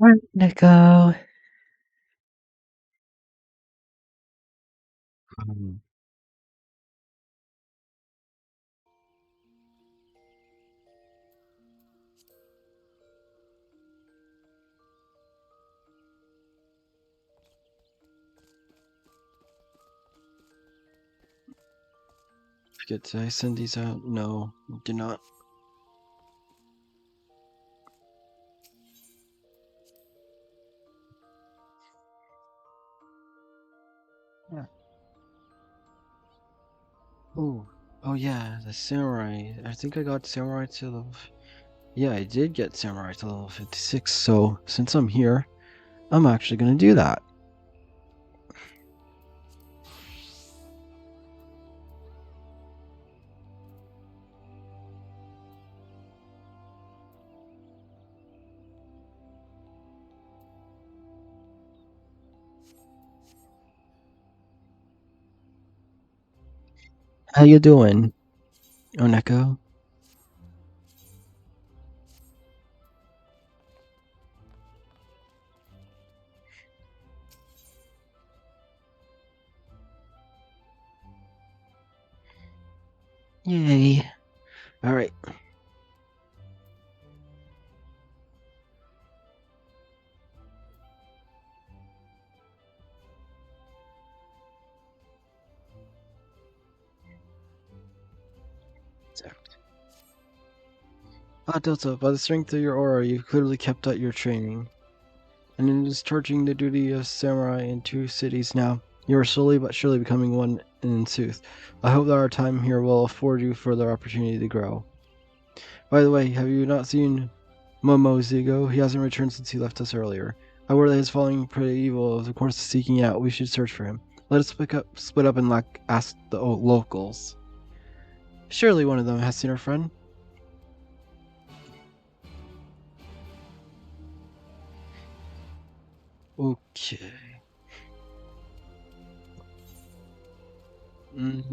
Alright, Nico. Um, Did I send these out? No, do not. Yeah. Oh yeah, the samurai. I think I got samurai to level. Yeah, I did get samurai to level 56. So since I'm here, I'm actually gonna do that. How you doing, Oneko? Yay! All right. Delta, by the strength of your aura, you've clearly kept up your training, and in discharging the duty of samurai in 2 cities now, you are slowly but surely becoming one in sooth. I hope that our time here will afford you further opportunity to grow. By the way, have you not seen Momozigo? He hasn't returned since he left us earlier. I worry that his falling prey evil is of course seeking out. We should search for him. Let us split up and ask the locals. Surely one of them has seen our friend. Okay. Mm.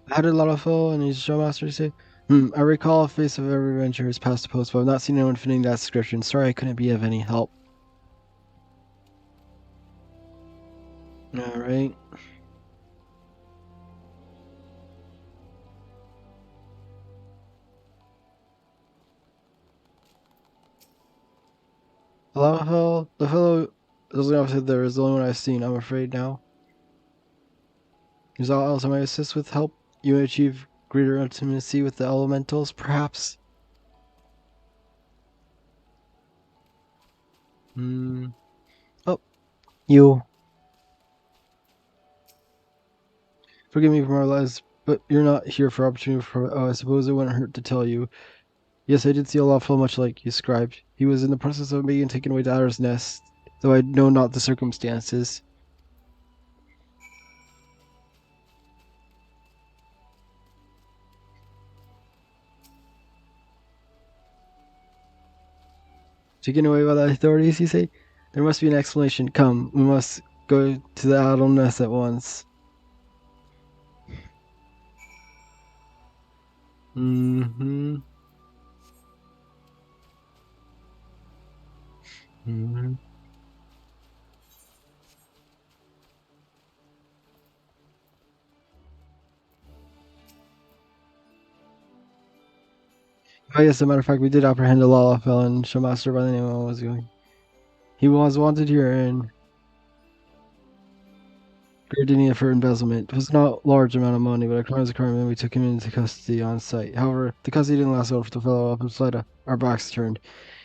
How did Lalafell and his showmaster say? I recall a face of every adventure has passed the post, but I've not seen anyone fitting that description. Sorry I couldn't be of any help. Alright. Lalafell, the fellow doesn't opposite there is the only one I've seen, I'm afraid now. Is all else I might assist with help? You may achieve greater intimacy with the elementals, perhaps? Oh, you. Forgive me for my lies, but you're not here for opportunity for. Oh, I suppose it wouldn't hurt to tell you. Yes, I did see a lawful much like you described. He was in the process of being taken away to Adder's Nest, though I know not the circumstances. Taken away by the authorities, you say? There must be an explanation. Come, we must go to the Adder Nest at once. Mm-hmm. Mm-hmm. Oh, yes, as a matter of fact, we did apprehend a Lalafell and Showmaster by the name of what was going. He was wanted here in Gardenia for embezzlement. It was not a large amount of money, but a crime is a crime, and we took him into custody on site. However, the custody didn't last long for the fellow up inside our backs turned.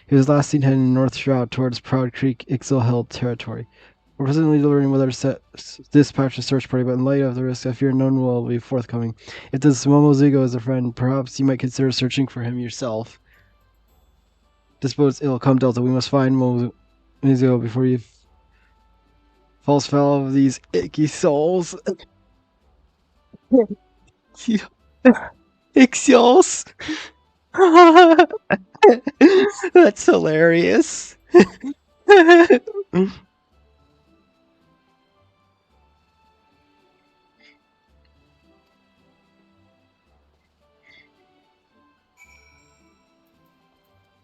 He was last seen heading north shroud towards Proud Creek, Ixel-held territory. We're presently deliberating whether to dispatch a search party, but in light of the risk, I fear none will be forthcoming. If this Momozigo is a friend, perhaps you might consider searching for him yourself. Dispose ill. Come, Delta. We must find Momozigo before he falls foul of these icky souls. Ixels. That's hilarious.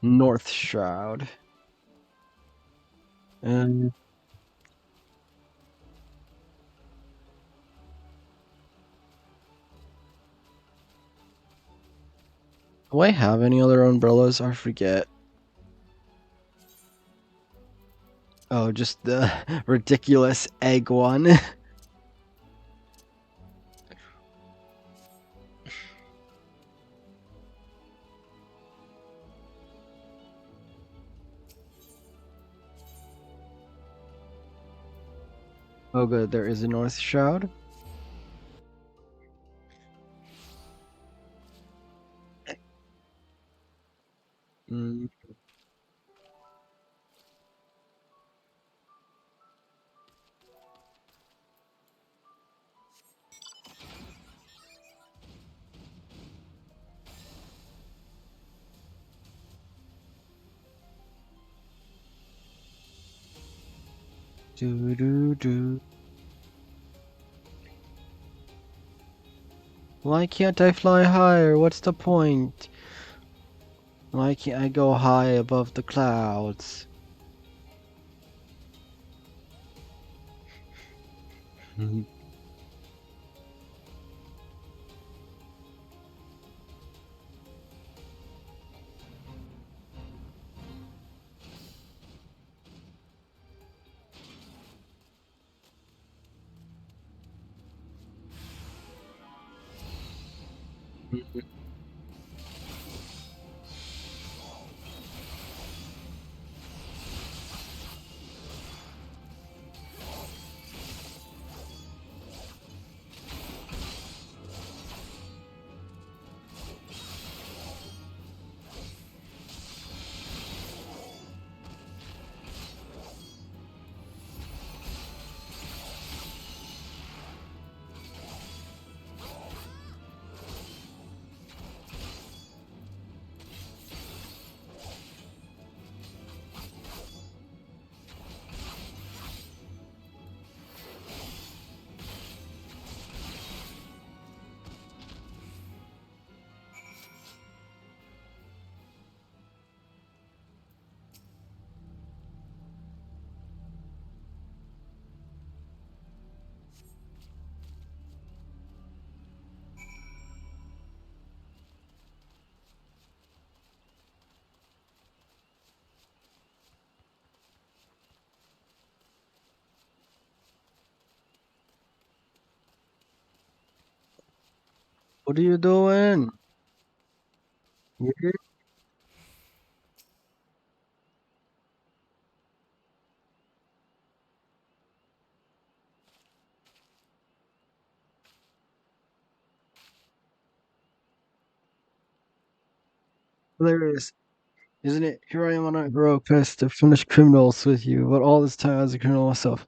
North Shroud. And do I have any other umbrellas? I forget. Oh, just the ridiculous egg one. Oh, good. There is a North Shroud. Mm. Do do do. Why can't I fly higher? What's the point? Why can't I go high above the clouds? What are you doing? Yeah. Hilarious, isn't it? Here I am on a heroic quest to finish criminals with you, but all this time as a criminal myself.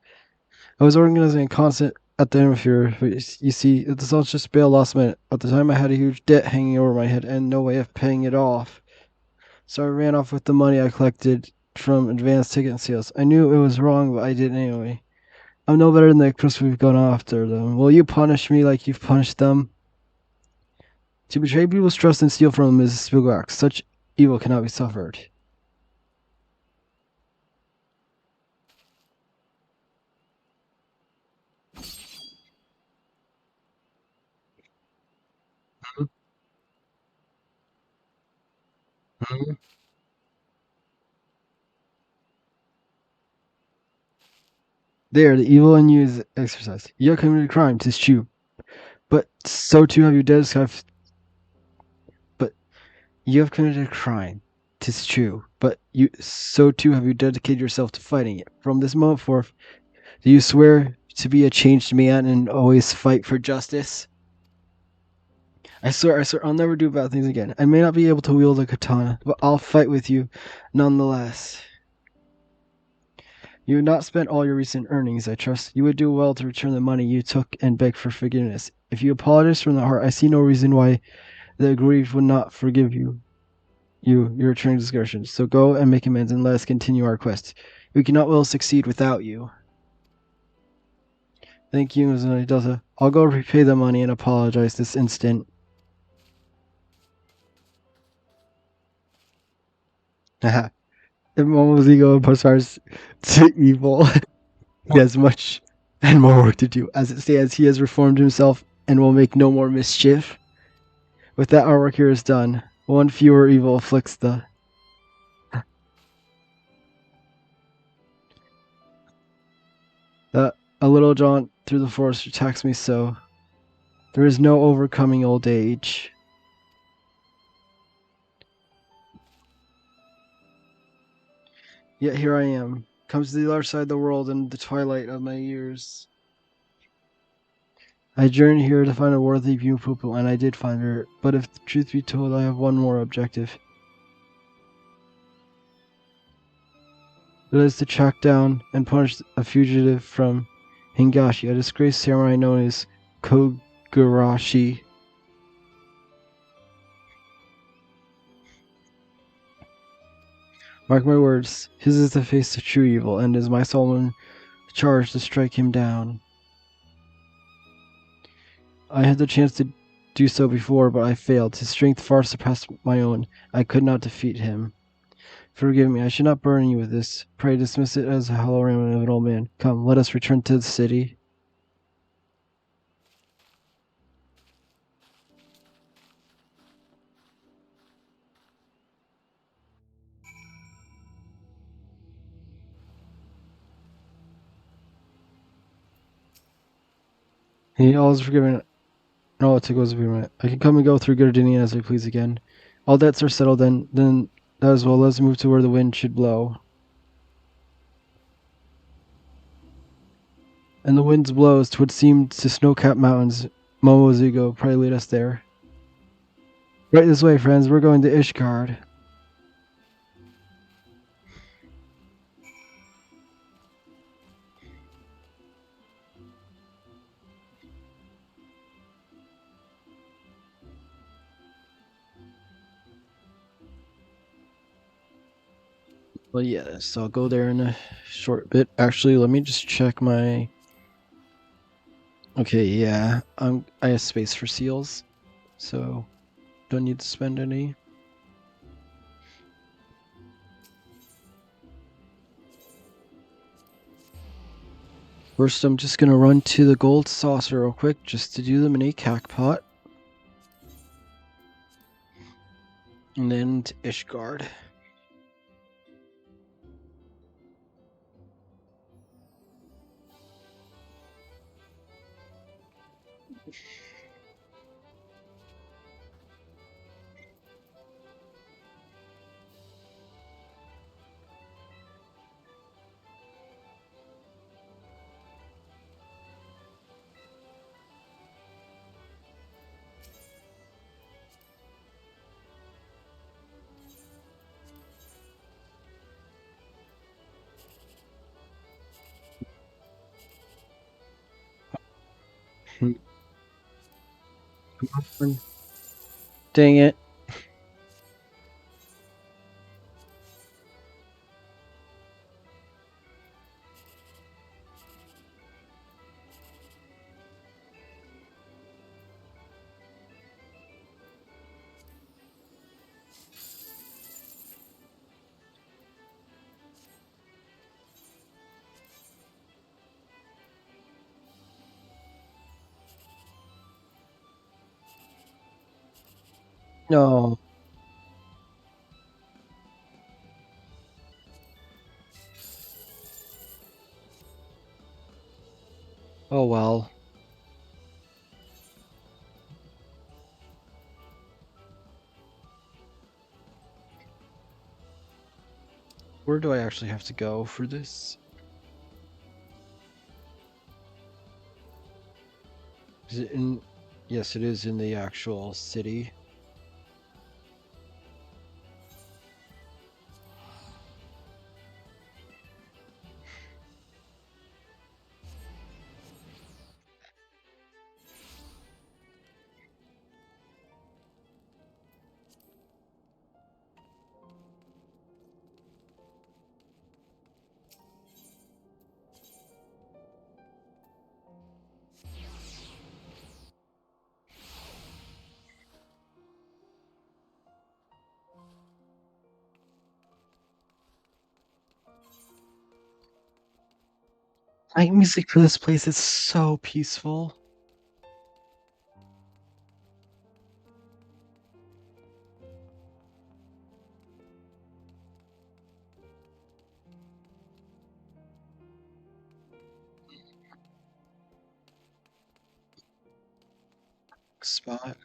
I was organizing a concert at the amphitheater, but you see, the results just bailed last minute. At the time, I had a huge debt hanging over my head and no way of paying it off. So I ran off with the money I collected from advance ticket sales. I knew it was wrong, but I did it anyway. I'm no better than the criminals we've gone after them. Will you punish me like you've punished them? To betray people's trust and steal from them is a civil act. Such evil cannot be suffered. Mhm. There, the evil in you is exercised. You have committed a crime, 'tis true. But so too have you dedicated. But you have committed a crime, 'tis true. But you so too have you dedicated yourself to fighting it. From this moment forth, do you swear to be a changed man and always fight for justice? I swear, I'll never do bad things again. I may not be able to wield a katana, but I'll fight with you nonetheless. You have not spent all your recent earnings, I trust. You would do well to return the money you took and beg for forgiveness. If you apologize from the heart, I see no reason why the aggrieved would not forgive your returning discretion. So go and make amends and let us continue our quest. We cannot well succeed without you. Thank you, Ms. Delta. I'll go repay the money and apologize this instant. If Momo's ego aspires to evil, he has much and more work to do. As it stands, he has reformed himself and will make no more mischief. With that, our work here is done. One fewer evil afflicts the. A little jaunt through the forest attacks me so. There is no overcoming old age. Yet here I am, comes to the other side of the world in the twilight of my years. I journeyed here to find a worthy pupil, and I did find her. But if the truth be told, I have one more objective. It is to track down and punish a fugitive from Hingashi, a disgraced samurai known as Kogurashi. Mark my words, his is the face of true evil, and it is my solemn charge to strike him down. I had the chance to do so before, but I failed. His strength far surpassed my own. I could not defeat him. Forgive me, I should not burden you with this. Pray dismiss it as a hollow rambling of an old man. Come, let us return to the city. He all is forgiven. No, it goes agreement. I can come and go through Gardinian as I please again. All debts are settled then that as well. Let's move to where the wind should blow. And the winds blows twould seem to snow-capped mountains. Momozugo probably lead us there. Right this way, friends. We're going to Ishgard. Well, yeah, so I'll go there in a short bit. Actually, let me just check my. Okay, yeah, I have space for seals, so don't need to spend any. First, I'm just gonna run to the gold saucer real quick just to do the mini cack pot. And then to Ishgard. Dang it. No. Oh well. Where do I actually have to go for this? Is it in? Yes, it is in the actual city. Night music for this place is so peaceful. Spot.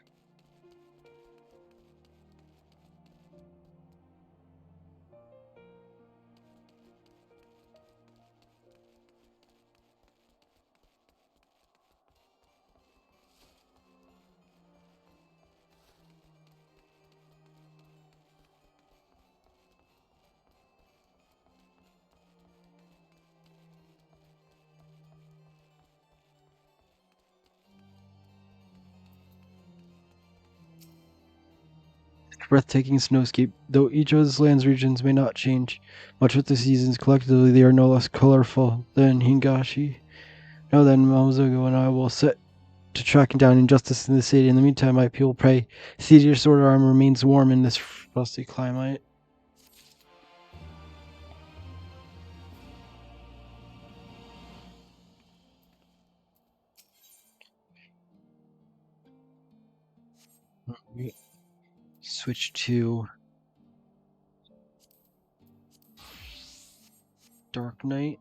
Breathtaking snowscape. Though each of this land's regions may not change much with the seasons, collectively they are no less colorful than Hingashi. Now then, Mamozogo and I will set to tracking down injustice in the city. In the meantime, my people pray. See your sword arm remains warm in this frosty climate. Switch to Dark Knight.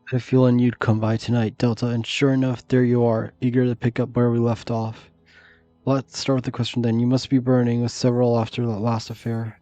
I had a feeling you'd come by tonight, Delta, and sure enough, there you are, eager to pick up where we left off. Let's start with the question then. You must be burning with several after that last affair.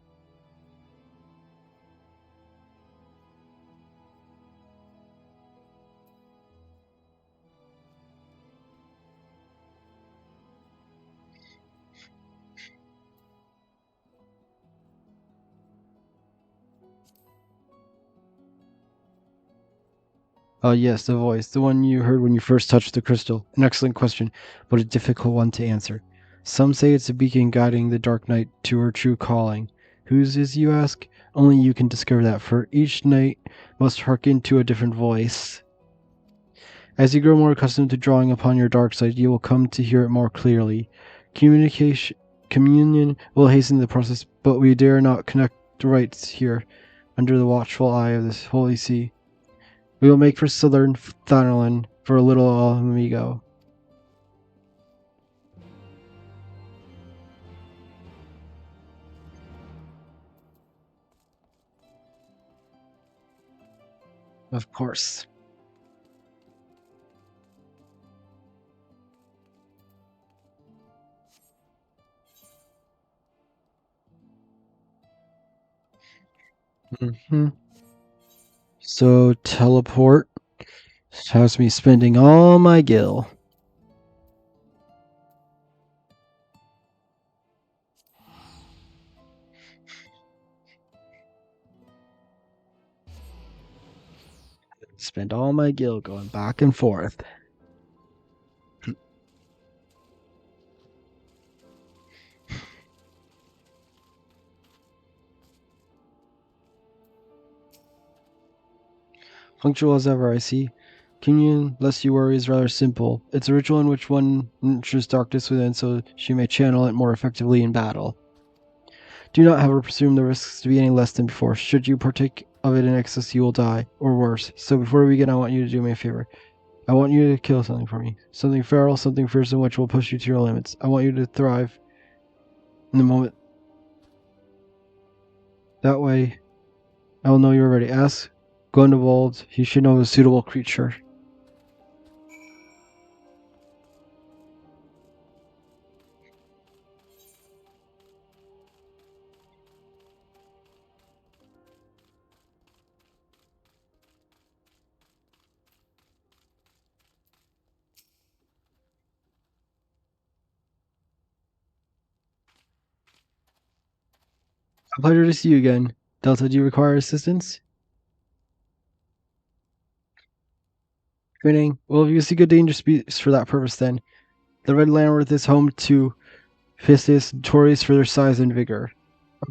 Yes, the voice. The one you heard when you first touched the crystal. An excellent question, but a difficult one to answer. Some say it's a beacon guiding the Dark Knight to her true calling. Whose is, you ask? Only you can discover that, for each knight must hearken to a different voice. As you grow more accustomed to drawing upon your dark side, you will come to hear it more clearly. Communion will hasten the process, but we dare not connect the rites here, under the watchful eye of this holy see. We will make for southern Thanalan for a little amigo. Of course. Mm-hmm. So teleport has me spending all my gil. Spend all my gil going back and forth. Punctual as ever, I see. Communion, lest you worry, is rather simple. It's a ritual in which one nurtures darkness within so she may channel it more effectively in battle. Do not, however, presume the risks to be any less than before. Should you partake of it in excess, you will die, or worse. So before we begin, I want you to do me a favor. I want you to kill something for me. Something feral, something fearsome which will push you to your limits. I want you to thrive in the moment. That way, I will know you're ready. Ask Gundewald, he should know a suitable creature. A pleasure to see you again. Delta, do you require assistance? Grinning. Well, you seek a dangerous beast for that purpose then. The Red Landworth is home to Pisces, notorious for their size and vigor.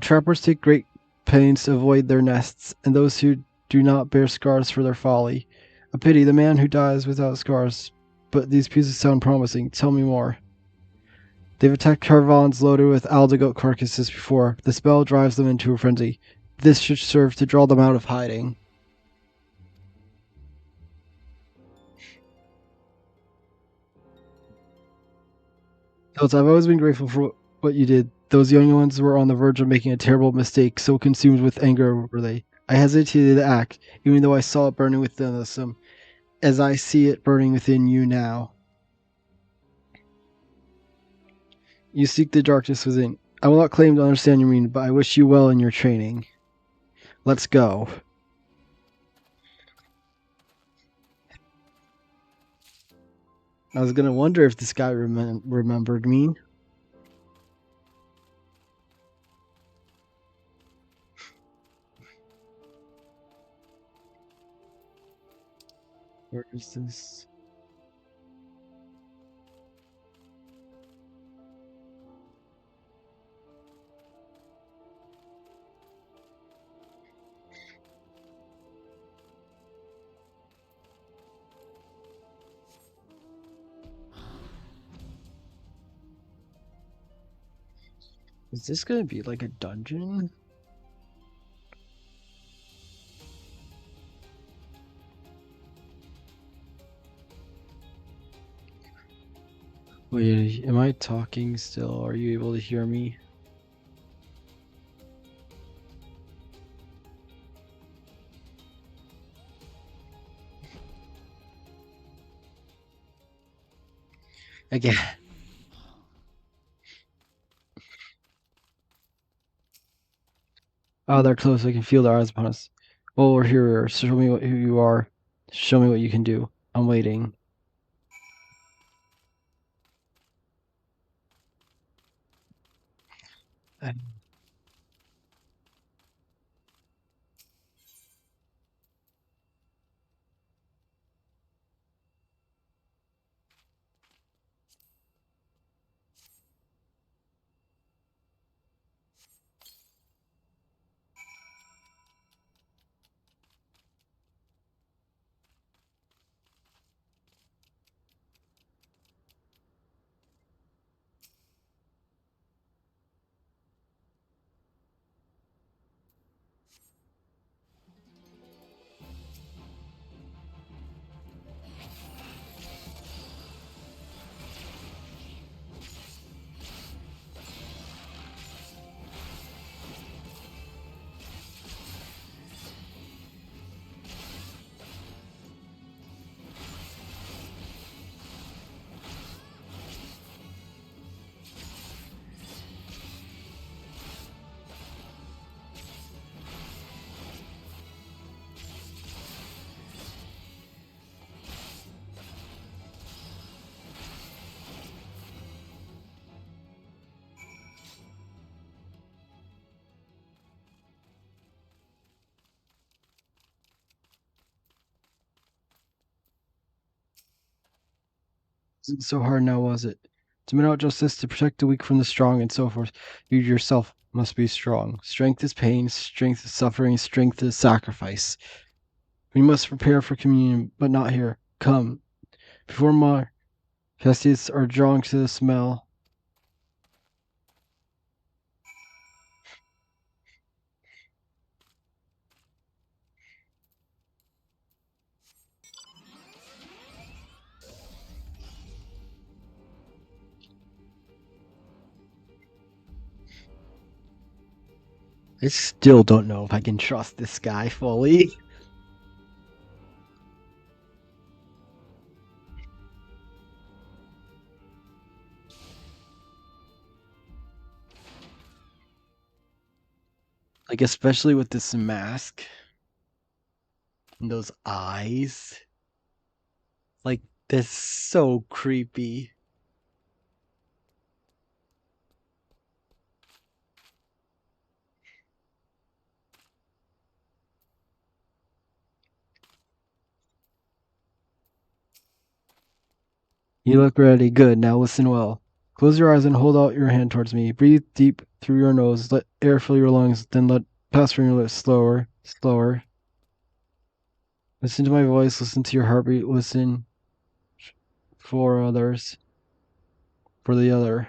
Trappers take great pains to avoid their nests, and those who do not bear scars for their folly. A pity the man who dies without scars. But these pieces sound promising. Tell me more. They've attacked caravans loaded with aldegoat carcasses before. The spell drives them into a frenzy. This should serve to draw them out of hiding. Hills, I've always been grateful for what you did. Those young ones were on the verge of making a terrible mistake, so consumed with anger were they. I hesitated to act, even though I saw it burning within us, as I see it burning within you now. You seek the darkness within. I will not claim to understand your meaning, but I wish you well in your training. Let's go. I was gonna wonder if this guy remembered me. Where is this? Is this gonna be like a dungeon? Wait, am I talking still? Are you able to hear me? Again. Oh, they're close. I can feel their eyes upon us. Oh, we're here. Show me who you are. Show me what you can do. I'm waiting. Wasn't so hard now, was it? To mete out justice, to protect the weak from the strong, and so forth. You yourself must be strong. Strength is pain, strength is suffering, strength is sacrifice. We must prepare for communion, but not here. Come. Before my Castius are drawn to the smell. I still don't know if I can trust this guy fully. Like, especially with this mask and those eyes. Like, that's so creepy. You look ready. Good. Now listen well. Close your eyes and hold out your hand towards me. Breathe deep through your nose. Let air fill your lungs. Then let pass from your lips. Slower, slower. Listen to my voice. Listen to your heartbeat. Listen for others. For the other.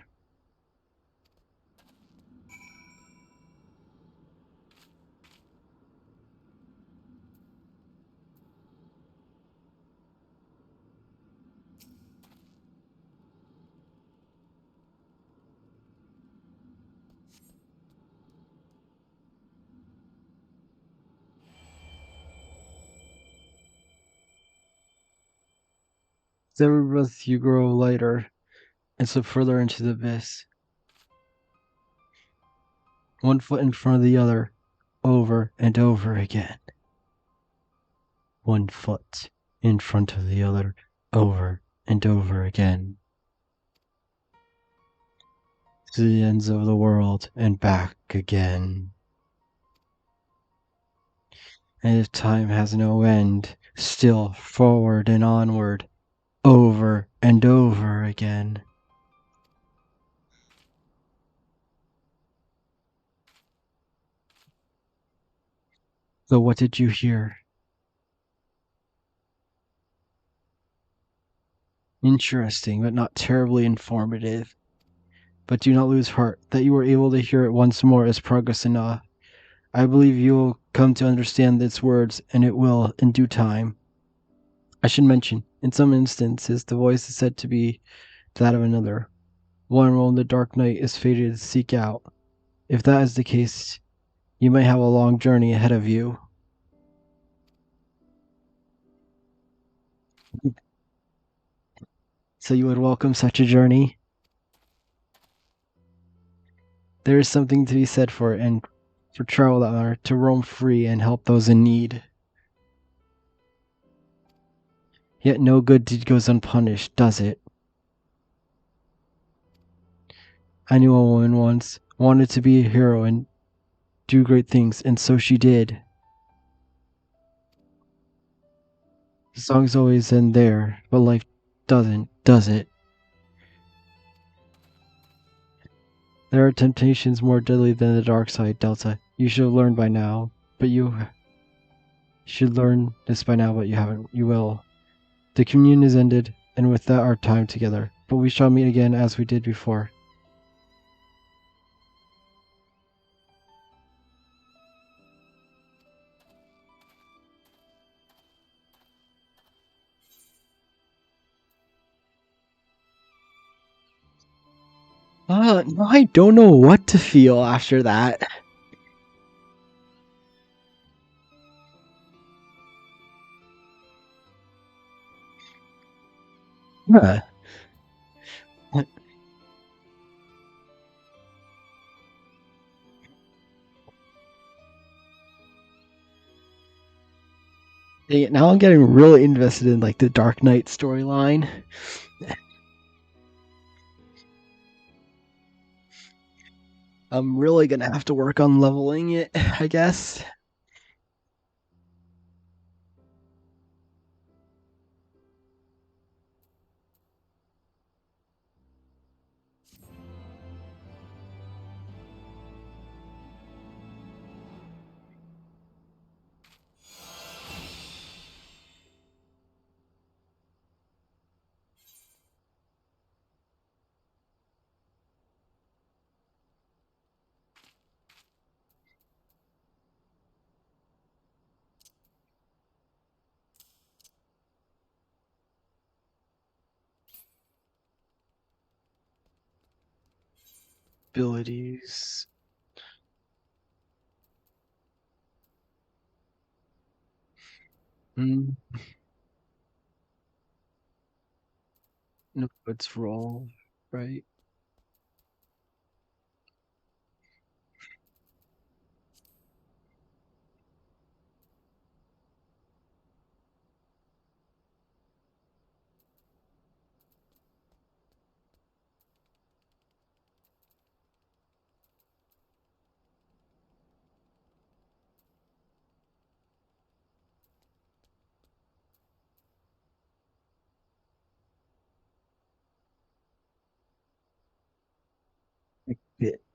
With every breath, you grow lighter and slip further into the abyss. One foot in front of the other, over and over again. One foot in front of the other, over and over again. To the ends of the world and back again. And if time has no end, still forward and onward, over and over again. So what did you hear? Interesting, but not terribly informative. But do not lose heart. That you were able to hear it once more is progress enough. I believe you will come to understand its words, and it will in due time. I should mention, in some instances, the voice is said to be that of another, one whom the dark night is fated to seek out. If that is the case, you may have a long journey ahead of you. So you would welcome such a journey? There is something to be said for it, and for travel that matter, to roam free and help those in need. Yet no good deed goes unpunished, does it? I knew a woman once, wanted to be a hero and do great things, and so she did. The songs always end there, but life doesn't, does it? There are temptations more deadly than the dark side, Delta. You should have learned by now, but you should learn this by now, but you haven't. You will. The communion is ended, and with that our time together. But we shall meet again as we did before. No, I don't know what to feel after that. Yeah. Now I'm getting really invested in like the Dark Knight storyline. I'm really gonna have to work on leveling it, I guess. Abilities. Mm, no, it's roll, right?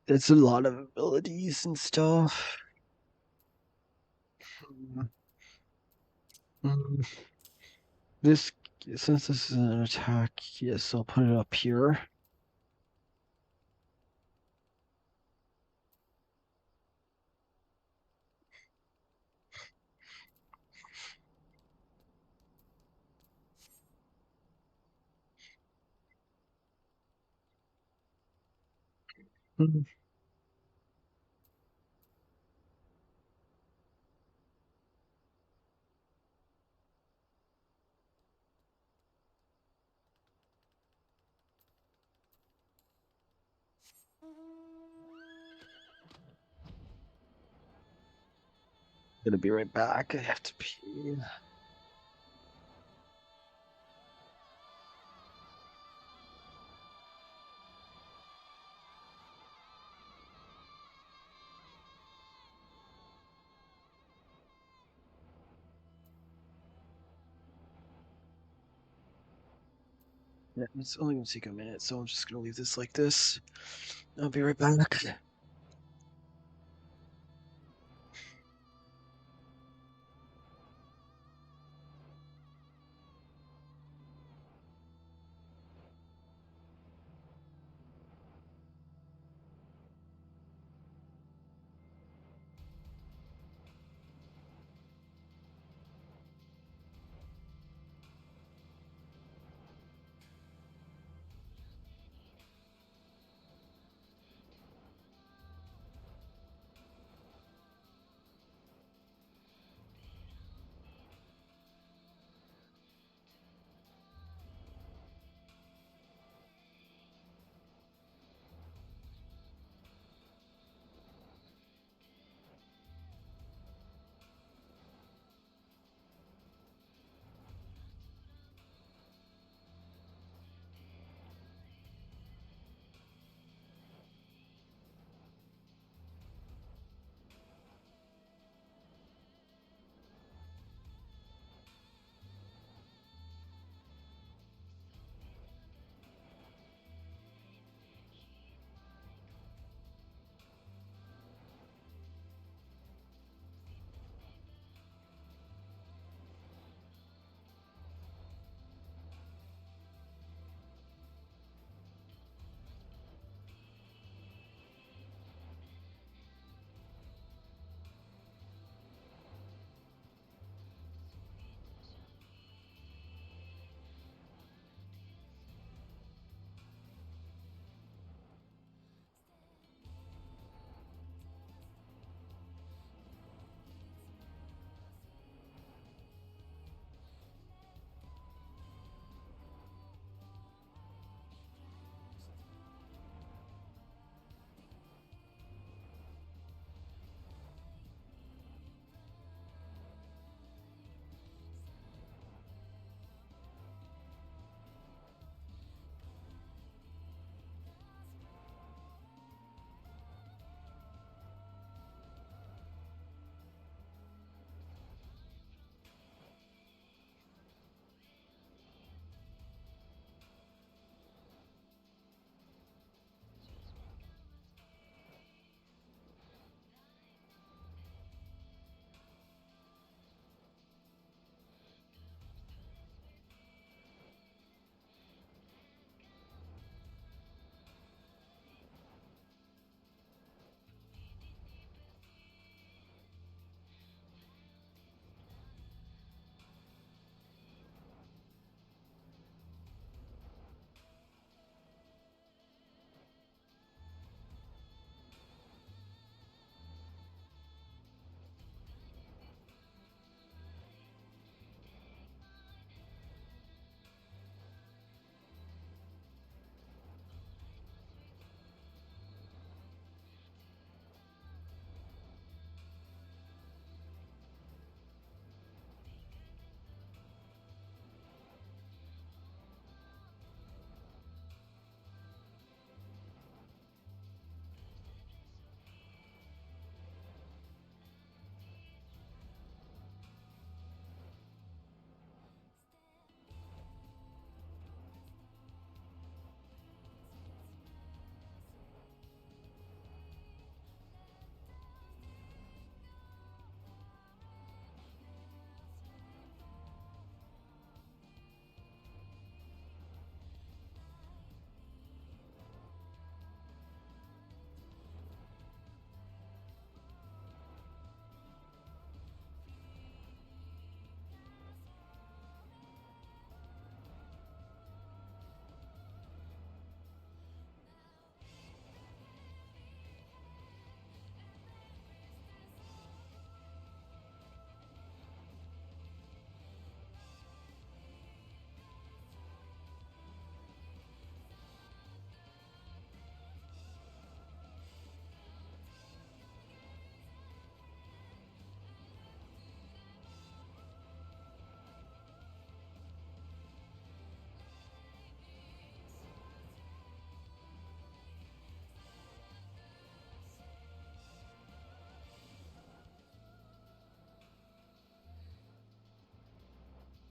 It's a lot of abilities and stuff. Mm, This, since this is an attack, yes, I'll put it up here. Mm, Gonna be right back. I have to pee. Yeah, it's only gonna take a minute, so I'm just gonna leave this like this. I'll be right back.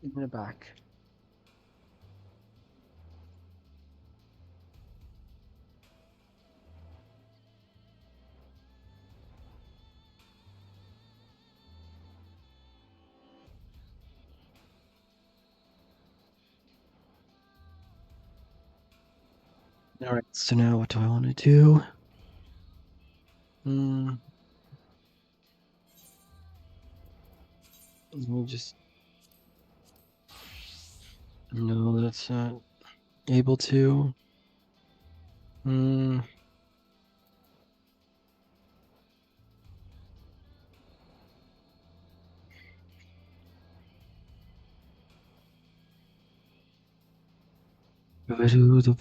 In the back. Alright, so now what do I want to do? Let me just... No, that's not able to. Hmm. Do I do the...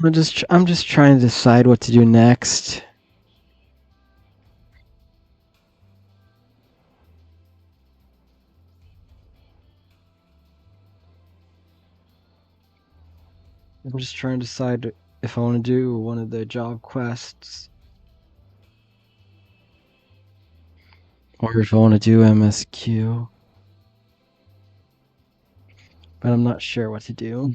I'm just trying to decide what to do next. I'm just trying to decide if I want to do one of the job quests or if I want to do MSQ. But I'm not sure what to do.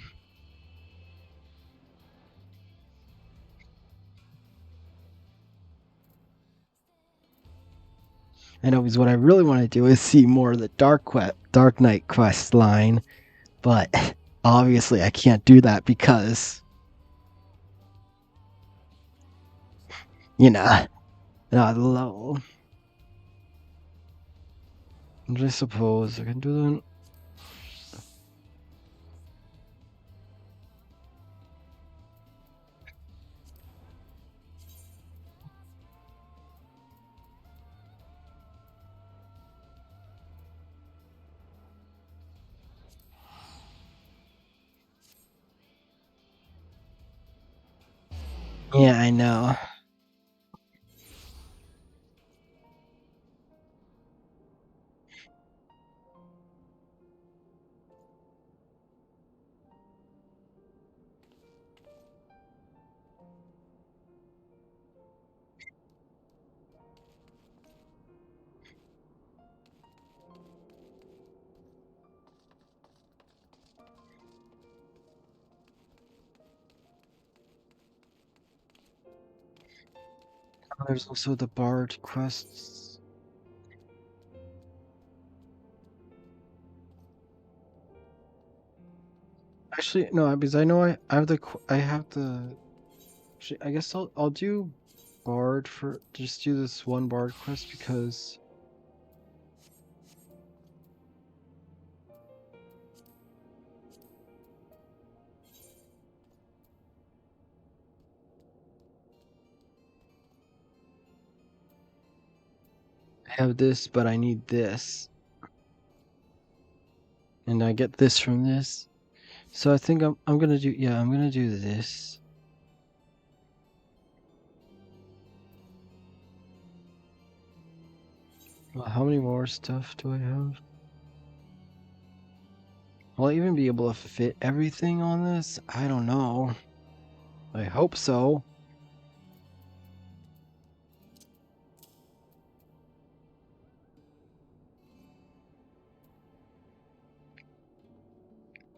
I know because what I really want to do is see more of the Dark Knight quest line, but obviously I can't do that because not low. I suppose I can do that. Yeah, I know. There's also the Bard quests. Actually, no, because I know I have the. Actually, I guess I'll do Bard for just do this one Bard quest because I have this, but I need this, and I get this from this. So I think I'm gonna do I'm gonna do this. Well, how many more stuff do I have? Will I even be able to fit everything on this? I don't know. I hope so.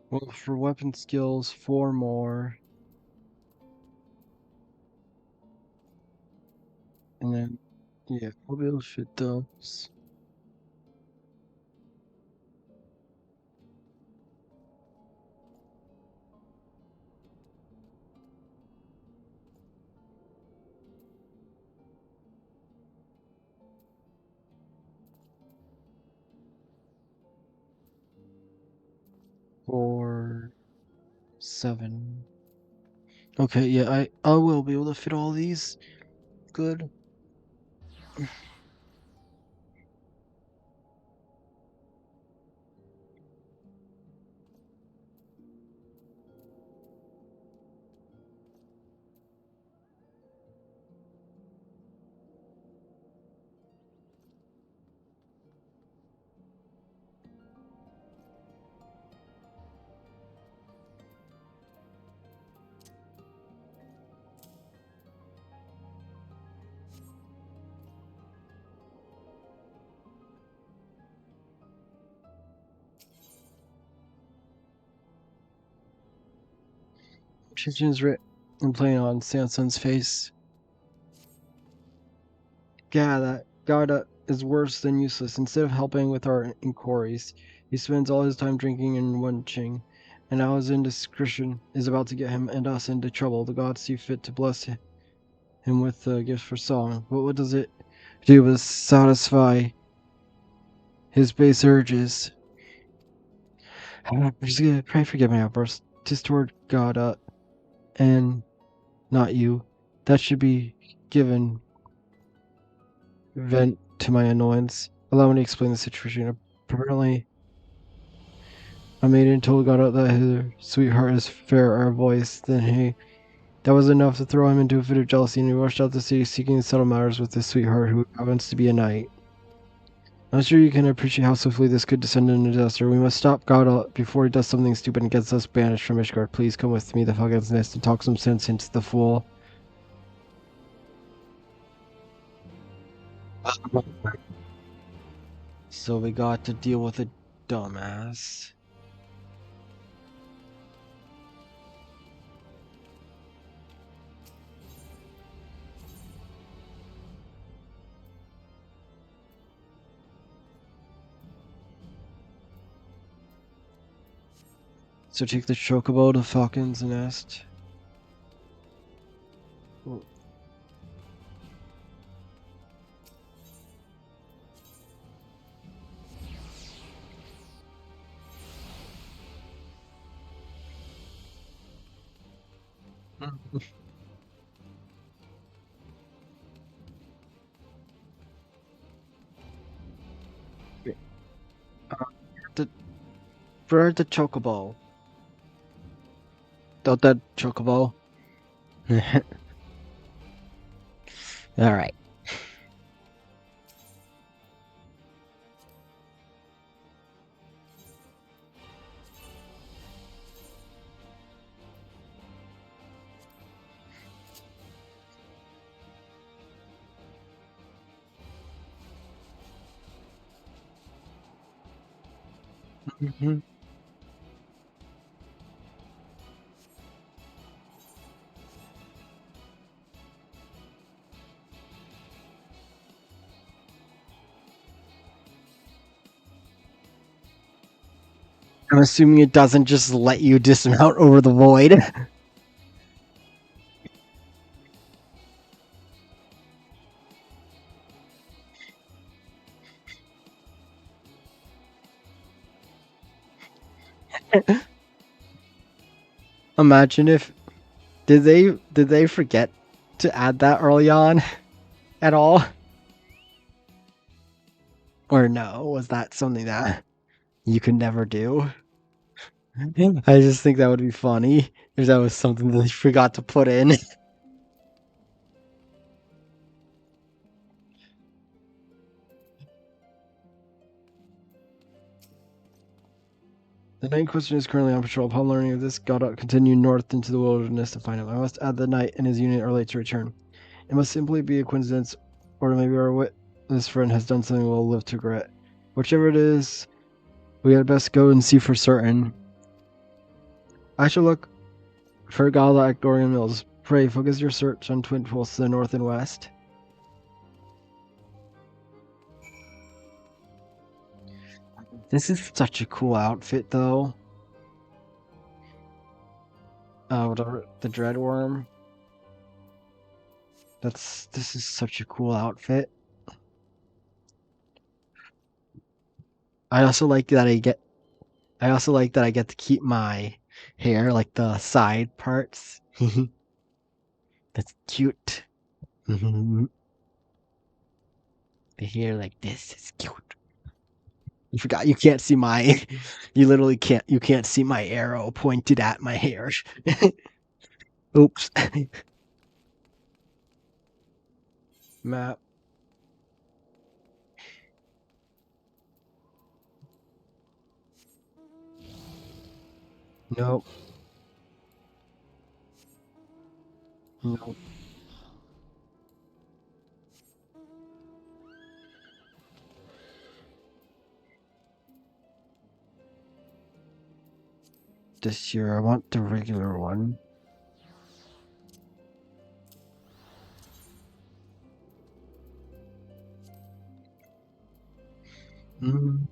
Well, for weapon skills, 4 more. And then, yeah, I'll be able to fit those. Four, 7. Okay, yeah, I will be able to fit all these. Good. Inscription is written in plain on Sanson's face. Yeah, that God is worse than useless. Instead of helping with our inquiries, he spends all his time drinking and wenching. And now his indiscretion is about to get him and us into trouble. The gods see fit to bless him with gifts for song. But what does it do but satisfy his base urges? Pray forgive my outburst. 'Tis toward God, and not you. That should be given vent to my annoyance. Allow me to explain the situation. Apparently, a maiden told God that her sweetheart is fairer of voice than he. That was enough to throw him into a fit of jealousy, and he rushed out the city seeking to settle matters with his sweetheart, who happens to be a knight. I'm sure you can appreciate how swiftly this could descend into disaster. We must stop God before he does something stupid and gets us banished from Ishgard. Please come with me, the Falcon's Nest, and talk some sense into the fool. So we got to deal with a dumbass. So take the chocobo to Falcon's Nest. Where's the chocobo? Don't that chocobo? Alright. I'm assuming it doesn't just let you dismount over the void. Imagine if did they forget to add that early on at all? Or no, was that something that you could never do? I just think that would be funny if that was something that they forgot to put in. The Night Question is currently on patrol. Upon learning of this, Godot continued north into the wilderness to find him. I must add the Knight and his unit are late to return. It must simply be a coincidence, or maybe our this friend has done something we'll live to regret. Whichever it is, we had best go and see for certain. I shall look for Gala at Dorian Mills. Pray, focus your search on twin pools to the north and west. This is such a cool outfit, though. Whatever, the Dreadworm. This is such a cool outfit. I also like that I get to keep my hair, like the side parts. That's cute. The hair like this is cute. You forgot you can't see my you literally can't see my arrow pointed at my hair. Oops. Map. Nope. Nope. This year I want the regular one. Mm.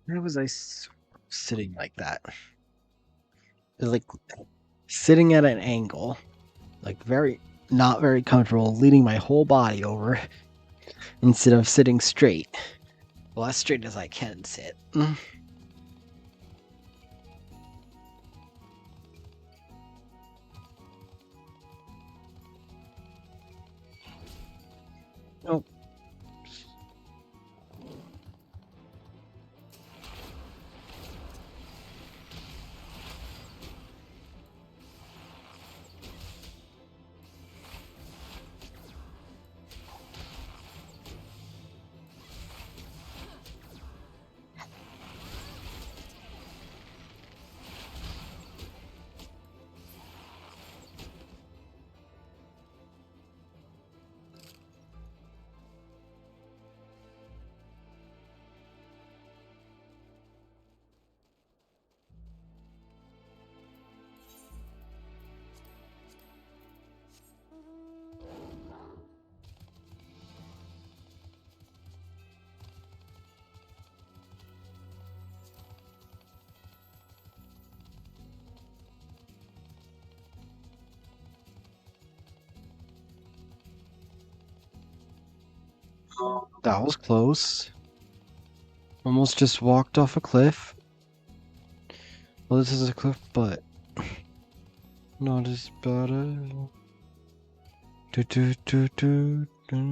Where was sitting like that? It was like sitting at an angle, like very not very comfortable, leaning my whole body over instead of sitting straight. Well, as straight as I can sit. Oh, that was close. Almost just walked off a cliff. Well, this is a cliff, but not as bad as. Do, do, do, do, do.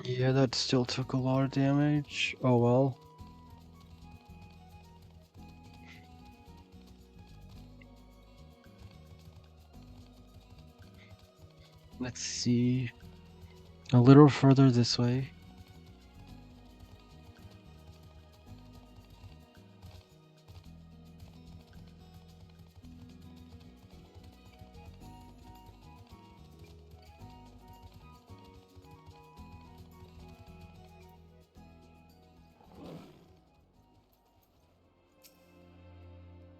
Yeah, that still took a lot of damage. Oh well. Let's see. A little further this way.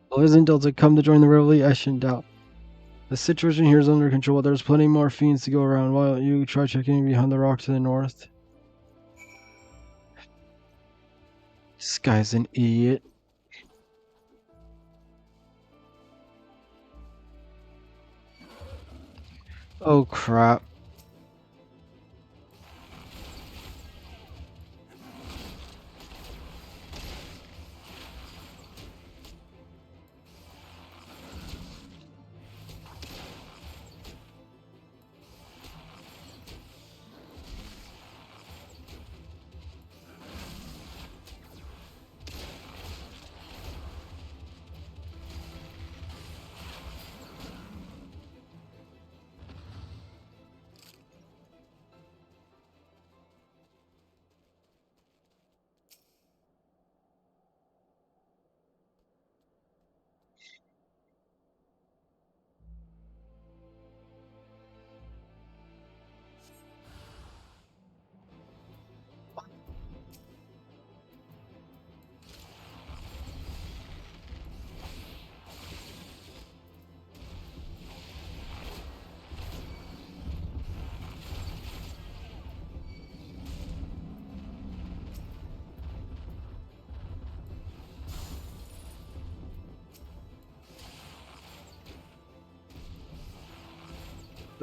Well, isn't Delta come to join the reveille? I shouldn't doubt. The situation here is under control. There's plenty more fiends to go around. Why don't you try checking behind the rock to the north? This guy's an idiot. Oh crap.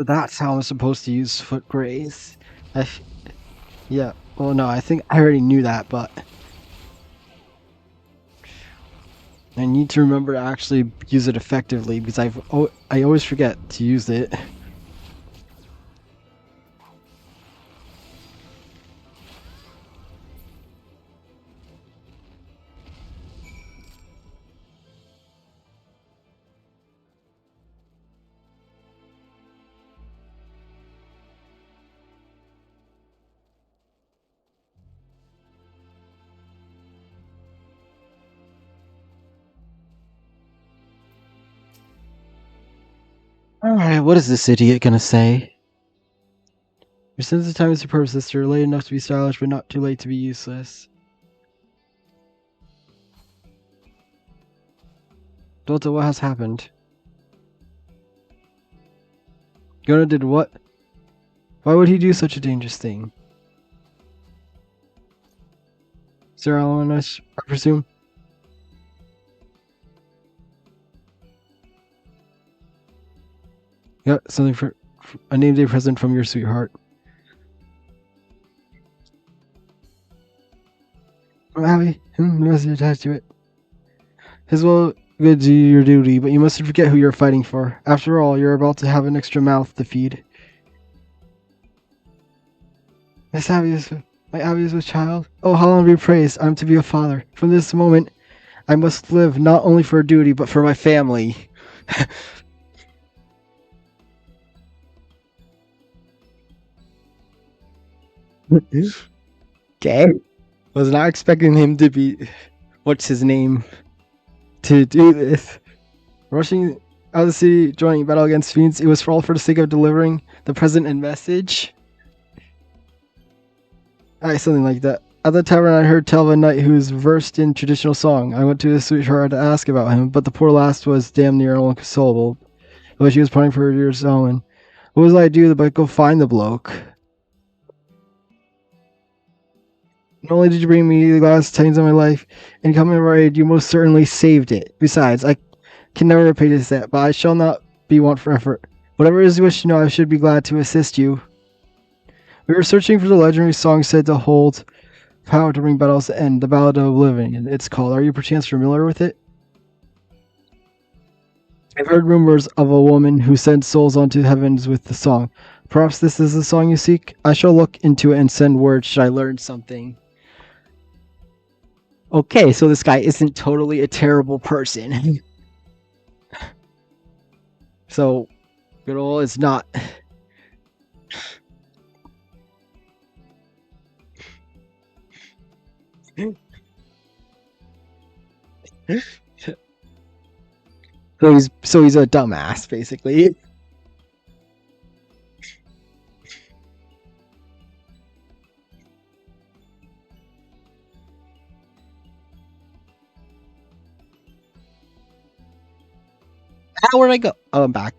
That's how I'm supposed to use foot graze. Yeah. Well, no, I think I already knew that, but I need to remember to actually use it effectively because I always forget to use it. Alright, what is this idiot gonna say? Your sense of time is superb, sister. Late enough to be stylish, but not too late to be useless. Delta, what has happened? Yona did what? Why would he do such a dangerous thing? Sarah Alanish, I presume? Got something for a name day present from your sweetheart. I'm happy. You must be attached to it. His will good do your duty, but you mustn't forget who you're fighting for. After all, you're about to have an extra mouth to feed. My happiest child. Oh, how long be praised! I'm to be a father. From this moment, I must live not only for duty, but for my family. Okay. Was not expecting him to be, what's his name, to do this. Rushing out of the city, joining battle against fiends, it was all for the sake of delivering the present and message. Something like that. At the tavern, I heard tell of a knight who was versed in traditional song. I went to the sweetheart to ask about him, but the poor lass was damn near inconsolable. But she was praying for her dear Solomon. What was I to do but go find the bloke? Not only did you bring me the last times of my life, and coming of our aid, you most certainly saved it. Besides, I can never repay this debt, but I shall not be want for effort. Whatever it is you wish to know, I should be glad to assist you. We were searching for the legendary song said to hold power to bring battles to end, the Ballad of Oblivion, it's called. Are you perchance familiar with it? I've heard rumors of a woman who sends souls onto heavens with the song. Perhaps this is the song you seek? I shall look into it and send word should I learn something. Okay, so this guy isn't totally a terrible person. So, good old it's not. So he's a dumbass, basically. Where'd I go? Oh, I'm back.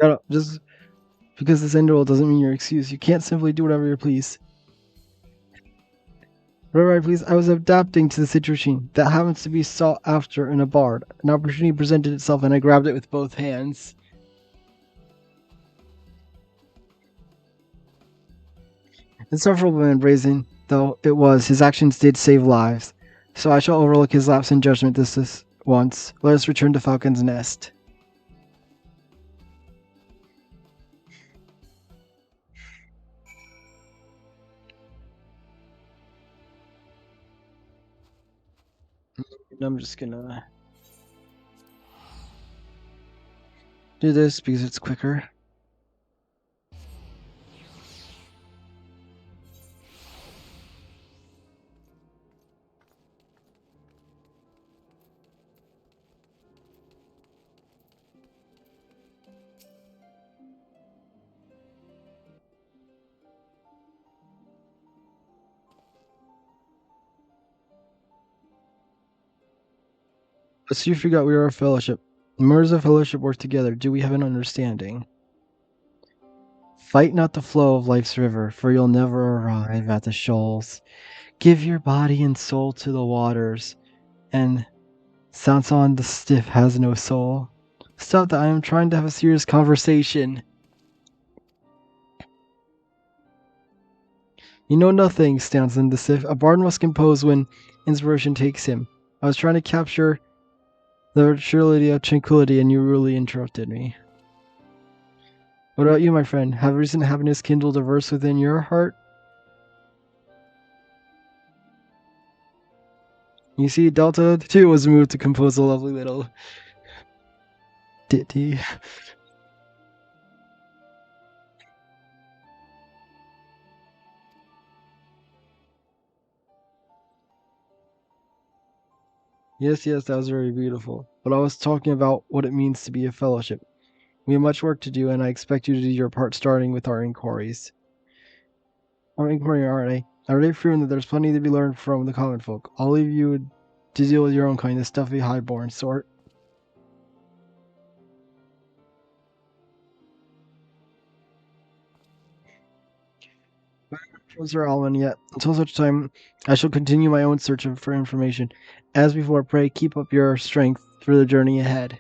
No, just because this end role doesn't mean your excuse. You can't simply do whatever you please. Whatever I please, I was adapting to the situation that happens to be sought after in a bard. An opportunity presented itself and I grabbed it with both hands. Insufferable and brazen though it was, his actions did save lives. So I shall overlook his lapse in judgment this once. Let us return to Falcon's Nest. I'm just gonna do this because it's quicker. So you forgot we are a fellowship. Members of fellowship work together. Do we have an understanding? Fight not the flow of life's river, for you'll never arrive at the shoals. Give your body and soul to the waters, and Sanson the Stiff has no soul. Stop that, I am trying to have a serious conversation. You know nothing, Stanson the Stiff. A bard must compose when inspiration takes him. I was trying to capture the surety of tranquility, and you really interrupted me. What about you, my friend? Have recent happiness kindled a verse within your heart? You see, Delta too was moved to compose a lovely little ditty. Yes, that was very beautiful. But I was talking about what it means to be a fellowship. We have much work to do, and I expect you to do your part starting with our inquiries. Our inquiry already. I already proven that there's plenty to be learned from the common folk. I'll leave you to deal with your own kind, the stuffy, highborn sort. Professor Alman, yet until such time, I shall continue my own search for information. As before, pray keep up your strength for the journey ahead.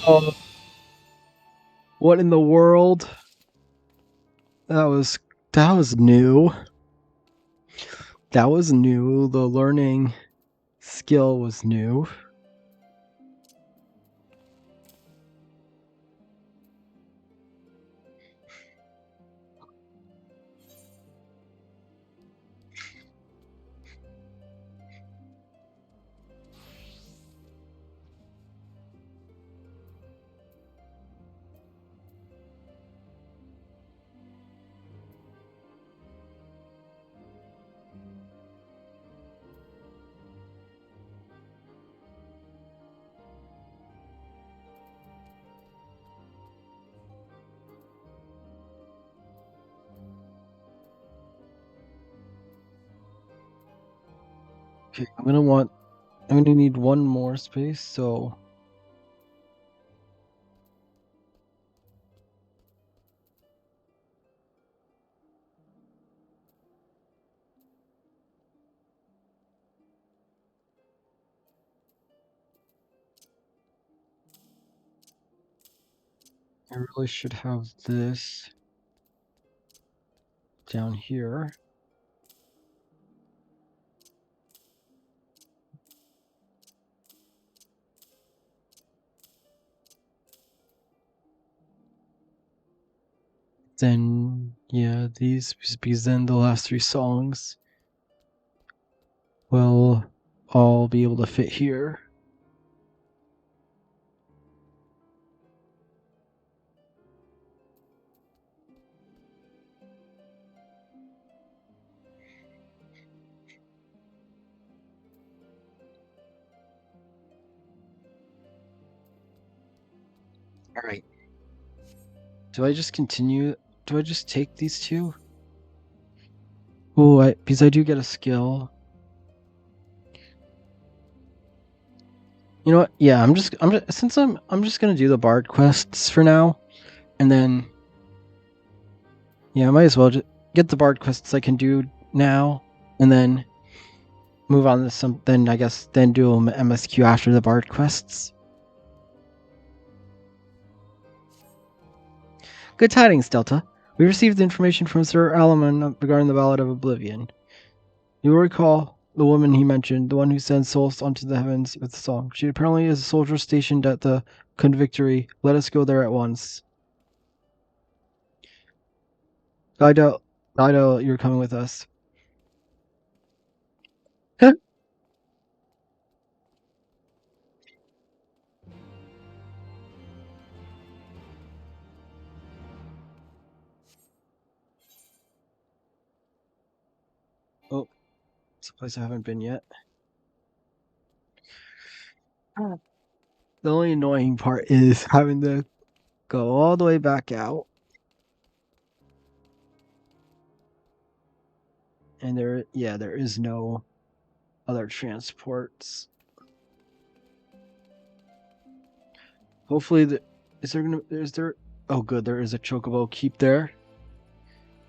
Oh, what in the world? That was new. That was new. The learning skill was new. Okay, I'm gonna need one more space, so I really should have this down here. Then, yeah, these, because then the last three songs will all be able to fit here. Alright. Do I just continue? Do I just take these two? Oh, because I do get a skill. You know what? Yeah, I'm just gonna do the bard quests for now, and then yeah, I might as well just get the bard quests I can do now, and then move on to some. Then I guess then do MSQ after the bard quests. Good tidings, Delta. We received information from Sir Alaman regarding the Ballad of Oblivion. You will recall the woman he mentioned, the one who sends souls onto the heavens with the song. She apparently is a soldier stationed at the Convictory. Let us go there at once. Dido, you're coming with us. Oh, it's a place I haven't been yet. The only annoying part is having to go all the way back out. And there is no other transports. Hopefully, is there? Oh, good, there is a chocobo keep there.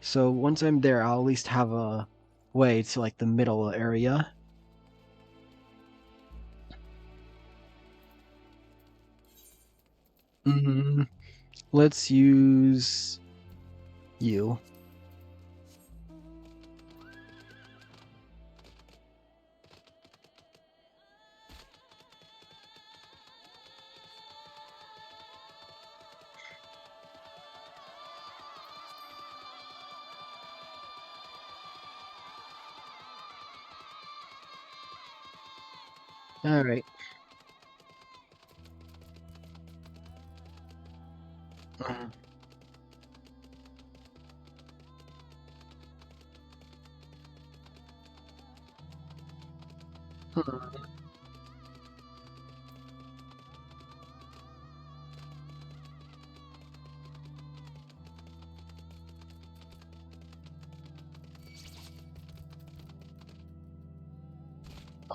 So once I'm there, I'll at least have a way to like the middle area. Let's use you. All right.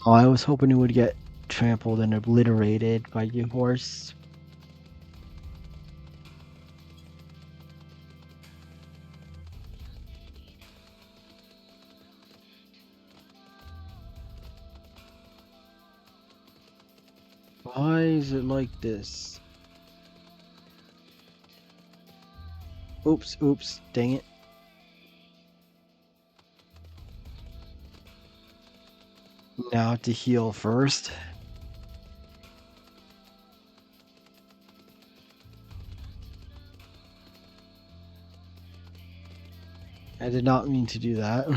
Oh, I was hoping it would get trampled and obliterated by your horse. Why is it like this? Oops, dang it. Now to heal first. I did not mean to do that.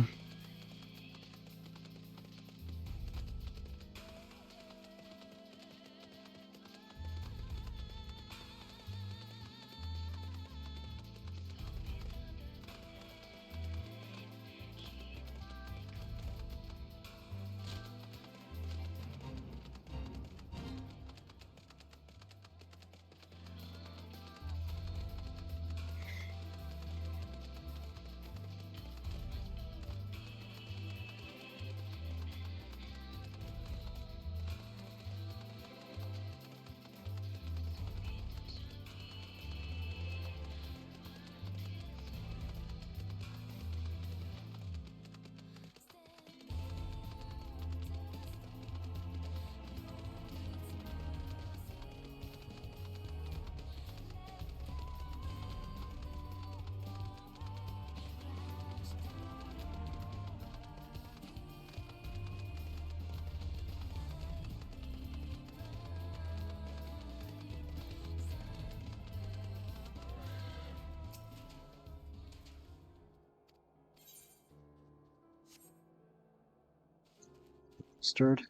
Stirred.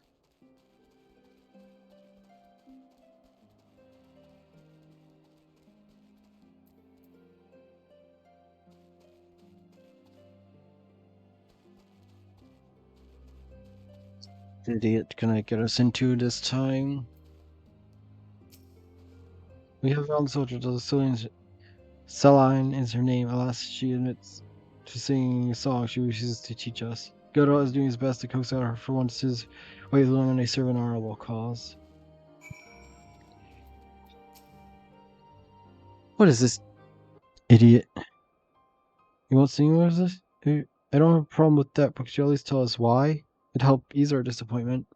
Idiot gonna get us into this time. We have found the soldier to the Celine is her name. Alas, she admits to singing a song she wishes to teach us. Godot is doing his best to coax out her for once his way of when they serve an honorable cause. What is this idiot? You won't sing with us? I don't have a problem with that, but could you at least tell us why? It'd help ease our disappointment.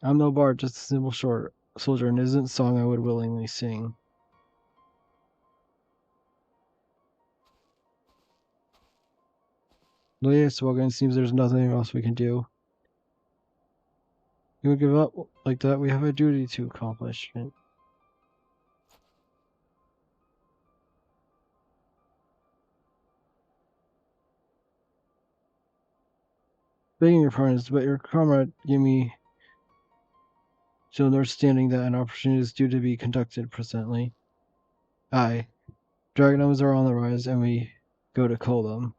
I'm no bard, just a simple short soldier, and isn't a song I would willingly sing. No, yes, Wogan, it seems there's nothing else we can do. You would give up like that? We have a duty to accomplish. Begging your pardon, but your comrade gave me to understanding that an opportunity is due to be conducted presently. Aye. Dragonums are on the rise, and we go to cull them.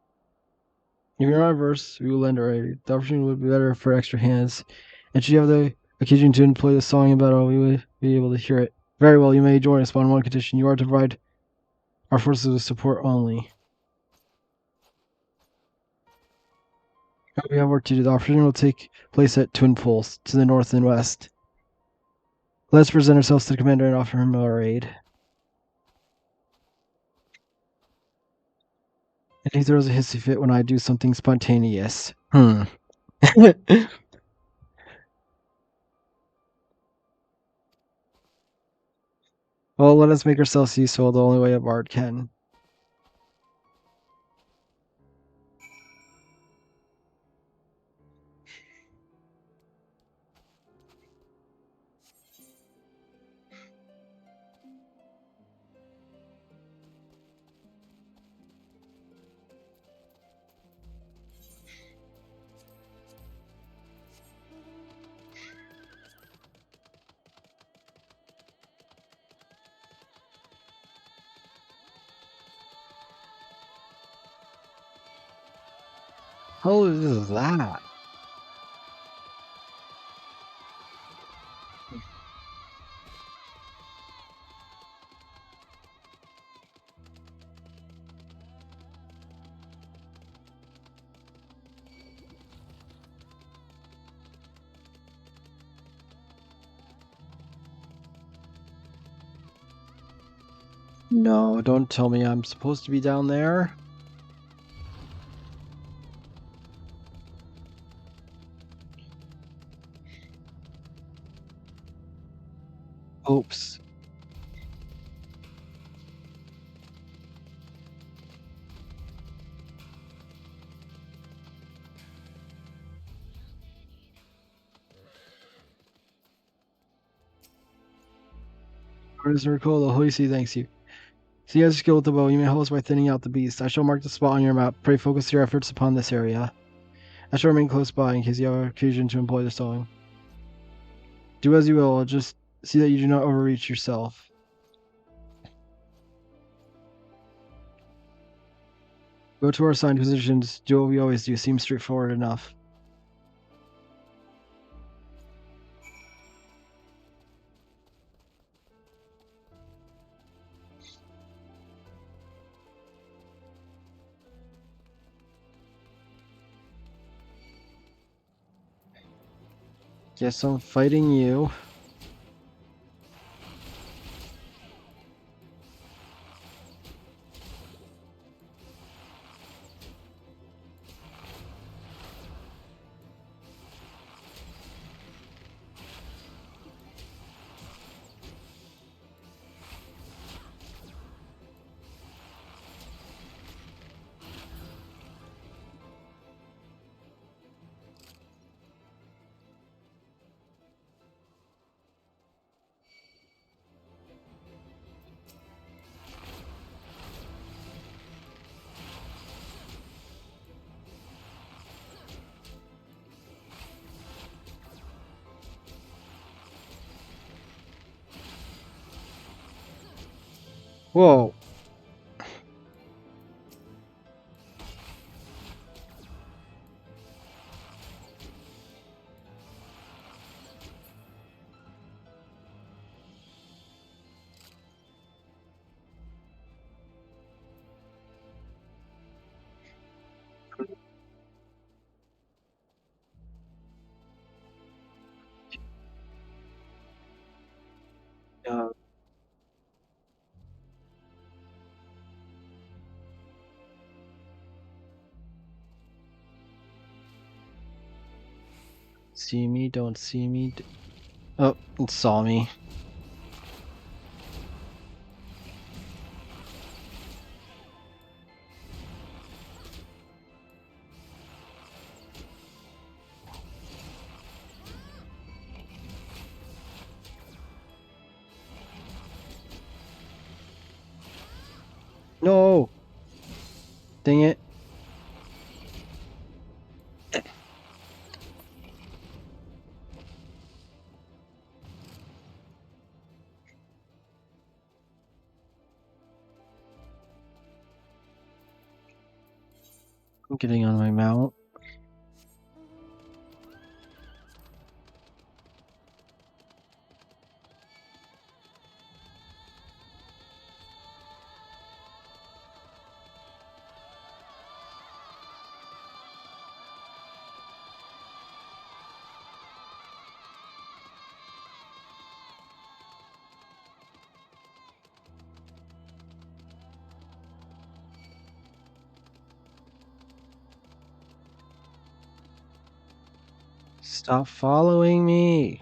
If you're not averse, we will lend our aid. The opportunity would be better for extra hands, and should you have the Occasion to play the song in battle, we will be able to hear it. Very well, you may join us, but on one condition. You are to provide our forces with support only. We have work to do. The operation will take place at Twin Poles, to the north and west. Let's present ourselves to the commander and offer him our aid. And he throws a hissy fit when I do something spontaneous. Well, let us make ourselves useful the only way a bard can. How is that? No, don't tell me I'm supposed to be down there. Oops. Prisoner Cole, the Holy See thanks you. See as you skill with the bow, you may hold us by thinning out the beast. I shall mark the spot on your map. Pray focus your efforts upon this area. I shall remain close by in case you have occasion to employ the song. Do as you will, just see that you do not overreach yourself. Go to our assigned positions, do what we always do, seems straightforward enough. Guess I'm fighting you. Whoa. Uh, see me, don't see me. Oh, it saw me. No! Dang it. I'm getting on my mount. Stop following me.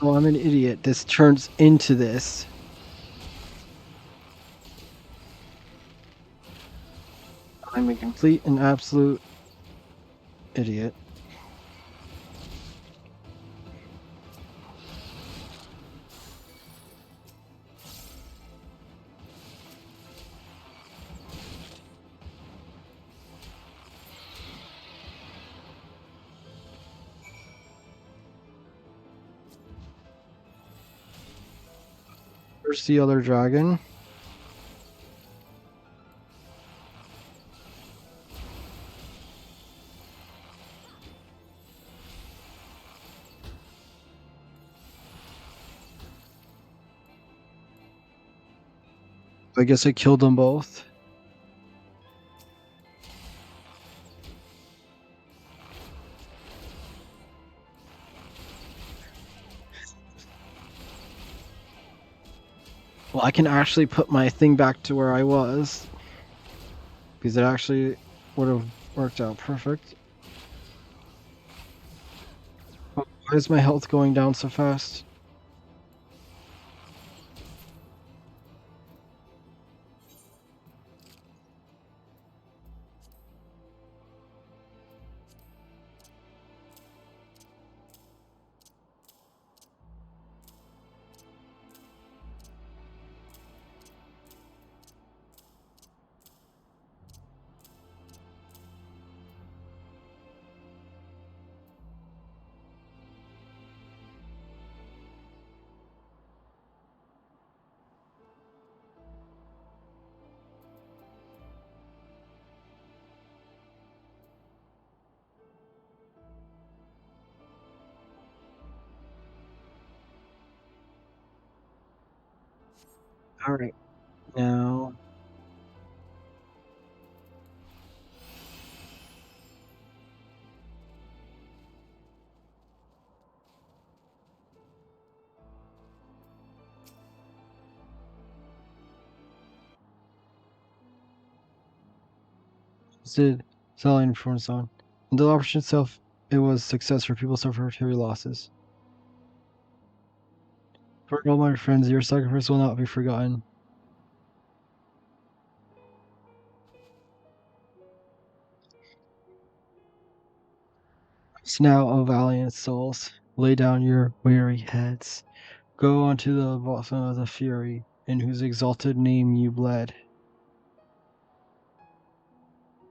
Oh, I'm an idiot. This turns into this. I'm a complete and absolute idiot. Where's the other dragon? I guess I killed them both. Well, I can actually put my thing back to where I was. Because it actually would have worked out perfect. Why is my health going down so fast? Alright, now... Did selling performance on. In the operation itself, it was success for people suffered heavy losses. For all my friends, your sacrifice will not be forgotten. So now, O valiant souls, lay down your weary heads. Go unto the bosom of the Fury, in whose exalted name you bled.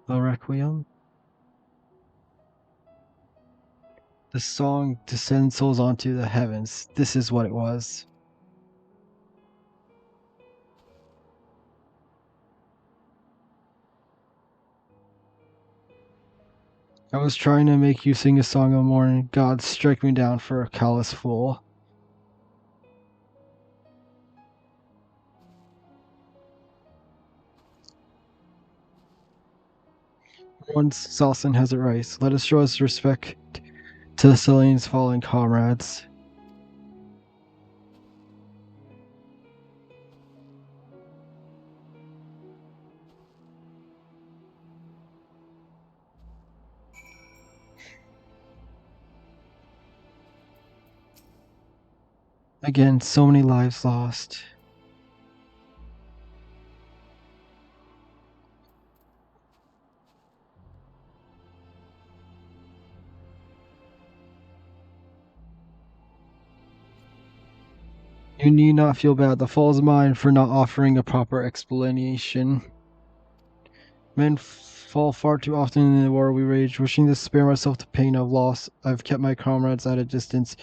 The Requiem? The song to send souls onto the heavens. This is what it was. I was trying to make you sing a song of mourning. God, strike me down for a callous fool. Once Salson has it right, let us show us respect to the Celine's fallen comrades. Again, so many lives lost. You need not feel bad. The fall is mine for not offering a proper explanation. Men fall far too often in the war we wage, wishing to spare myself the pain of loss. I've kept my comrades at a distance,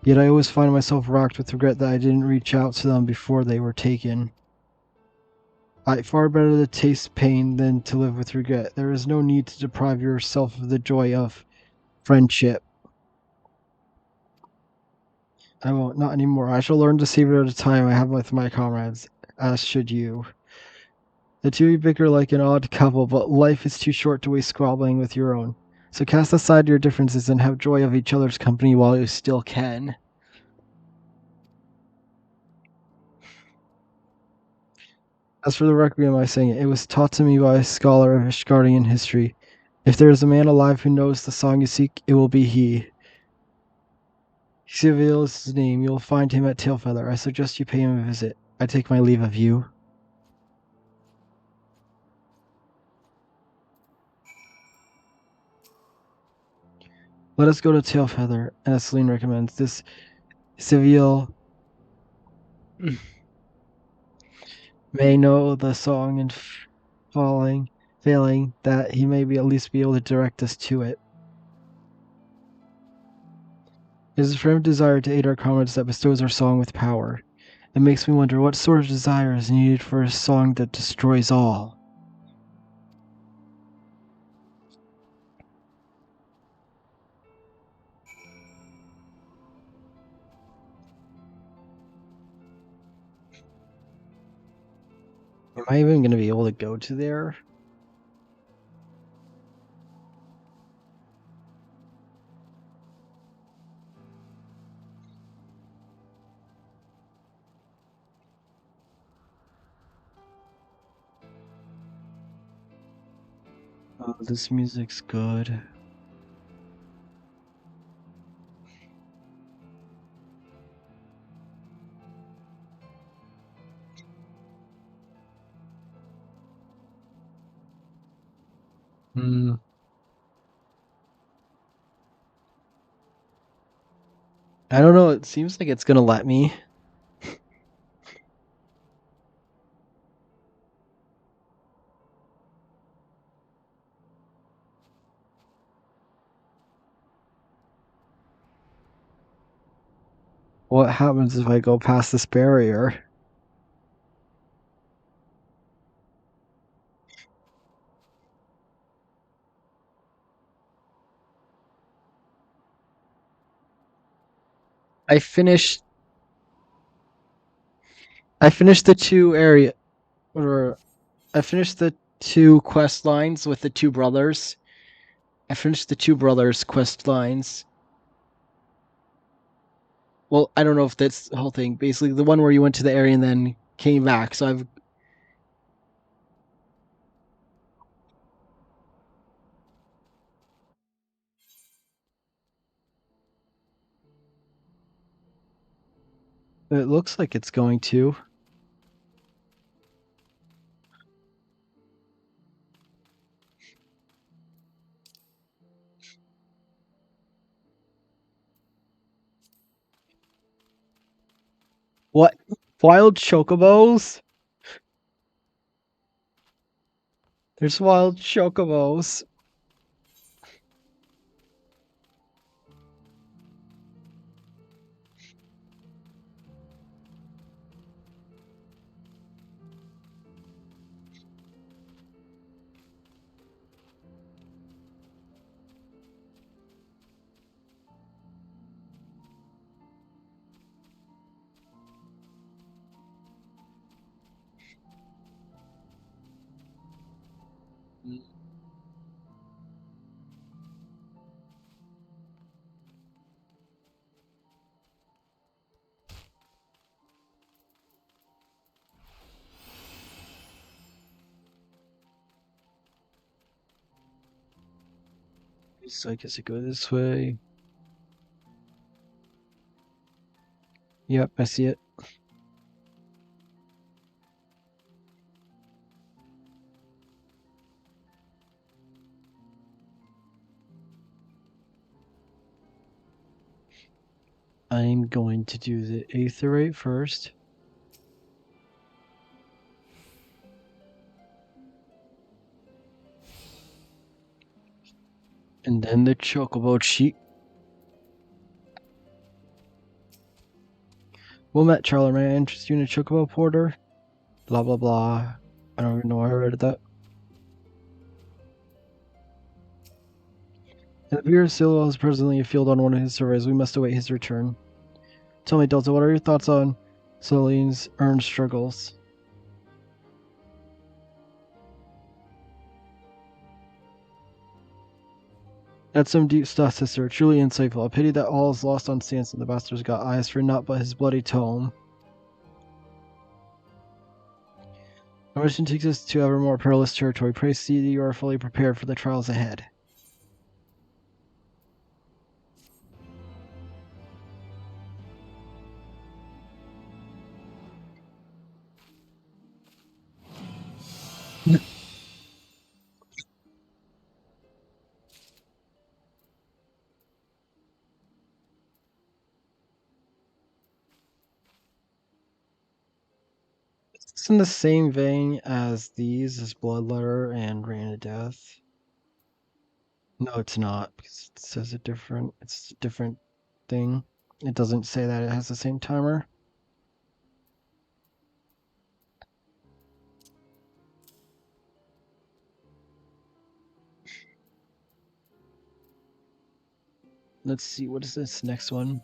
yet I always find myself racked with regret that I didn't reach out to them before they were taken. Far better to taste pain than to live with regret. There is no need to deprive yourself of the joy of friendship. I won't, not anymore. I shall learn to savor the time I have with my comrades, as should you. The two bicker like an odd couple, but life is too short to waste squabbling with your own. So cast aside your differences and have joy of each other's company while you still can. As for the Requiem, I sang it. It was taught to me by a scholar of Ishgardian history. If there is a man alive who knows the song you seek, it will be he. Civil is his name. You will find him at Tailfeather. I suggest you pay him a visit. I take my leave of you. Let us go to Tailfeather, as Celine recommends. This Civil may know the song and failing that he may at least be able to direct us to it. It is a firm desire to aid our comrades that bestows our song with power. It makes me wonder what sort of desire is needed for a song that destroys all. Am I even going to be able to go to there? Oh, this music's good. Hmm. I don't know. It seems like it's going to let me. What happens if I go past this barrier? I finished. I finished the two area, or I finished the two quest lines with the two brothers. I finished the two brothers quest lines. Well, I don't know if that's the whole thing. Basically, the one where you went to the area and then came back. So I've. It looks like it's going to. What? Wild chocobos? There's wild chocobos. So I guess I go this way. Yep, I see it. I'm going to do the Aetherite first. And then the chocobo cheat. Well met, Charlie. May I interest you in a chocobo porter? Blah blah blah. I don't even know why I read that. And the Bureau Silo is presently afield on one of his surveys. We must await his return. Tell me, Delta, what are your thoughts on Celine's earned struggles? That's some deep stuff, sister. Truly insightful. A pity that all is lost on Sanson. The bastard's got eyes for naught but his bloody tome. Our mission takes us to ever more perilous territory. Pray see that you are fully prepared for the trials ahead. It's in the same vein as these, as Bloodletter and Rain of Death. No, it's not, because it says it's a different thing. It doesn't say that it has the same timer. Let's see, what is this next one?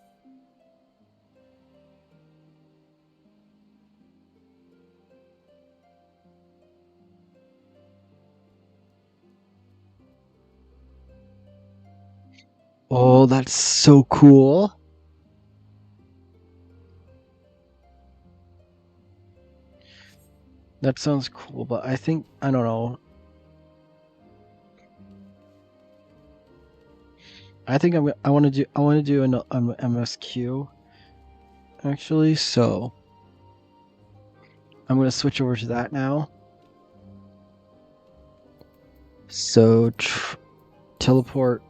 Oh, that's so cool. That sounds cool, but I think, I don't know. I think I want to do an MSQ actually, so I'm going to switch over to that now. So teleport.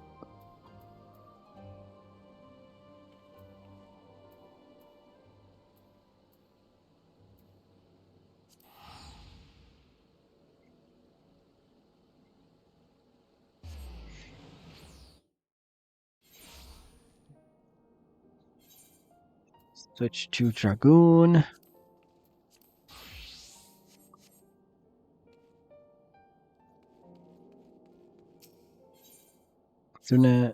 Switch to Dragoon. Ethernet.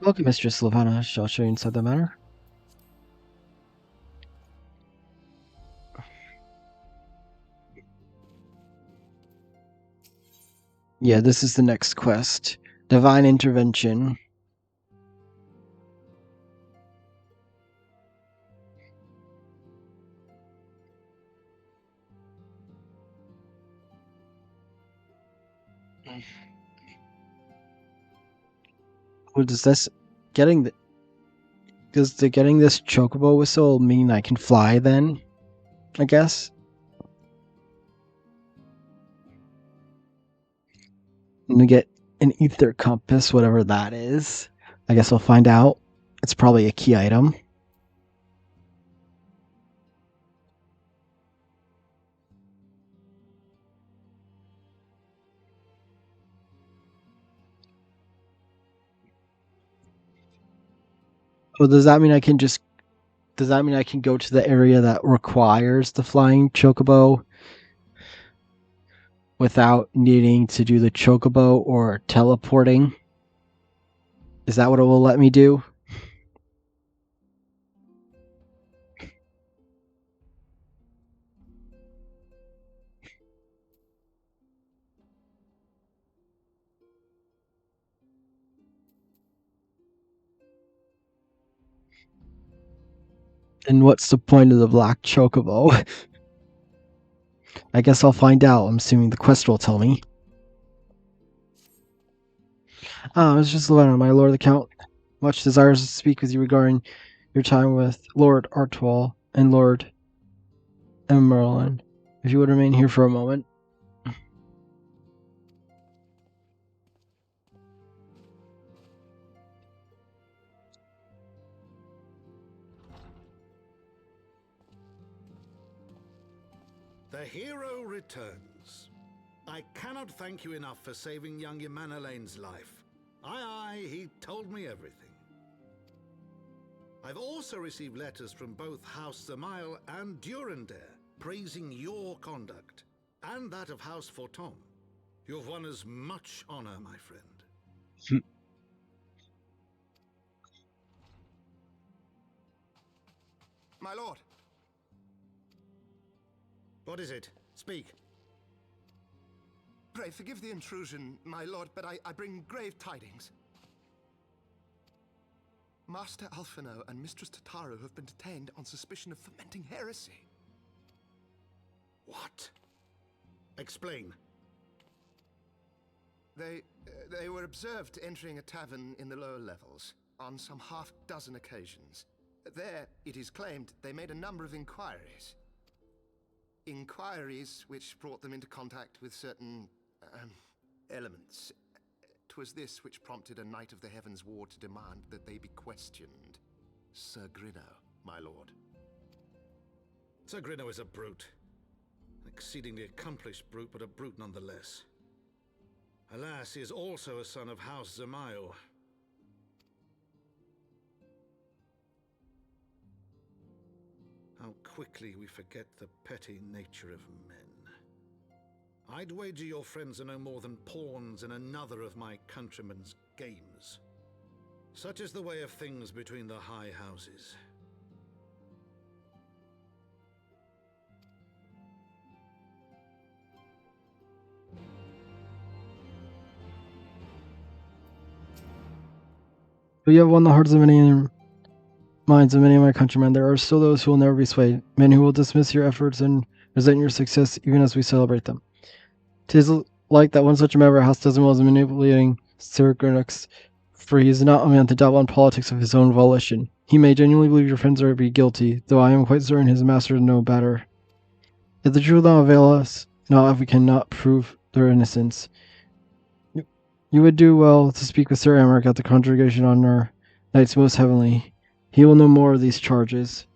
Welcome, Mistress Slavana. Shall show you inside the manor. Yeah, this is the next quest. Divine Intervention. What does this getting the does the getting this chocobo whistle mean I can fly then? I guess. I'm gonna get an ether compass, whatever that is. I guess I'll find out. It's probably a key item. Well, does that mean I can go to the area that requires the flying chocobo without needing to do the chocobo or teleporting? Is that what it will let me do? And what's the point of the black chocobo? I guess I'll find out. I'm assuming the quest will tell me. Ah, it's just Lorena, my lord the Count. Much desires to speak with you regarding your time with Lord Artois and Lord Emerlin. If you would remain here for a moment. The hero returns. I cannot thank you enough for saving young Imanolane's life. Aye, he told me everything. I've also received letters from both House Zamail and Durandare praising your conduct, and that of House Fortom. You've won us much honor, my friend. My lord. What is it? Speak. Pray forgive the intrusion, my lord, but I bring grave tidings. Master Alphino and Mistress Tataru have been detained on suspicion of fomenting heresy. What? Explain. They were observed entering a tavern in the lower levels on some half-dozen occasions. There, it is claimed, they made a number of inquiries. Inquiries which brought them into contact with certain elements. 'Twas this which prompted a knight of the Heavensward to demand that they be questioned. Sir Grinno, my lord. Sir Grinno is a brute. An exceedingly accomplished brute, but a brute nonetheless. Alas, he is also a son of House Zamail. How quickly we forget the petty nature of men. I'd wager your friends are no more than pawns in another of my countrymen's games. Such is the way of things between the high houses. But you have won the hearts of many and minds of many of my countrymen. There are still those who will never be swayed, men who will dismiss your efforts and resent your success even as we celebrate them. 'Tis like that one such a member of House Decimal is manipulating Sir Gernux, for he is not a man to dabble in politics of his own volition. He may genuinely believe your friends are be guilty, though I am quite certain his master know better. Yet the truth will not avail us, not if we cannot prove their innocence. You would do well to speak with Sir Amric at the congregation on our nights most heavenly. He will know more of these charges.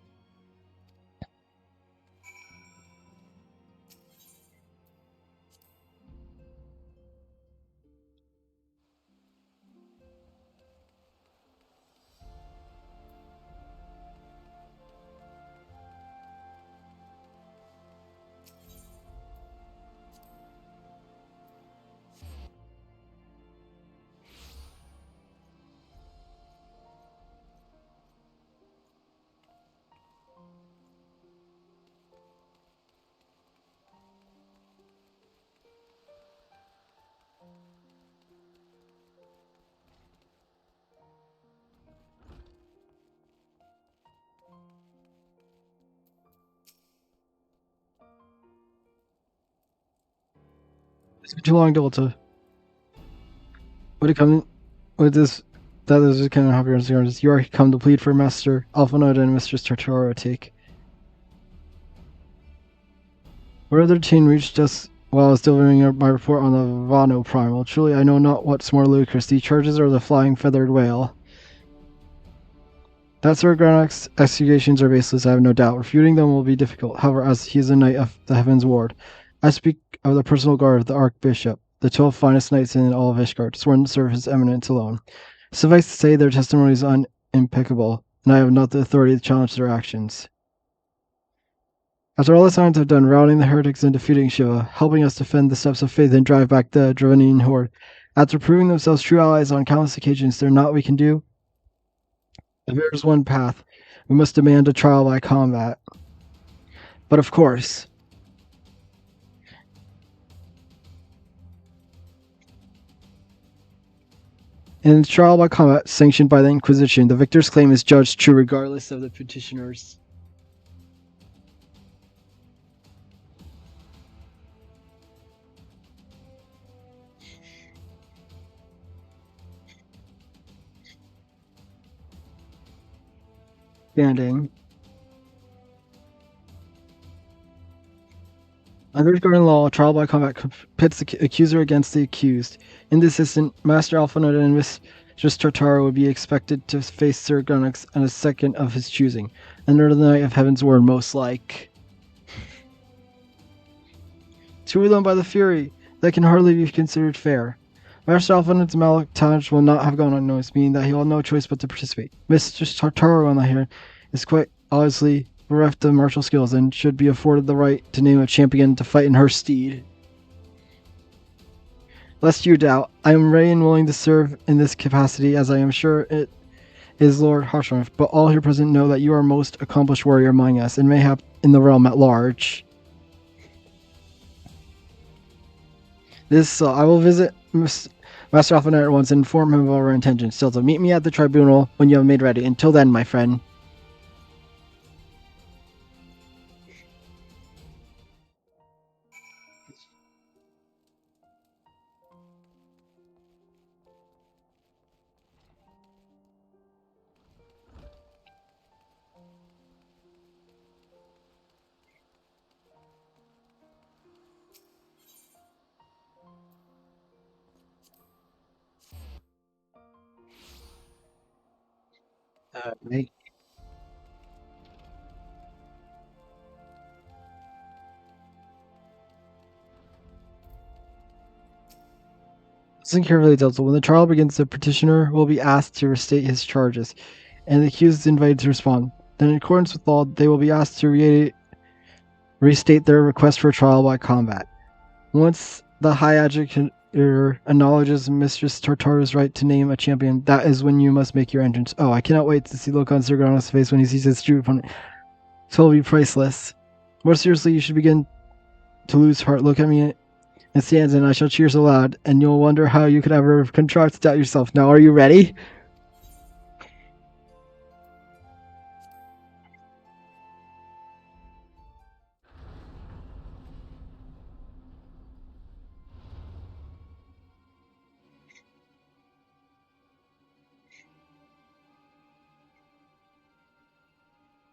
It's been too long, Delta. Would it come with this? That is just kind of happy on you are come to plead for Master Alphinoid and Mistress Tartara take. Where other team reached us while I was delivering my report on the Vano Primal. Truly, I know not what's more ludicrous, the charges or the flying feathered whale. That Sir Granok's accusations are baseless, I have no doubt. Refuting them will be difficult, however, as he is a knight of the Heavensward. I speak of the personal guard of the Archbishop, the 12 finest knights in all of Ishgard, sworn to serve his eminence alone. Suffice to say, their testimony is unimpeccable, and I have not the authority to challenge their actions. After all the signs have done, routing the heretics and defeating Shiva, helping us defend the steps of faith and drive back the Dravanian horde, after proving themselves true allies on countless occasions, is there naught we can do? If there is one path, we must demand a trial by combat. But of course, in the trial by combat sanctioned by the Inquisition, the victor's claim is judged true regardless of the petitioners. Standing. Under Ishgard law, trial by combat pits the accuser against the accused. In this instant, Master Alphinoid and Mistress Tartara would be expected to face Sir Gunnox and a second of his choosing, under the Knight of Heavensward most like. Two of them by the Fury. That can hardly be considered fair. Master Alphonse Malaktanj will not have gone unnoticed, meaning that he will have no choice but to participate. Mistress Tartaro, on the other hand, is quite obviously bereft of martial skills and should be afforded the right to name a champion to fight in her stead. Lest you doubt, I am ready and willing to serve in this capacity, as I am sure it is Lord Harsharf, but all here present know that you are most accomplished warrior among us, and mayhap in the realm at large. I will visit Master Alphanet at once and inform him of our intentions. Still, to meet me at the tribunal when you have made ready. Until then, my friend. Right. Listen carefully, Delta. When the trial begins, the petitioner will be asked to restate his charges, and the accused is invited to respond. Then, in accordance with law, they will be asked to restate their request for trial by combat. Once the High Adjudicator acknowledges Mistress Tartaro's right to name a champion, that is when you must make your entrance. Oh, I cannot wait to see the look on Sir Grano's face when he sees his true opponent. It will be priceless. More seriously, you should begin to lose heart. Look at me and stands, and I shall cheer so loud, and you'll wonder how you could ever contrive to doubt yourself. Now, are you ready?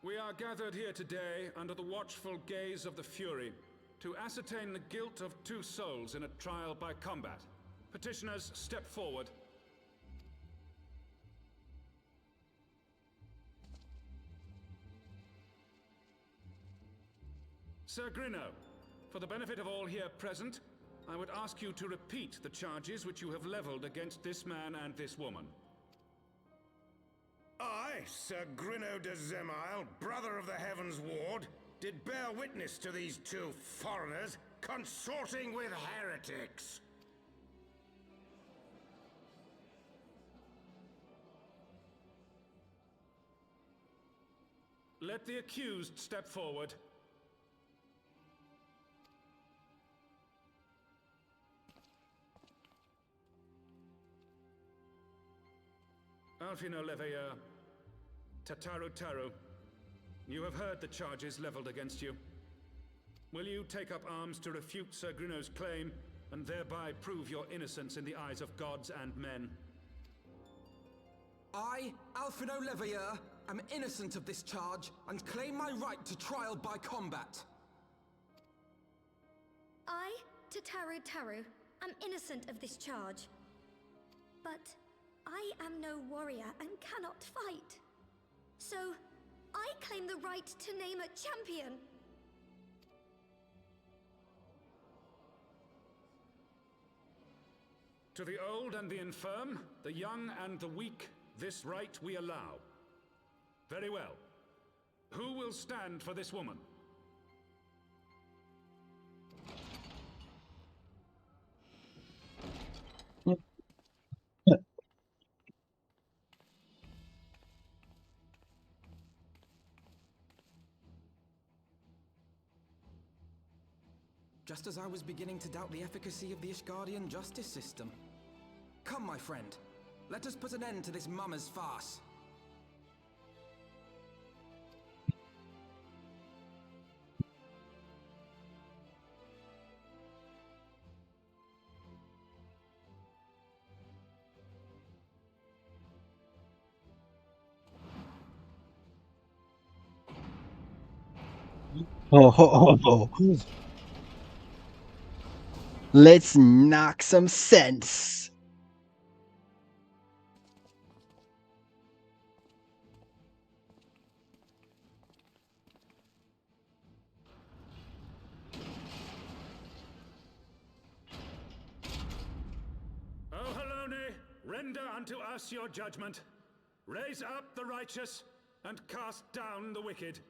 We are gathered here today under the watchful gaze of the Fury to ascertain the guilt of two souls in a trial by combat. Petitioners, step forward. Sir Grino, for the benefit of all here present, I would ask you to repeat the charges which you have leveled against this man and this woman. I, Sir Grino de Zemile, brother of the Heavensward, did bear witness to these two foreigners consorting with heretics. Let the accused step forward. Alfino Leveilleur, Tataru, you have heard the charges leveled against you. Will you take up arms to refute Sir Grino's claim, and thereby prove your innocence in the eyes of gods and men? I, Alfino Leveilleur, am innocent of this charge, and claim my right to trial by combat. I, Tataru, am innocent of this charge. But I am no warrior and cannot fight. So, I claim the right to name a champion. To the old and the infirm, the young and the weak, this right we allow. Very well. Who will stand for this woman? Just as I was beginning to doubt the efficacy of the Ishgardian justice system. Come, my friend. Let us put an end to this mummer's farce. Oh. Let's knock some sense. Render unto us your judgment. Raise up the righteous, and cast down the wicked.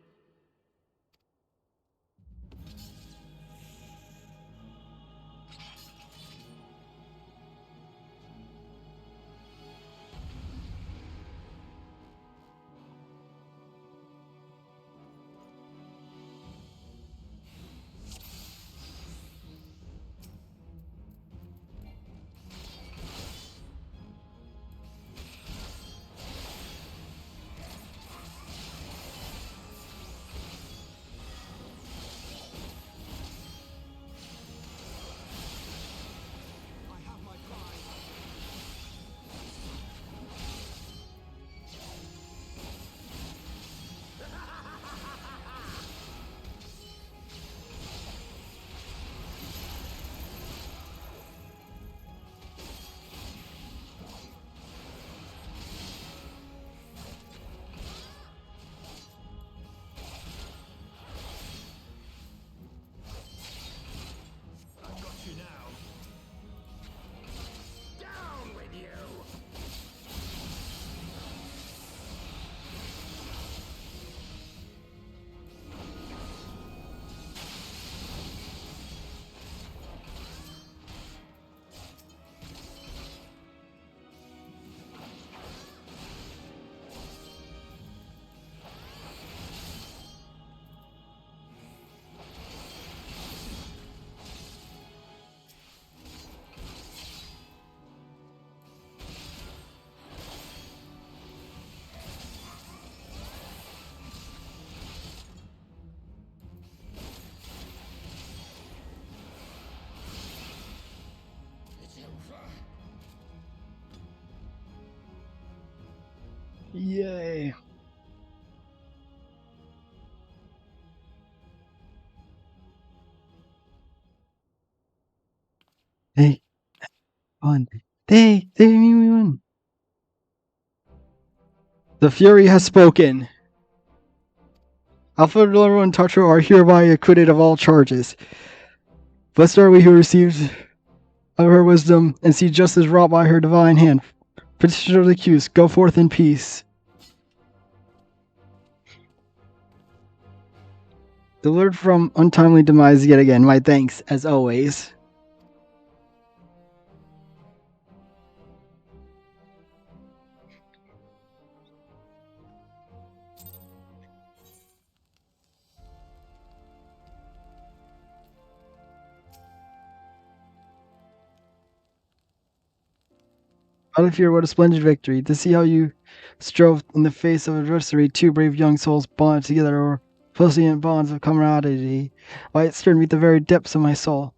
Yay. Hey, won. They mean we won. The Fury has spoken. Alpha, Loro, and Tatro are hereby acquitted of all charges. Blessed are we who received of her wisdom and see justice wrought by her divine hand. Petitioner of the accused, go forth in peace. Delivered from untimely demise yet again. My thanks, as always. Out of fear, what a splendid victory. To see how you strove in the face of adversity, two brave young souls bonded together over poignant bonds of camaraderie. Why, it stirred me at the very depths of my soul.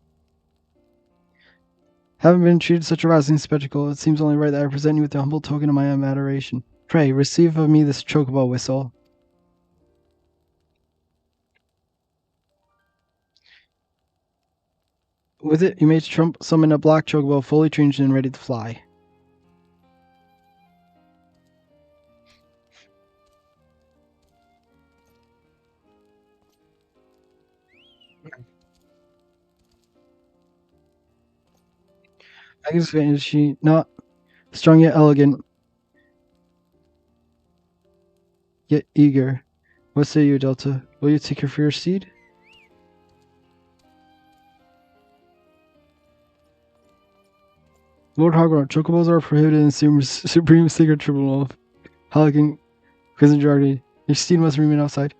Having been treated such a rousing spectacle, it seems only right that I present you with a humble token of my own adoration. Pray, receive of me this chocobo whistle. With it, you may summon a black chocobo fully trained and ready to fly. Is she not strong yet elegant, yet eager? What say you, Delta? Will you take her for your steed? Lord Hogwarts, chocobos are prohibited in Supreme Secret Tribunal of Halligan Quisenjardi. Your steed must remain outside.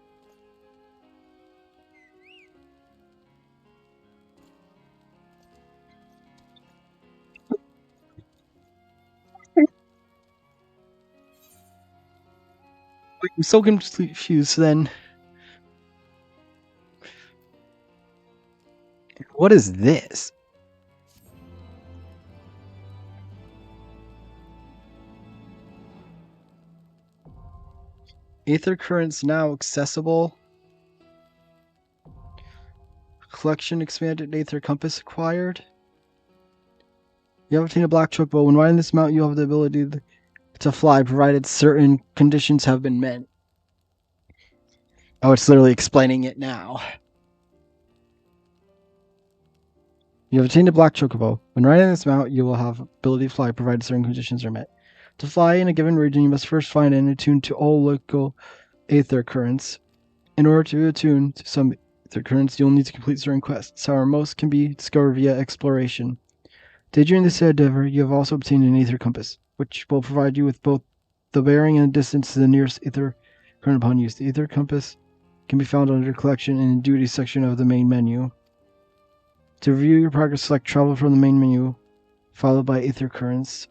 I'm so confused then. What is this? Aether currents now accessible. Collection expanded. Aether compass acquired. You have obtained a black chocobo. When riding this mount, you have the ability to fly, provided certain conditions have been met. Oh, it's literally explaining it now. You have attained a black chocobo. When riding this mount, you will have ability to fly provided certain conditions are met. To fly in a given region, you must first find and attune to all local aether currents. In order to attune to some aether currents, you'll need to complete certain quests. However, most can be discovered via exploration. During this endeavor, you have also obtained an aether compass, which will provide you with both the bearing and distance to the nearest aether current upon use. The aether compass can be found under Collection in the Duty section of the main menu. To review your progress, select Travel from the main menu, followed by Aether Currents.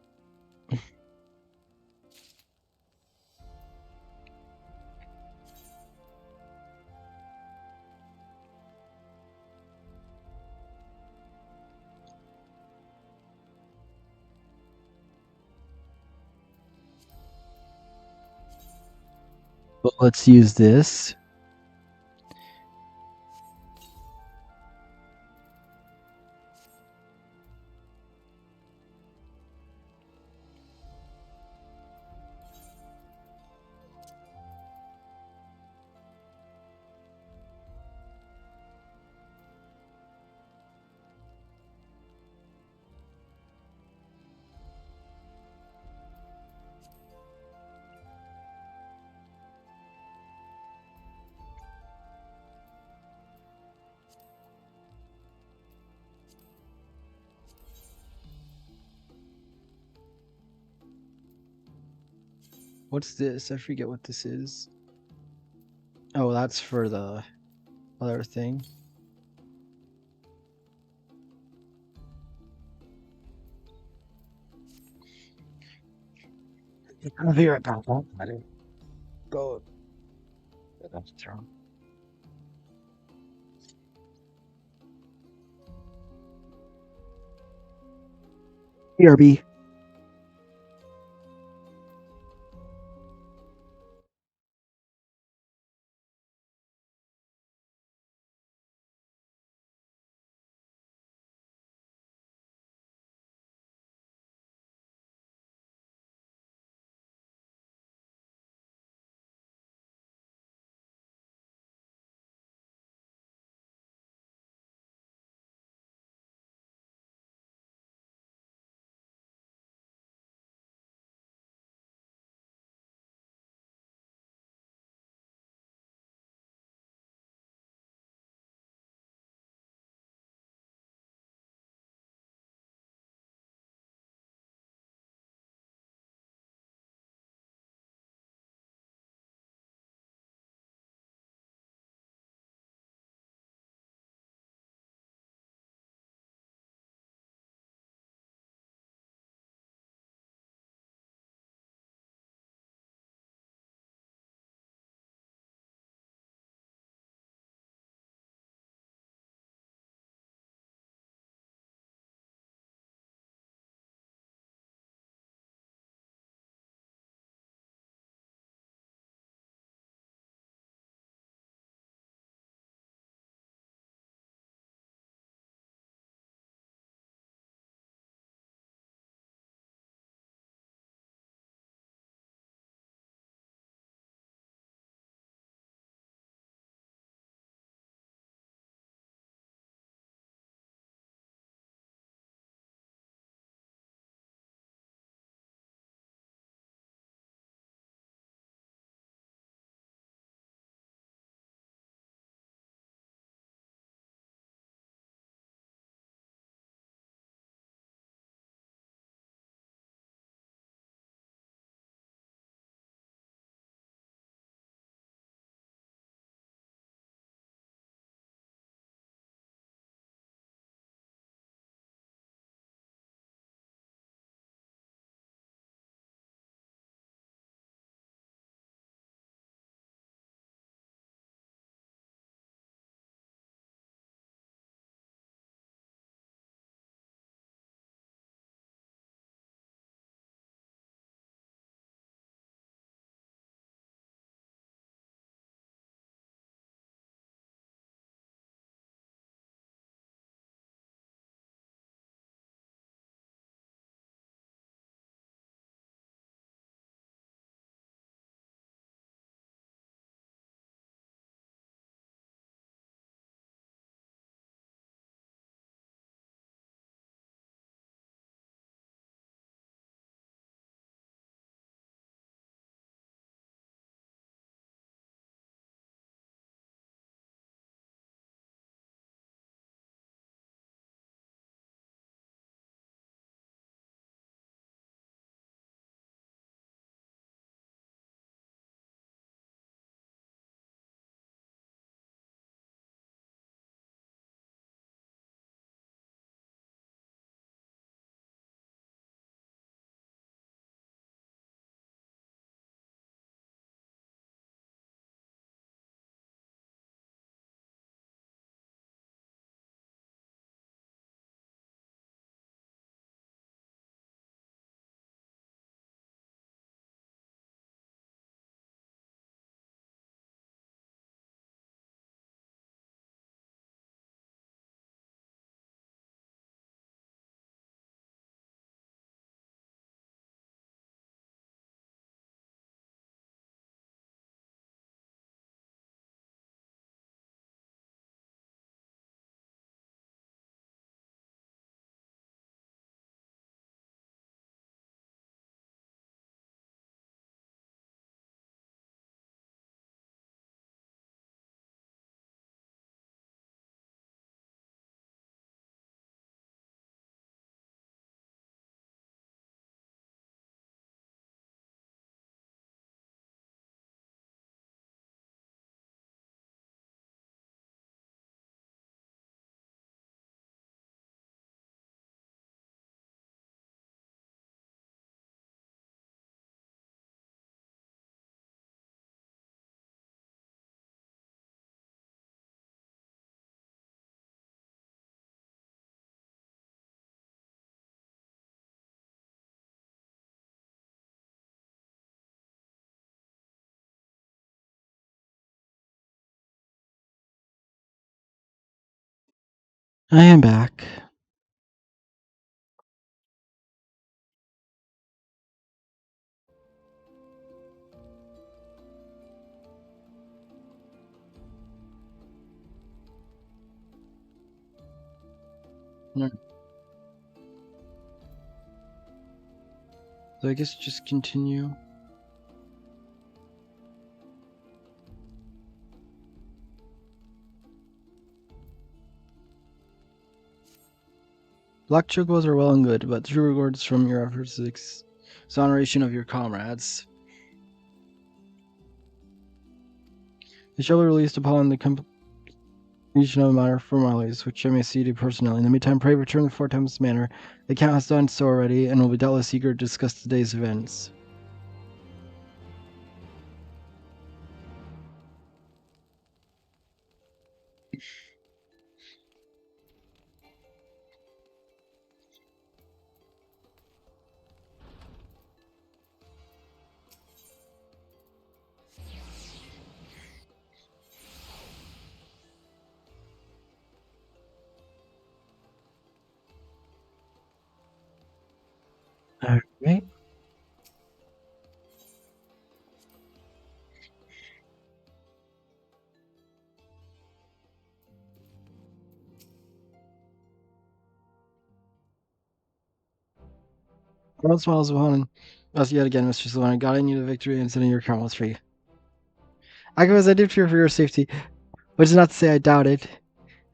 But let's use this. What's this? I forget what this is. Oh, that's for the other thing. I'll be right back. Go. That's wrong. BRB. I am back. So I guess just continue. Black chocobos are well and good, but true rewards from your efforts is exoneration of your comrades. They shall be released upon the completion of the minor formalities, which I may see to personally. In the meantime, pray return the 4 times manner. The Count has done so already, and will be doubtless eager to discuss today's events. Alright. Ronald smiles upon us yet again, Mr. Sylvana. God, I need a victory, and sending your account was free. I confess I did fear for your safety, which is not to say I doubted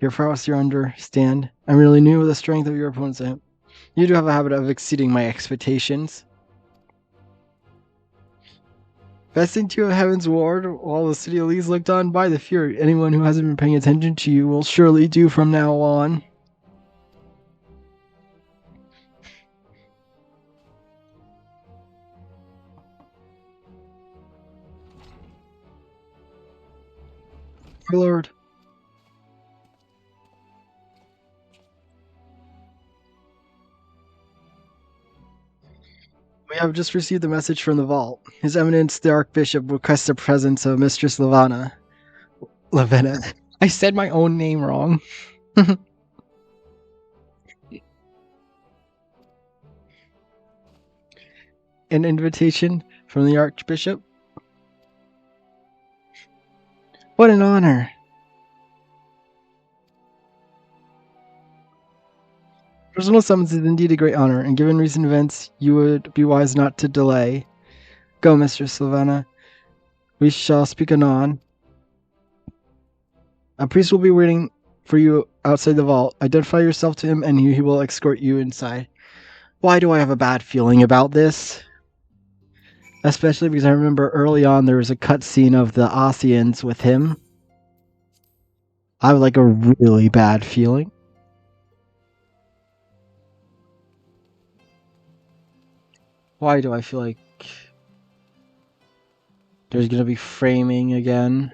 your prowess, your understand. I merely knew the strength of your opponents. You do have a habit of exceeding my expectations. Vesting to a Heavensward while the city elites looked on by the fury. Anyone who hasn't been paying attention to you will surely do from now on. My lord. We have just received a message from the vault. His Eminence the Archbishop requests the presence of Mistress Lavenna. I said my own name wrong. An invitation from the Archbishop? What an honor. Personal summons is indeed a great honor, and given recent events, you would be wise not to delay. Go, Mistress Lavenna. We shall speak anon. A priest will be waiting for you outside the vault. Identify yourself to him, and he will escort you inside. Why do I have a bad feeling about this? Especially because I remember early on there was a cutscene of the Ossians with him. I have like a really bad feeling. Why do I feel like there's gonna be framing again?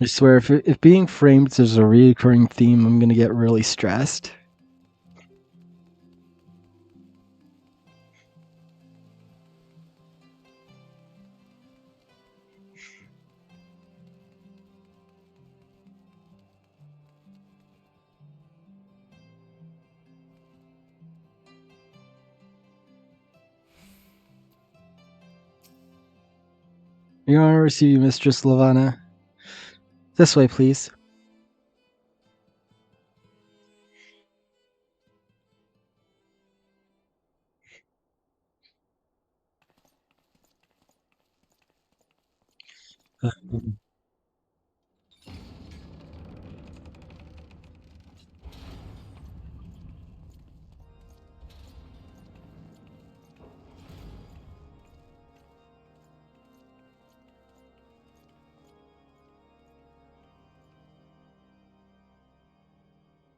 I swear, if being framed is a recurring theme, I'm gonna get really stressed. Your Honor, receive you, Mistress Lavenna. This way, please.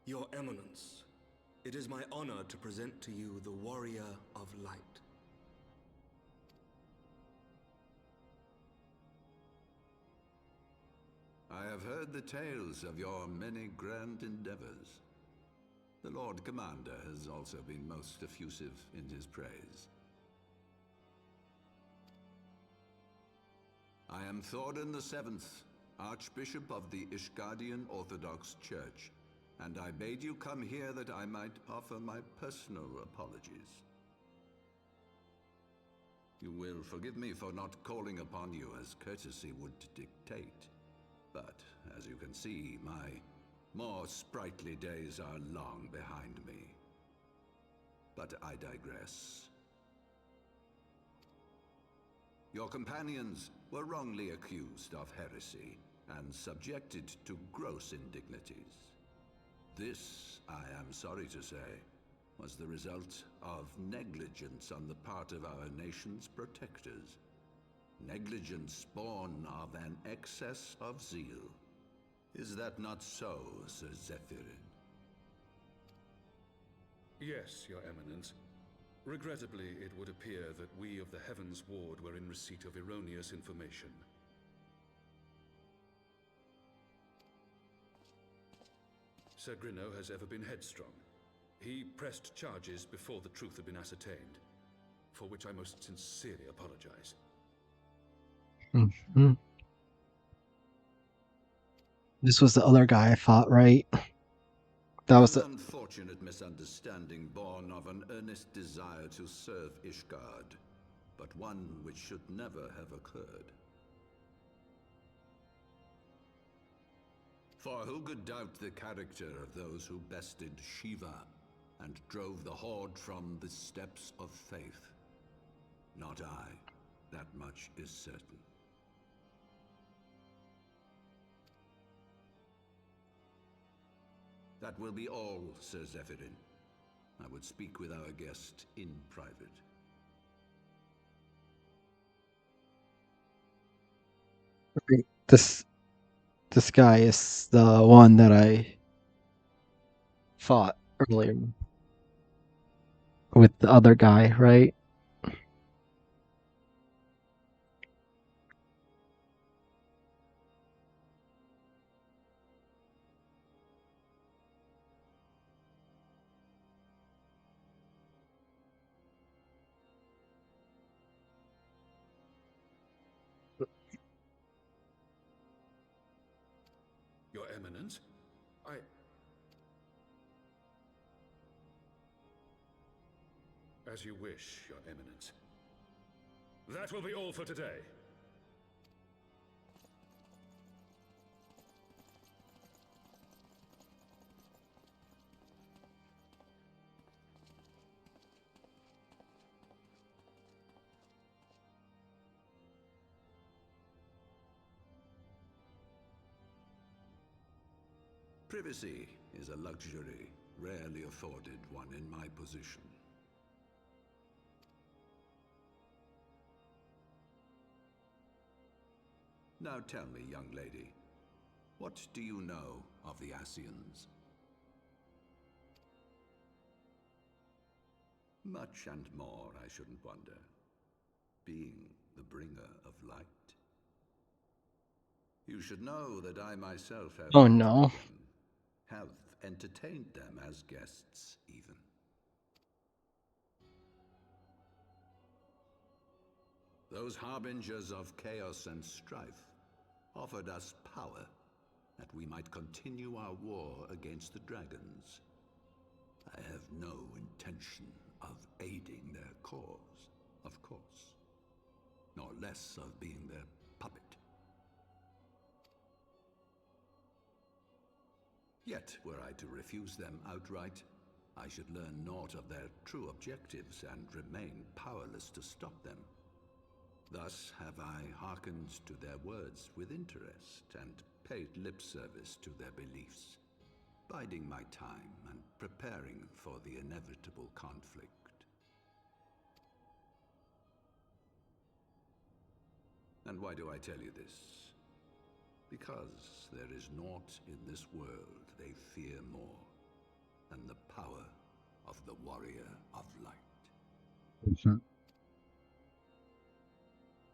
Your Eminence, it is my honor to present to you the Warrior of Light. I have heard the tales of your many grand endeavors. The Lord Commander has also been most effusive in his praise. I am Thorin the Seventh, Archbishop of the Ishgardian Orthodox Church, and I bade you come here that I might offer my personal apologies. You will forgive me for not calling upon you as courtesy would dictate, but as you can see, my more sprightly days are long behind me. But I digress. Your companions were wrongly accused of heresy and subjected to gross indignities. This, I am sorry to say, was the result of negligence on the part of our nation's protectors. Negligence born of an excess of zeal. Is that not so, Sir Zephyrin? Yes, Your Eminence. Regrettably, it would appear that we of the Heavensward were in receipt of erroneous information. Sir Grinno has ever been headstrong. He pressed charges before the truth had been ascertained, for which I most sincerely apologize. Mm-hmm. This was the other guy I fought, right? That was An the... unfortunate misunderstanding born of an earnest desire to serve Ishgard, but one which should never have occurred. For who could doubt the character of those who bested Shiva and drove the Horde from the steps of faith? Not I. That much is certain. That will be all, Sir Zephyrin. I would speak with our guest in private. This guy is the one that I fought earlier with the other guy, right? Your Eminence? As you wish, Your Eminence. That will be all for today. Privacy is a luxury rarely afforded one in my position. Now tell me, young lady, what do you know of the Ascians? Much and more, I shouldn't wonder, being the bringer of light. You should know that I myself have Oh met no. with them, have entertained them as guests, even. Those harbingers of chaos and strife offered us power that we might continue our war against the dragons. I have no intention of aiding their cause, of course, nor less of being their puppet. Yet, were I to refuse them outright, I should learn naught of their true objectives and remain powerless to stop them. Thus have I hearkened to their words with interest and paid lip service to their beliefs, biding my time and preparing for the inevitable conflict. And why do I tell you this? Because there is naught in this world they fear more than the power of the Warrior of Light. Mm-hmm.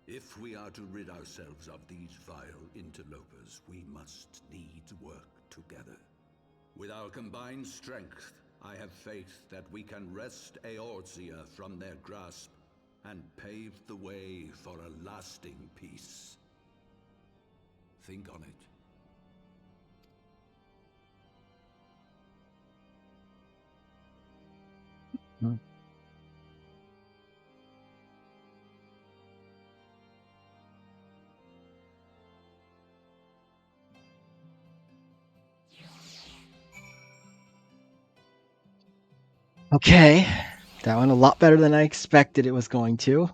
If we are to rid ourselves of these vile interlopers, we must needs work together. With our combined strength, I have faith that we can wrest Eorzea from their grasp and pave the way for a lasting peace. think on it. Okay, that went a lot better than I expected it was going to.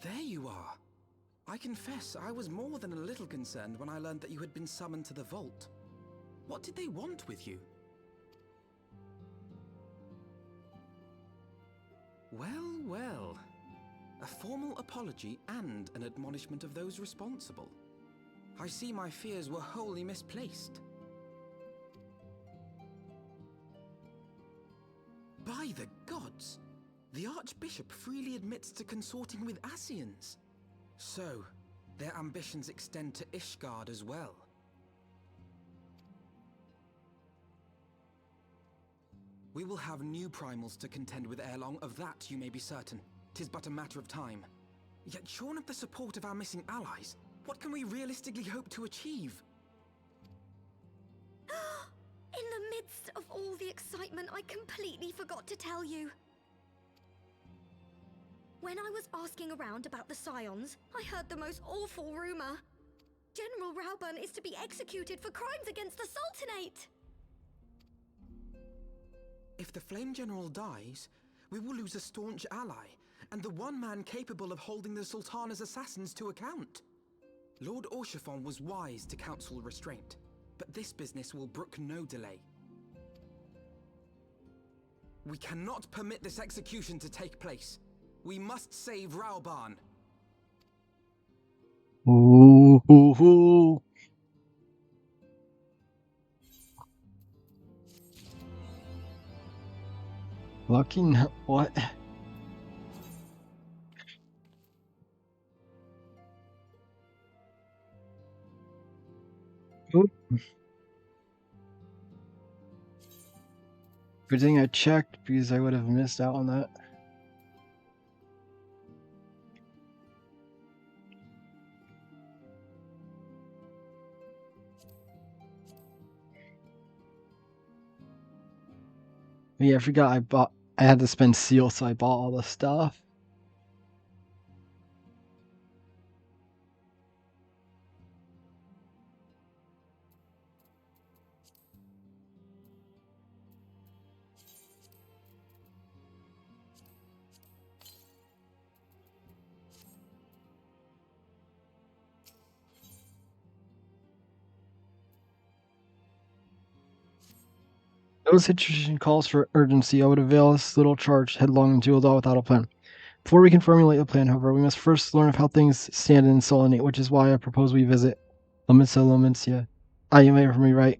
There you are. I confess, I was more than a little concerned when I learned that you had been summoned to the vault. What did they want with you? Well, well. A formal apology and an admonishment of those responsible. I see my fears were wholly misplaced. By the gods! The Archbishop freely admits to consorting with Ascians. So, their ambitions extend to Ishgard as well. We will have new primals to contend with ere long, of that you may be certain. 'Tis but a matter of time. Yet shorn of the support of our missing allies, what can we realistically hope to achieve? In the midst of all the excitement, I completely forgot to tell you. When I was asking around about the Scions, I heard the most awful rumor. General Rauburn is to be executed for crimes against the Sultanate! If the Flame General dies, we will lose a staunch ally, and the one man capable of holding the Sultana's assassins to account. Lord Orshafon was wise to counsel restraint, but this business will brook no delay. We cannot permit this execution to take place. We must save Rauburn. Ooh, ooh, ooh. Lucky what? Oop. Good thing I checked because I would have missed out on that. Yeah, I forgot I had to spend seal, so I bought all the stuff. No situation calls for urgency. I would avail this little charge headlong into a law without a plan. Before we can formulate a plan, however, we must first learn of how things stand in Solinate, which is why I propose we visit Lomencia. You may hear me right.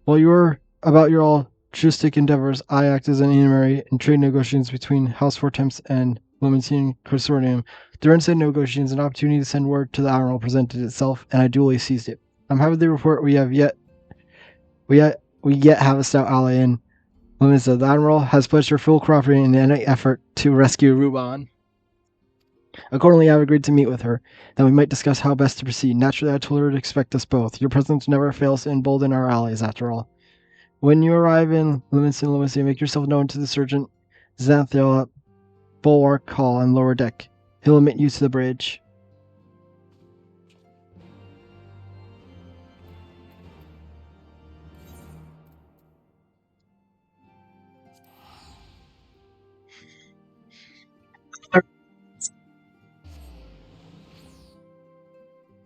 While you are about your altruistic endeavors, I act as an intermediary in trade negotiations between House Fortemps and Lomencian Consortium. During said negotiations, an opportunity to send word to the Admiral presented itself, and I duly seized it. I'm happy to report we yet have a stout ally in Lomencia. The Admiral has pledged her full cooperation in any effort to rescue Ruban. Accordingly, I have agreed to meet with her, that we might discuss how best to proceed. Naturally, I told her to expect us both. Your presence never fails to embolden our allies, after all. When you arrive in Lomencia, make yourself known to the Sergeant Xanthiel at Bulwark Hall on lower deck. He'll admit you to the bridge.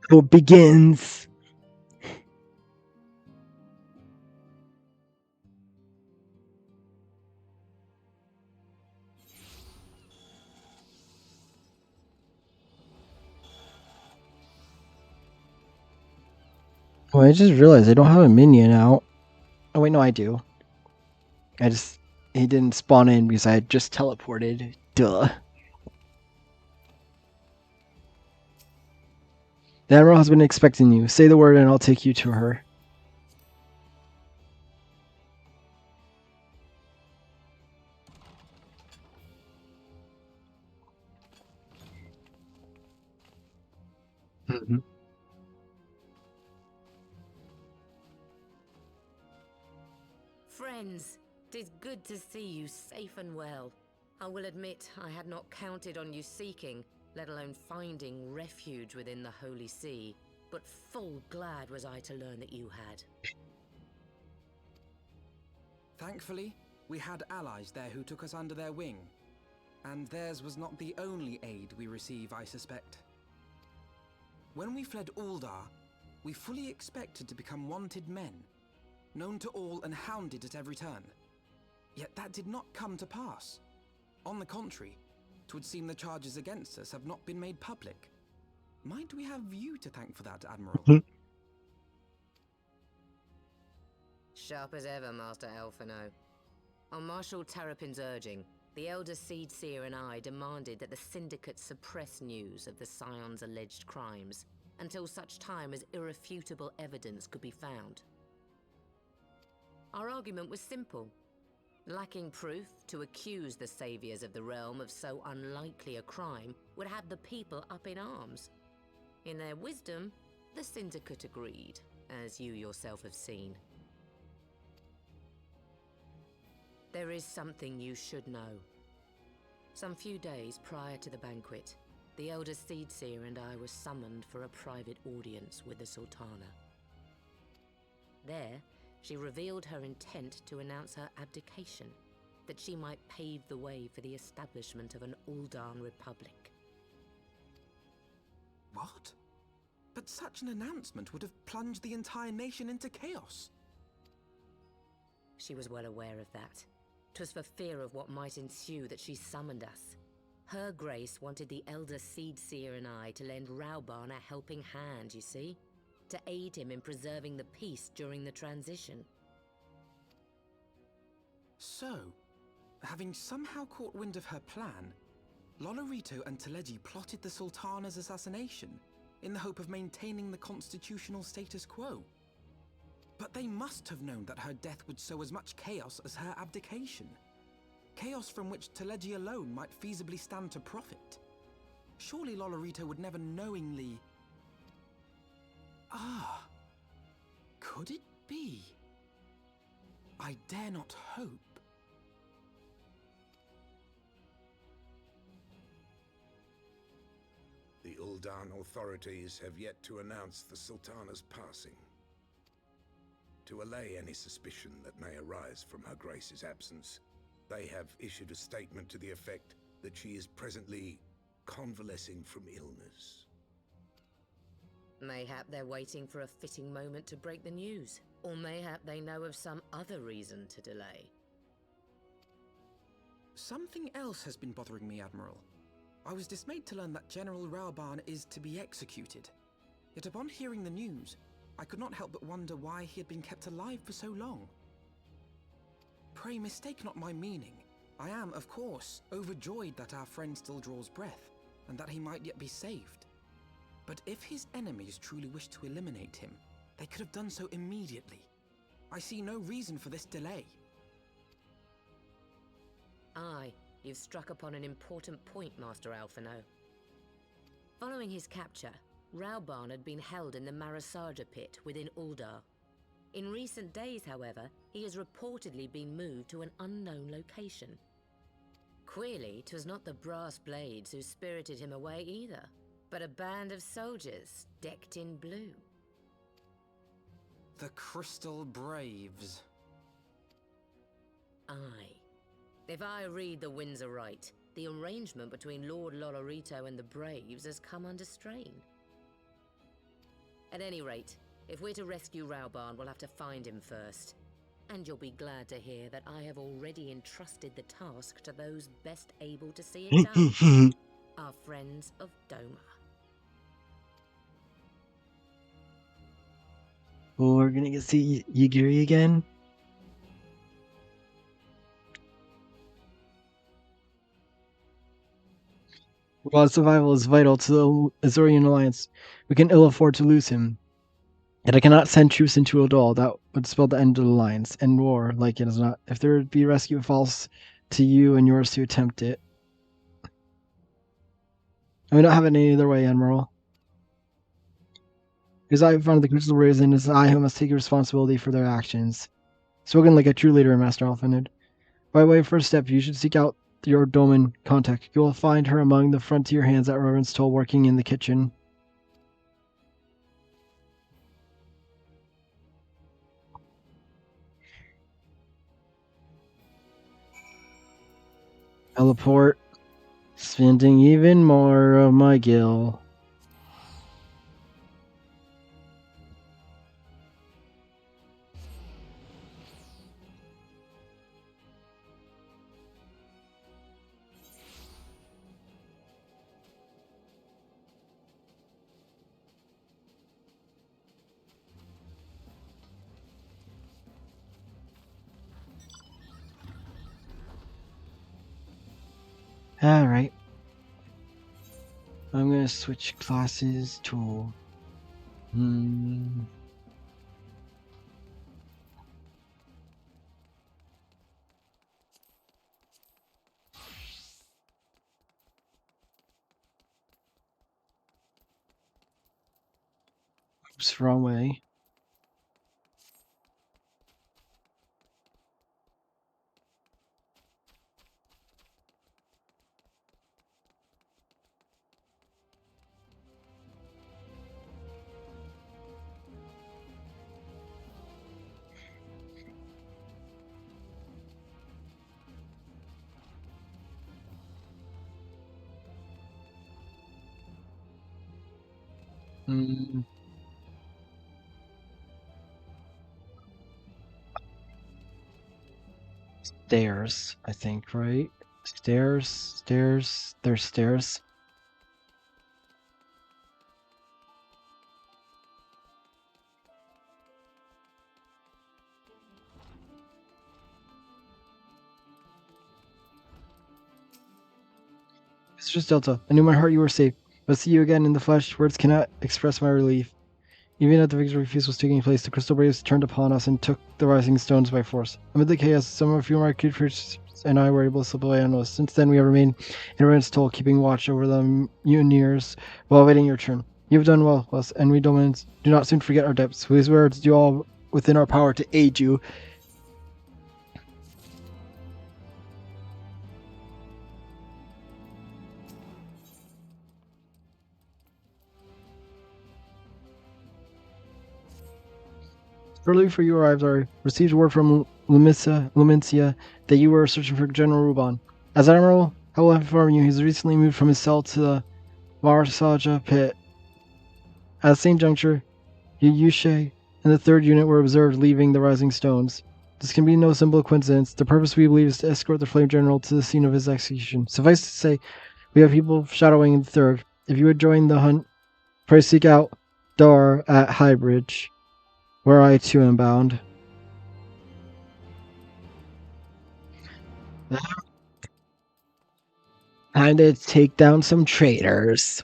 So it begins. Well, I just realized I don't have a minion out. Oh wait, no, I do. He didn't spawn in because I had just teleported. Duh. The Admiral has been expecting you. Say the word and I'll take you to her. Mm-hmm. Friends, 'tis good to see you safe and well. I will admit I had not counted on you seeking, let alone finding refuge within the Holy See, but full glad was I to learn that you had. Thankfully, we had allies there who took us under their wing. And theirs was not the only aid we receive, I suspect. When we fled Uldar, we fully expected to become wanted men, known to all and hounded at every turn. Yet that did not come to pass. On the contrary, 'twould seem the charges against us have not been made public. Might we have you to thank for that, Admiral? Sharp as ever, Master Elfino. On Marshal Terrapin's urging, the Elder Seed Seer and I demanded that the Syndicate suppress news of the Scion's alleged crimes, until such time as irrefutable evidence could be found. Our argument was simple. Lacking proof, to accuse the saviors of the realm of so unlikely a crime would have the people up in arms. In their wisdom, the Syndicate agreed, as you yourself have seen. There is something you should know. Some few days prior to the banquet, the Elder Seedseer and I were summoned for a private audience with the Sultana. There, she revealed her intent to announce her abdication, that she might pave the way for the establishment of an Uldan Republic. What? But such an announcement would have plunged the entire nation into chaos. She was well aware of that. 'Twas for fear of what might ensue that she summoned us. Her Grace wanted the Elder Seedseer and I to lend Rauban a helping hand, you see? To aid him in preserving the peace during the transition. So, having somehow caught wind of her plan, Lolorito and Teleji plotted the Sultana's assassination in the hope of maintaining the constitutional status quo. But they must have known that her death would sow as much chaos as her abdication. Chaos from which Teleji alone might feasibly stand to profit. Surely Lolorito would never knowingly... Ah, could it be? I dare not hope. The Uldan authorities have yet to announce the Sultana's passing. To allay any suspicion that may arise from Her Grace's absence, they have issued a statement to the effect that she is presently convalescing from illness. Mayhap they're waiting for a fitting moment to break the news, or mayhap they know of some other reason to delay. Something else has been bothering me, Admiral. I was dismayed to learn that General Rauban is to be executed. Yet upon hearing the news, I could not help but wonder why he had been kept alive for so long. Pray mistake not my meaning. I am, of course, overjoyed that our friend still draws breath, and that he might yet be saved. But if his enemies truly wished to eliminate him, they could have done so immediately. I see no reason for this delay. Aye, you've struck upon an important point, Master Alphino. Following his capture, Rauban had been held in the Marasaja pit within Uldar. In recent days, however, he has reportedly been moved to an unknown location. Queerly, 'twas not the Brass Blades who spirited him away either, but a band of soldiers decked in blue. The Crystal Braves. Aye. If I read the winds aright, the arrangement between Lord Lolorito and the Braves has come under strain. At any rate, if we're to rescue Raubarn, we'll have to find him first. And you'll be glad to hear that I have already entrusted the task to those best able to see it done. Our friends of Doma. Oh, we're gonna get to see Yigiri again? While survival is vital to the Azorian Alliance, we can ill afford to lose him. Yet I cannot send troops into Odal. That would spell the end of the Alliance, and war, like it is not. If there would be rescue, it falls to you and yours to attempt it. I may not have it any other way, Admiral. It is I who founded the Crystal Rays, and it is I who must take responsibility for their actions. Spoken like a true leader, Master Alphanid. By way of first step, you should seek out your Doman contact. You will find her among the frontier hands at Reverend's Toll working in the kitchen. Teleport. Spending even more of my gil. Alright. I'm gonna switch classes to... Oops, wrong way. Stairs, I think, right? Stairs, there's stairs. Mistress Delta, I knew in my heart you were safe, but see you again in the flesh, words cannot express my relief. Even as the victory feast was taking place, the Crystal Braves turned upon us and took the rising stones by force. Amid the chaos, some of you, my creatures, and I were able to slip away unnoticed. Since then, we have remained in Ren's Toll, keeping watch over the mutineers while awaiting your turn. You have done well, Wes, and we Domans do not soon forget our debts. We swear to do all within our power to aid you. Early before you arrived, I received word from Lumencia that you were searching for General Ruban. As Admiral, I will inform you he's recently moved from his cell to the Varsaja pit. At the same juncture, Yushe and the 3rd unit were observed leaving the Rising Stones. This can be no simple coincidence. The purpose, we believe, is to escort the Flame General to the scene of his execution. Suffice to say, we have people shadowing the 3rd. If you would join the hunt, pray seek out Dar at Highbridge, where I too am bound. Time to take down some traitors.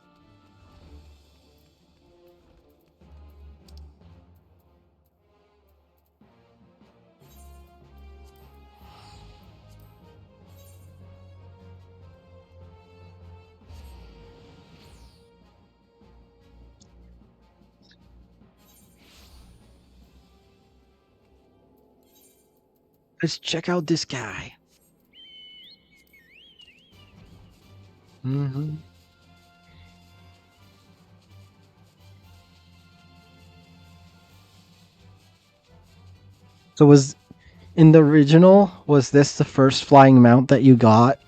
Let's check out this guy. So was in the original, was this the first flying mount that you got?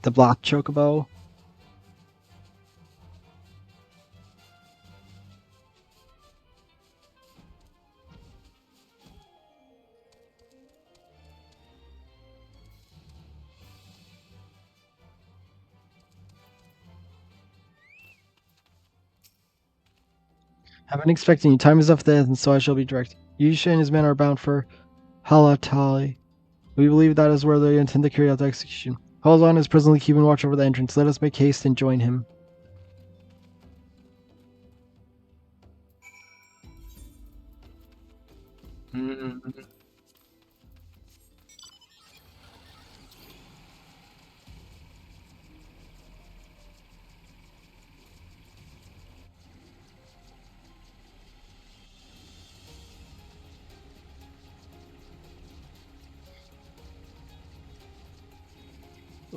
The Black Chocobo? I've been expecting you. Time is up there, and so I shall be direct. Yusha and his men are bound for Halatali. We believe that is where they intend to carry out the execution. Halzon is presently keeping watch over the entrance. Let us make haste and join him.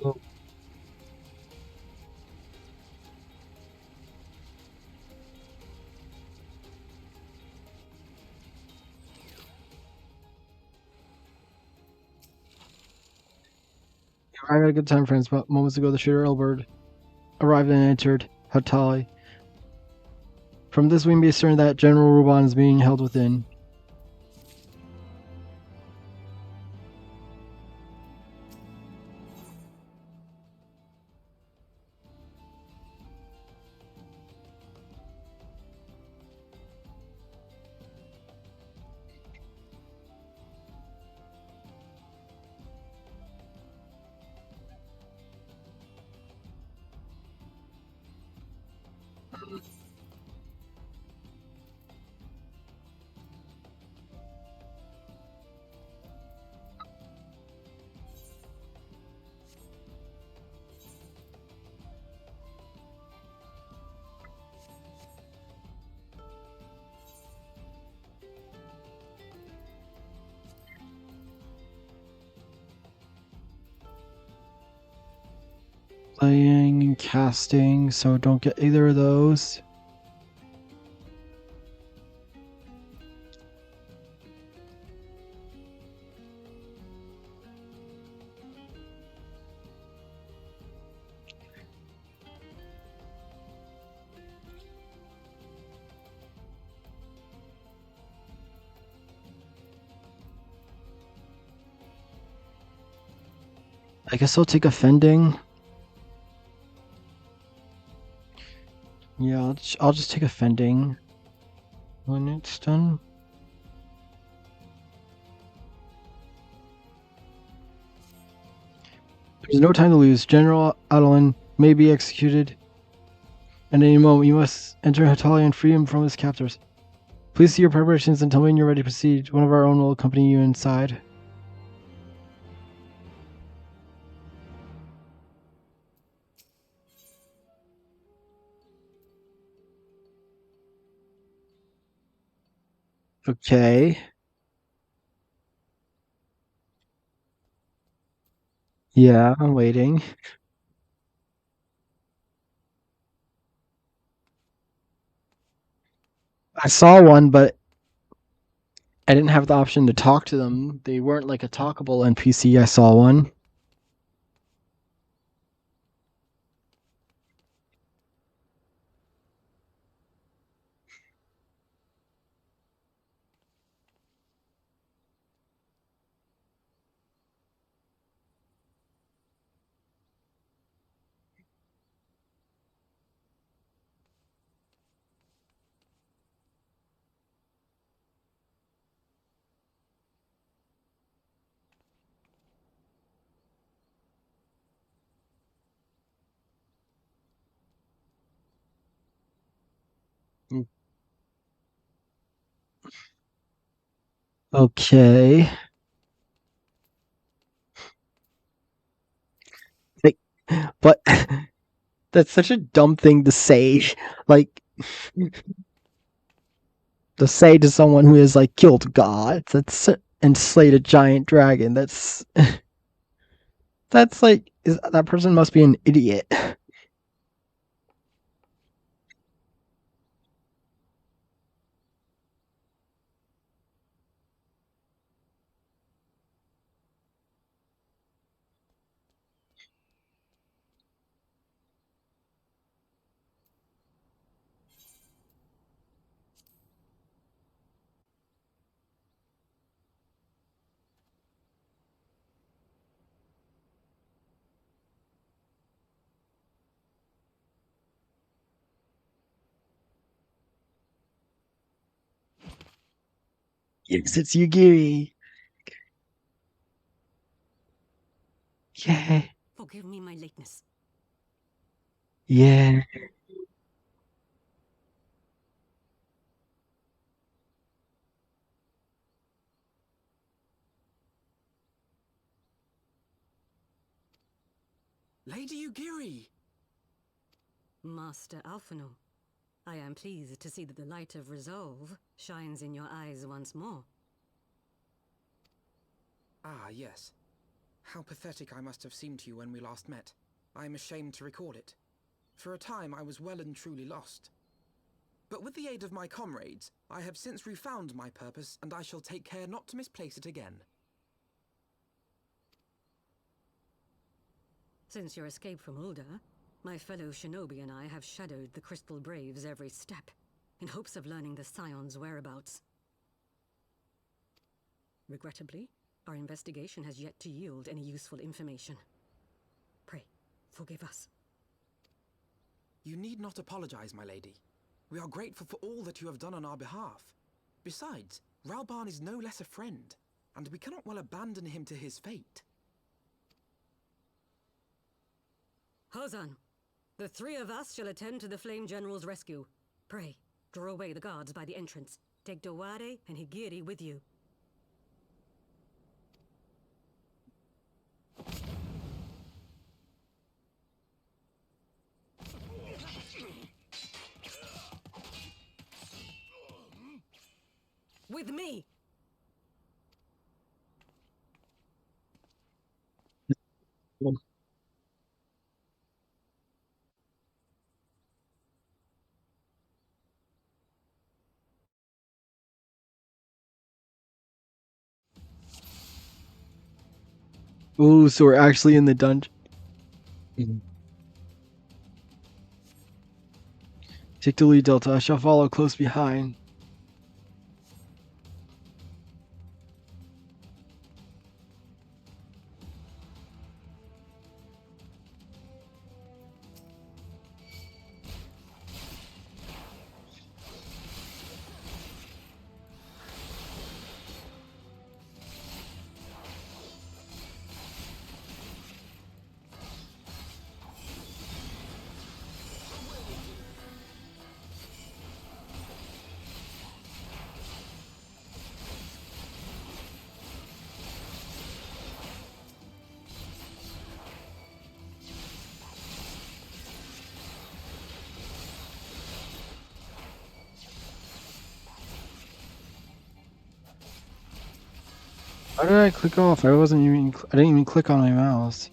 Oh. I had a good time, friends, but moments ago the shooter Elbird arrived and entered Hatali. From this we may be certain that General Ruban is being held within. Playing and casting, so don't get either of those. I guess I'll take offending. Yeah, I'll just take offending when it's done. There's no time to lose. General Adelan may be executed at any moment. You must enter Hatali and free him from his captors. Please see your preparations and tell me when you're ready to proceed. One of our own will accompany you inside. Okay. Yeah, I'm waiting. I saw one, but I didn't have the option to talk to them. They weren't like a talkable NPC. I saw one. Okay. Like, but that's such a dumb thing to say. Like, to say to someone who has like killed gods, that's and slayed a giant dragon. That's like that person must be an idiot. Yes, it's Yugiri. Yeah. Forgive me my lateness. Yeah. Lady Ugiri! Master Alphino, I am pleased to see that the light of resolve shines in your eyes once more. Ah, yes. How pathetic I must have seemed to you when we last met. I am ashamed to recall it. For a time I was well and truly lost. But with the aid of my comrades, I have since refound my purpose, and I shall take care not to misplace it again. Since your escape from Ulda, my fellow shinobi and I have shadowed the Crystal Braves every step, in hopes of learning the Scion's whereabouts. Regrettably, our investigation has yet to yield any useful information. Pray, forgive us. You need not apologize, my lady. We are grateful for all that you have done on our behalf. Besides, Ralban is no less a friend, and we cannot well abandon him to his fate. Hozan, the three of us shall attend to the Flame General's rescue. Pray, draw away the guards by the entrance. Take Dowade and Higiri with you. With me! Ooh, so we're actually in the dungeon. Take the lead, Delta. I shall follow close behind. How did I click off? I didn't even click on my mouse.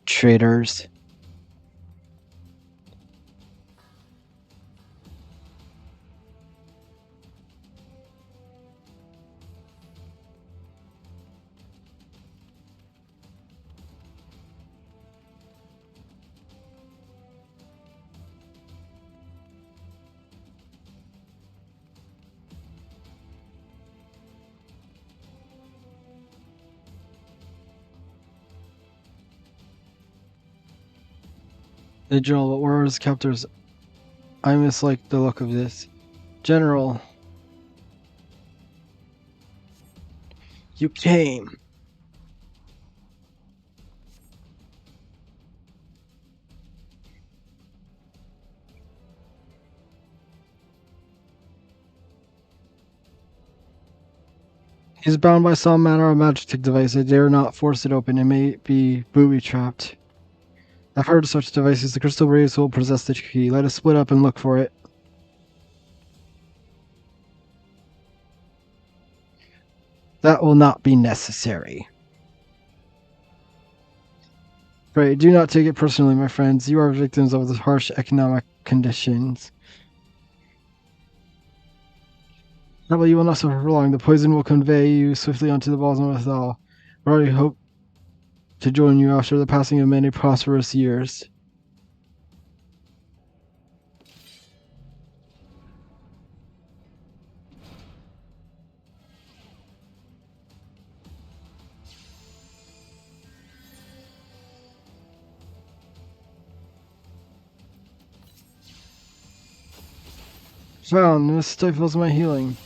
Traitors. The general, what were his captors? I mislike the look of this. General. You came. He's bound by some manner of magic device. I dare not force it open. It may be booby-trapped. I've heard of such devices. The crystal rays will possess the key. Let us split up and look for it. That will not be necessary. Pray, do not take it personally, my friends. You are victims of the harsh economic conditions. Probably you will not suffer for long. The poison will convey you swiftly onto the bottom of Thal. I already hope to join you after the passing of many prosperous years. Found. This stifles my healing.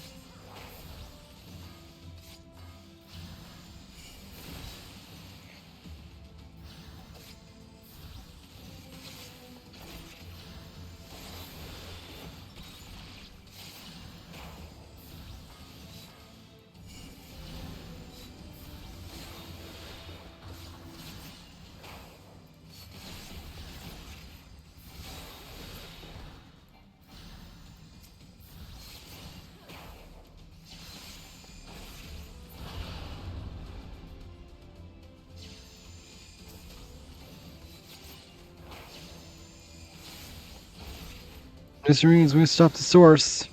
This means we stop the source.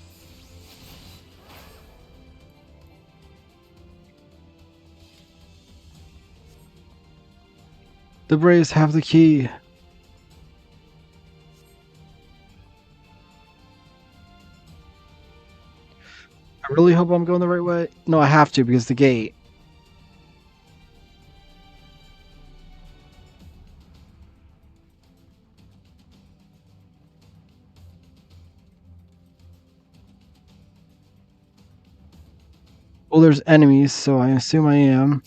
The Braves have the key. I really hope I'm going the right way. No, I have to because the gate. Well, there's enemies, so I assume I am.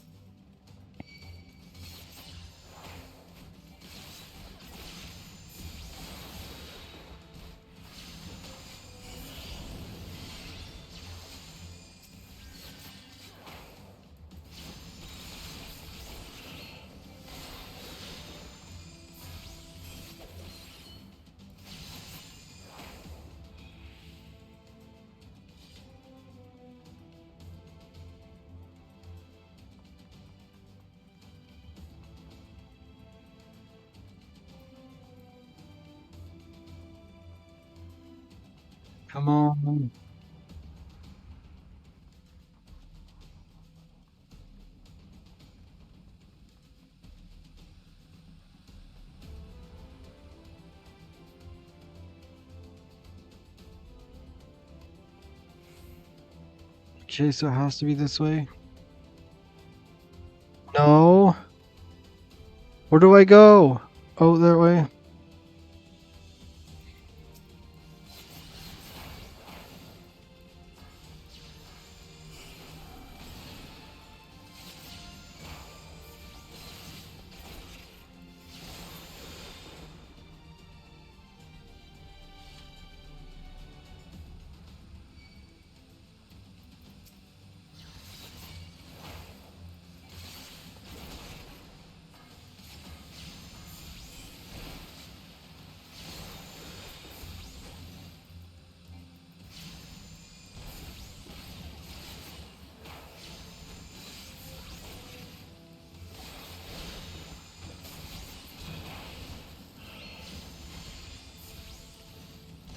Come on. Okay, so it has to be this way. No. Where do I go? Oh, that way.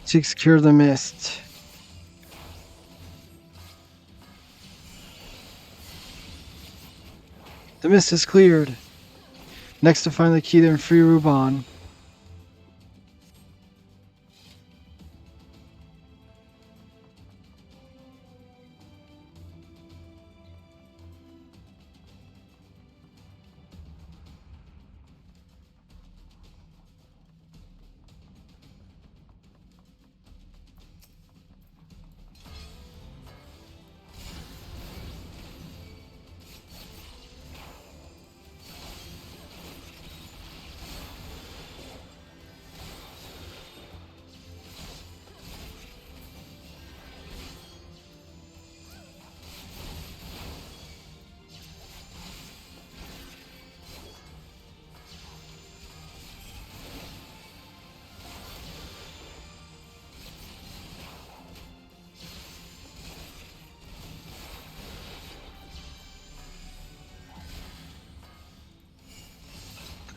To secure the mist. The mist is cleared. Next to find the key to free Ruban.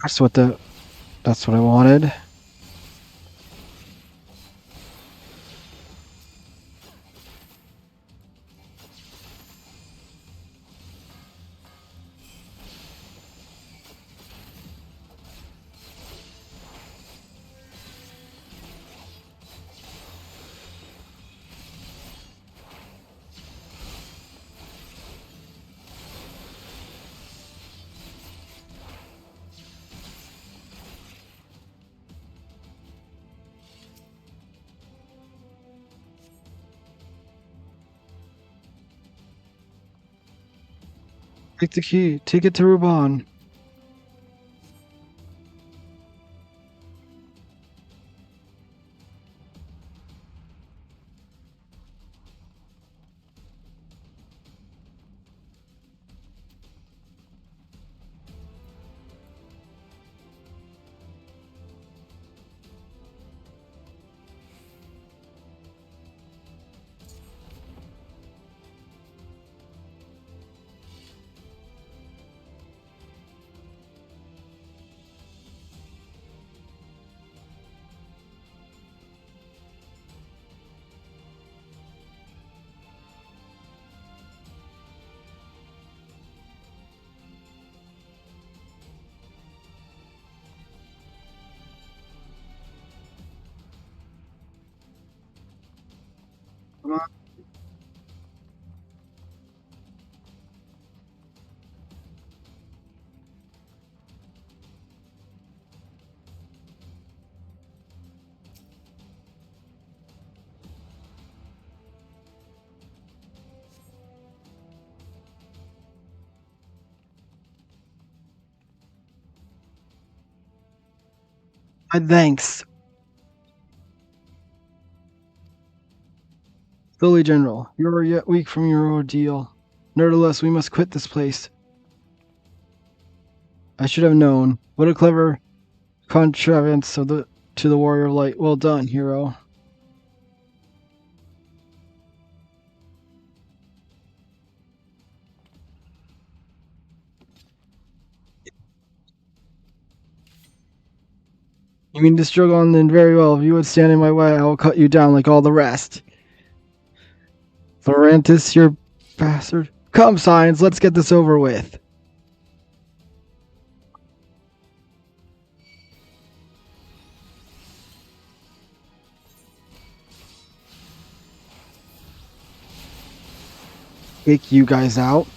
That's what I wanted. Take the key. Take it to Ruban. Come on. My thanks. Slowly, General. You are yet weak from your ordeal. Nevertheless, we must quit this place. I should have known. What a clever contrivance to the Warrior of Light. Well done, hero. You mean to struggle on then? Very well. If you would stand in my way, I will cut you down like all the rest. Florantis, you bastard. Come, Science, let's get this over with. Take you guys out.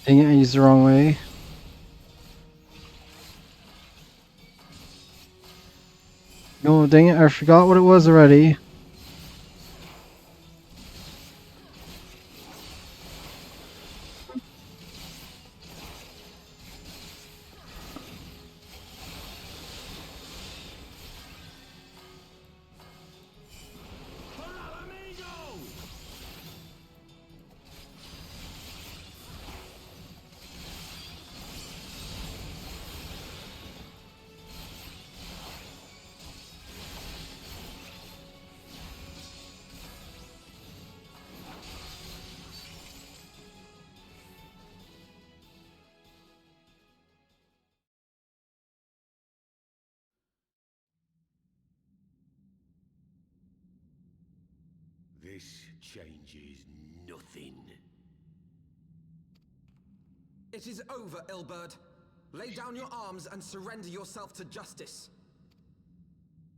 Dang it, I used the wrong way. No, dang it, I forgot what it was already. This changes nothing. It is over, Ilberd. Lay down your arms and surrender yourself to justice.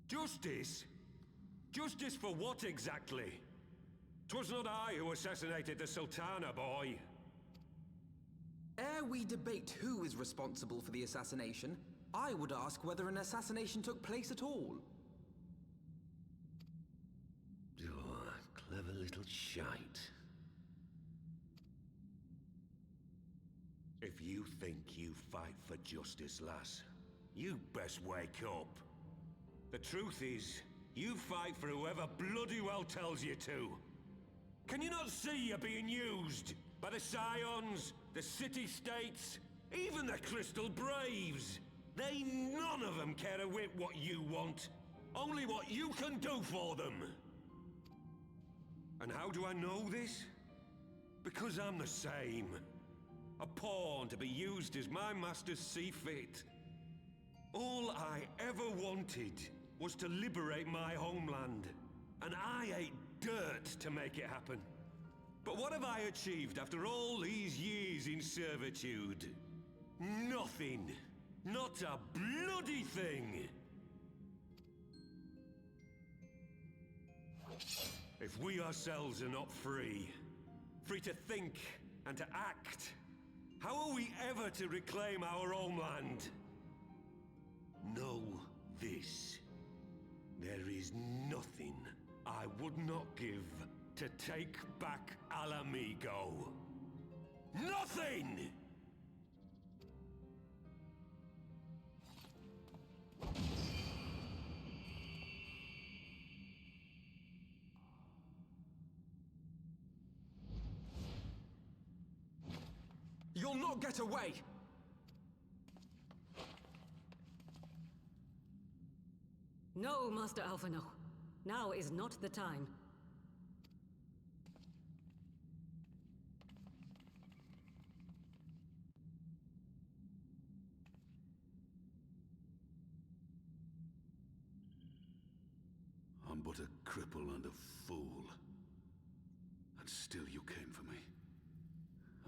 Justice? Justice for what exactly? 'Twas not I who assassinated the Sultana, boy. Ere we debate who is responsible for the assassination, I would ask whether an assassination took place at all. Oh, clever little shite. If you think you fight for justice, lass, you best wake up. The truth is, you fight for whoever bloody well tells you to. Can you not see you're being used? By the Scions, the City-States, even the Crystal Braves. They none of them care a whit what you want. Only what you can do for them. And how do I know this? Because I'm the same. A pawn to be used as my masters see fit. All I ever wanted was to liberate my homeland. And I ate dirt to make it happen. But what have I achieved after all these years in servitude? Nothing. Not a bloody thing. If we ourselves are not free, free to think and to act, how are we ever to reclaim our homeland? Know this. There is nothing I would not give to take back Alamigo. Nothing! You'll not get away! No, Master Alphino. Now is not the time. I'm but a cripple and a fool. And still you came for me.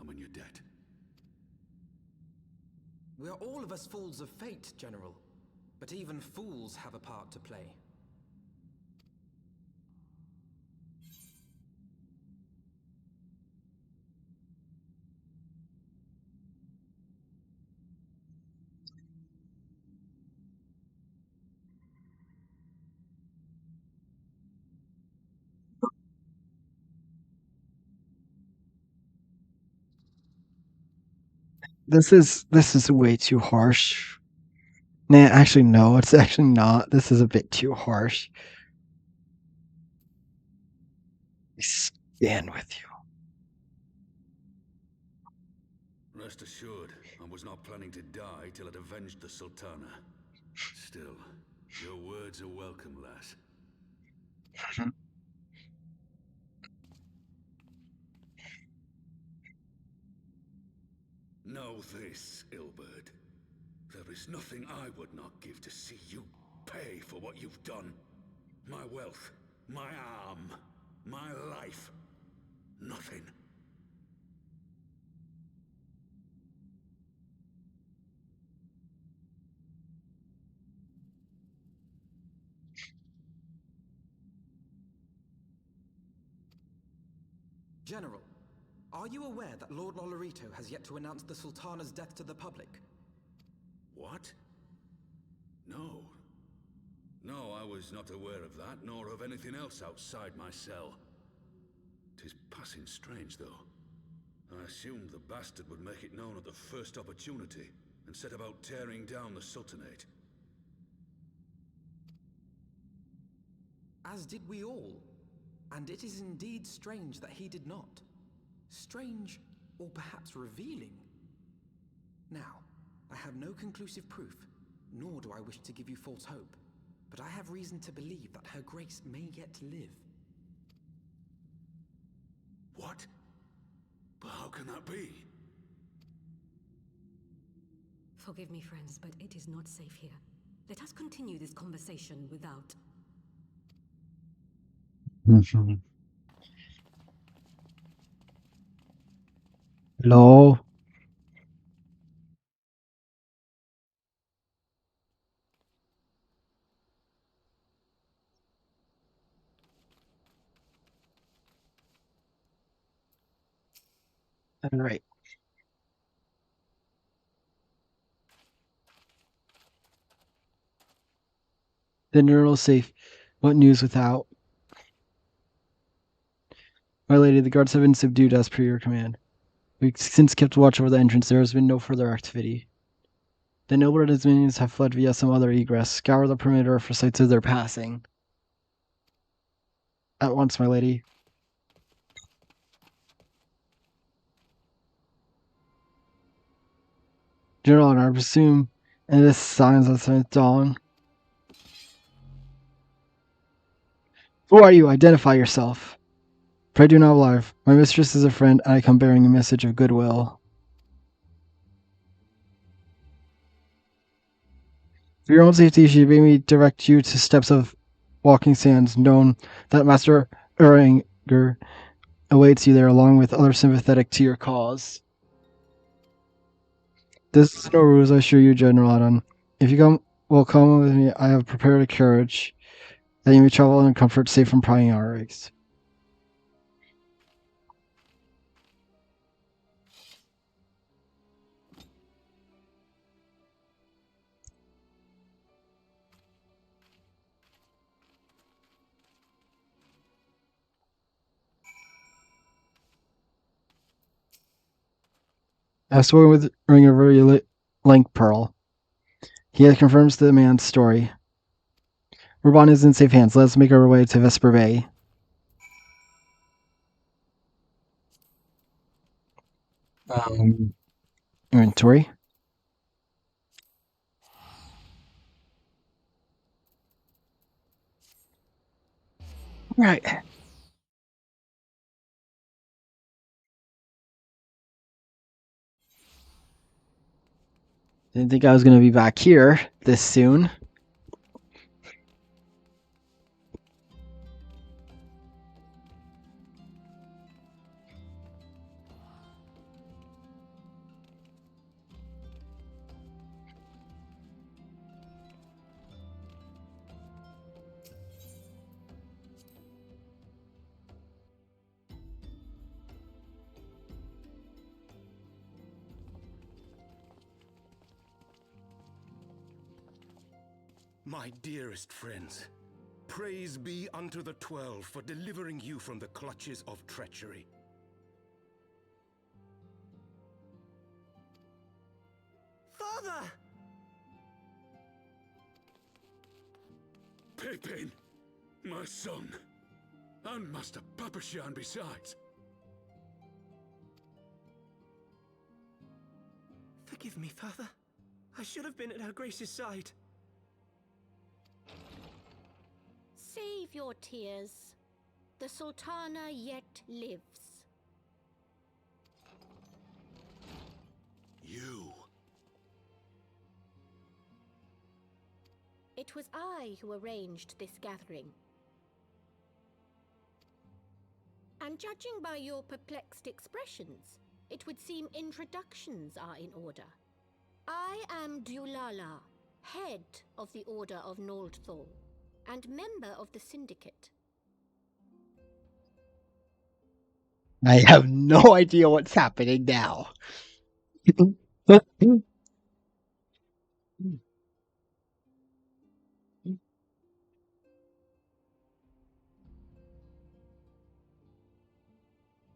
I'm in your debt. We are all of us fools of fate, General. But even fools have a part to play. This is way too harsh. Nah, actually no, it's actually not. This is a bit too harsh. I stand with you. Rest assured, I was not planning to die till I'd avenged the Sultana. Still, your words are welcome, lass. Know this, Ilberd. There is nothing I would not give to see you pay for what you've done. My wealth, my arm, my life. Nothing. General, are you aware that Lord Lolorito has yet to announce the Sultana's death to the public? What? No. No, I was not aware of that, nor of anything else outside my cell. 'Tis passing strange, though. I assumed the bastard would make it known at the first opportunity, and set about tearing down the Sultanate. As did we all. And it is indeed strange that he did not. Strange, or perhaps revealing. Now, I have no conclusive proof, nor do I wish to give you false hope, but I have reason to believe that Her Grace may yet live. What? But how can that be? Forgive me, friends, but it is not safe here. Let us continue this conversation without. Hello? Alright. The neural safe. What news without? My lady, the guards have been subdued as per your command. We've since kept watch over the entrance. There has been no further activity. The noble and his minions have fled via some other egress. Scour the perimeter for sights of their passing. At once, my lady. General, I presume, and this signs of the dawn. Who are you? Identify yourself. Pray do not lie. My mistress is a friend, and I come bearing a message of goodwill. For your own safety, she bade me direct you to steps of walking sands, known that Master Uringer awaits you there, along with others sympathetic to your cause. This is no ruse, I assure you, General Adon. If you come with me, I have prepared a carriage that you may travel in comfort, safe from prying eyes. I have spoken with Ringer very Lank Pearl. He confirms the man's story. Rubon is in safe hands. Let's make our way to Vesper Bay. Inventory. Right. Didn't think I was going to be back here this soon. My dearest friends, praise be unto the 12 for delivering you from the clutches of treachery. Father! Pippin, my son, and Master Papashan besides. Forgive me, Father. I should have been at Her Grace's side. Save your tears. The Sultana yet lives. You. It was I who arranged this gathering. And judging by your perplexed expressions, it would seem introductions are in order. I am Dulala, head of the Order of Noldthal, and member of the Syndicate. I have no idea what's happening now.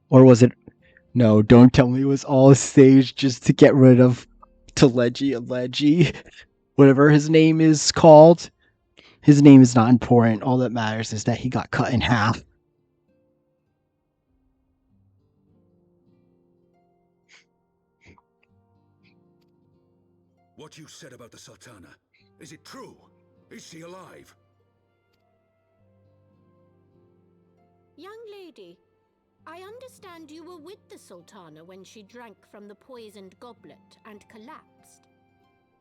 Or was it? No, don't tell me it was all a stage just to get rid of Alegi, whatever his name is called. His name is not important. All that matters is that he got cut in half. What you said about the Sultana, is it true? Is she alive? Young lady, I understand you were with the Sultana when she drank from the poisoned goblet and collapsed.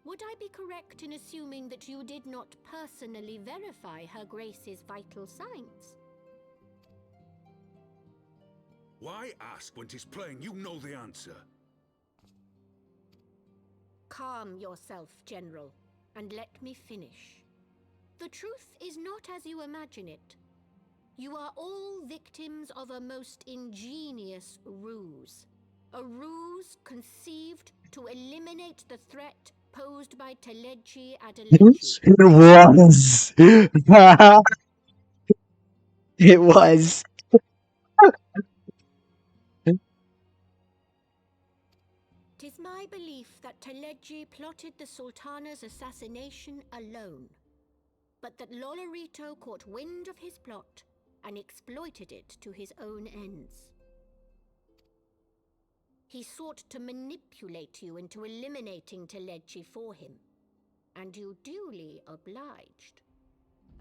Would I be correct in assuming that you did not personally verify Her Grace's vital signs? Why ask when 'tis plain you know the answer? Calm yourself, General, and let me finish. The truth is not as you imagine it. You are all victims of a most ingenious ruse. A ruse conceived to eliminate the threat posed by Teleji Adeleji. It was. It was. 'Tis my belief that Teleji plotted the Sultana's assassination alone, but that Lolorito caught wind of his plot and exploited it to his own ends. He sought to manipulate you into eliminating Teleji for him, and you duly obliged.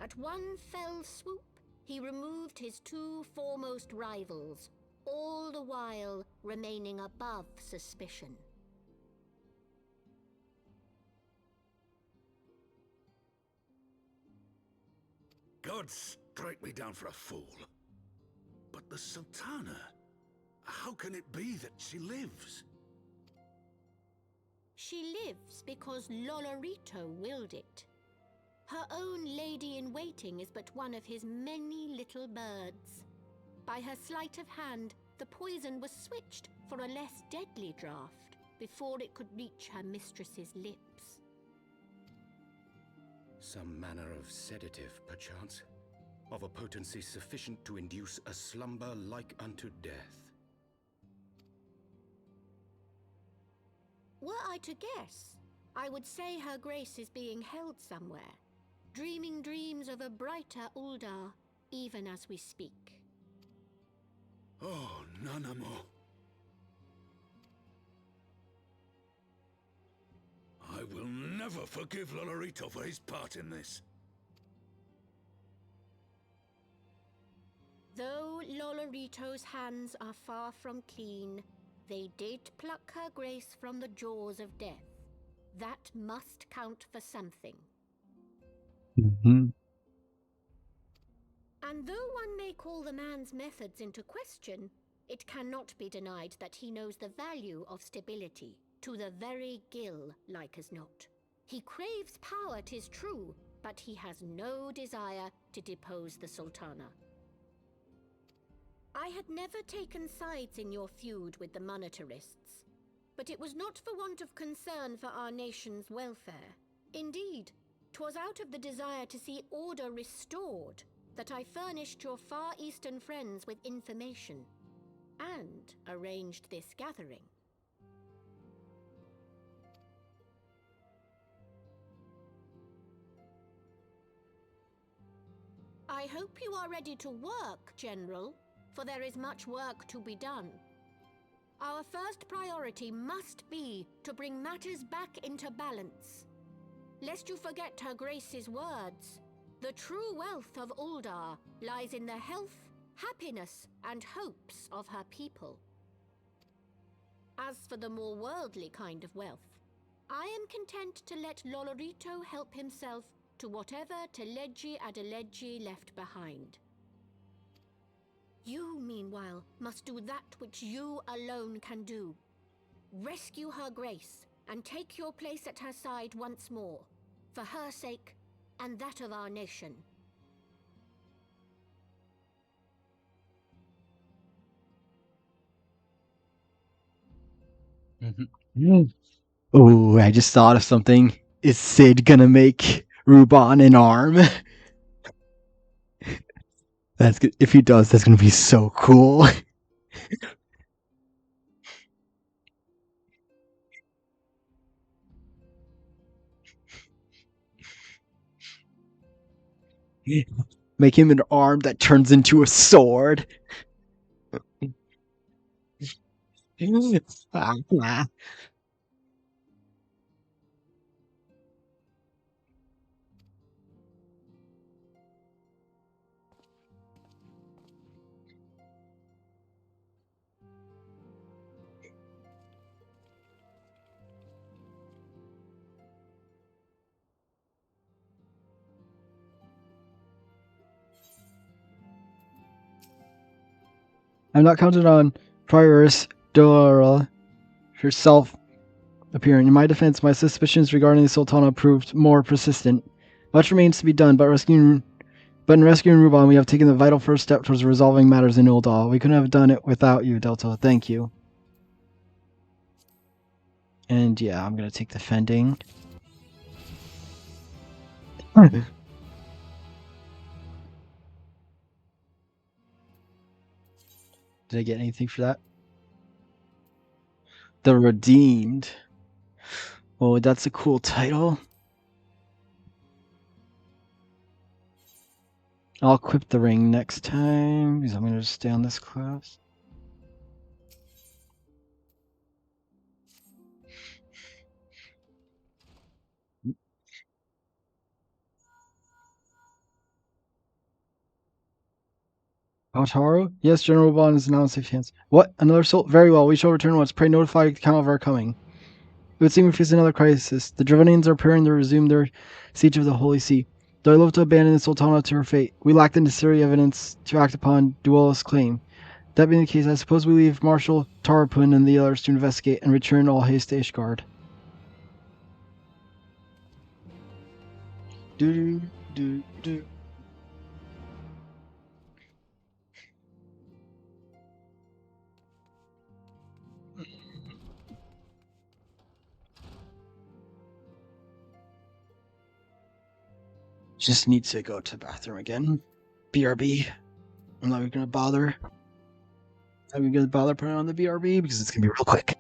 At one fell swoop, he removed his two foremost rivals, all the while remaining above suspicion. God strike me down for a fool. But the Sultana, how can it be that she lives? She lives because Lolorito willed it. Her own lady-in-waiting is but one of his many little birds. By her sleight of hand, the poison was switched for a less deadly draught before it could reach her mistress's lips. Some manner of sedative, perchance, of a potency sufficient to induce a slumber like unto death. Were I to guess, I would say her grace is being held somewhere, dreaming dreams of a brighter Uldar, even as we speak. Oh, Nanamo. I will never forgive Lolorito for his part in this. Though Lolorito's hands are far from clean, they did pluck her grace from the jaws of death. That must count for something. Mm-hmm. And though one may call the man's methods into question, it cannot be denied that he knows the value of stability, to the very gill, like as not. He craves power, 'tis true, but he has no desire to depose the Sultana. I had never taken sides in your feud with the monetarists, but it was not for want of concern for our nation's welfare. Indeed, 'twas out of the desire to see order restored that I furnished your Far Eastern friends with information and arranged this gathering. I hope you are ready to work, General, for there is much work to be done. Our first priority must be to bring matters back into balance. Lest you forget Her Grace's words, the true wealth of Uldar lies in the health, happiness, and hopes of her people. As for the more worldly kind of wealth, I am content to let Lolorito help himself to whatever Teleji Adeleji left behind. You, meanwhile, must do that which you alone can do. Rescue Her Grace and take your place at her side once more, for her sake and that of our nation. Mm-hmm. Oh, I just thought of something. Is Sid gonna make Ruban an arm? That's good. If he does, that's gonna be so cool. Make him an arm that turns into a sword. I'm not counting on Prioress Dora herself appearing. In my defense, my suspicions regarding the Sultana proved more persistent. Much remains to be done, but in rescuing Ruban, we have taken the vital first step towards resolving matters in Ul'dah. We couldn't have done it without you, Delta. Thank you. And yeah, I'm gonna take defending. Did I get anything for that? The Redeemed. Oh, that's a cool title. I'll equip the ring next time, because I'm going to just stay on this class. Otaru? Yes, General Bond is now in safe hands. What? Another soul? Very well, we shall return once. Pray notify the Count of our coming. It would seem we face another crisis. The Dravonians are preparing to resume their siege of the Holy See. Though I love to abandon the Sultana to her fate, we lack the necessary evidence to act upon Duelist's claim. That being the case, I suppose we leave Marshal Tarapun and the others to investigate and return all haste to Ishgard. Do. Just need to go to the bathroom again. BRB. I'm not even gonna bother. I'm gonna bother putting on the BRB because it's gonna be real quick.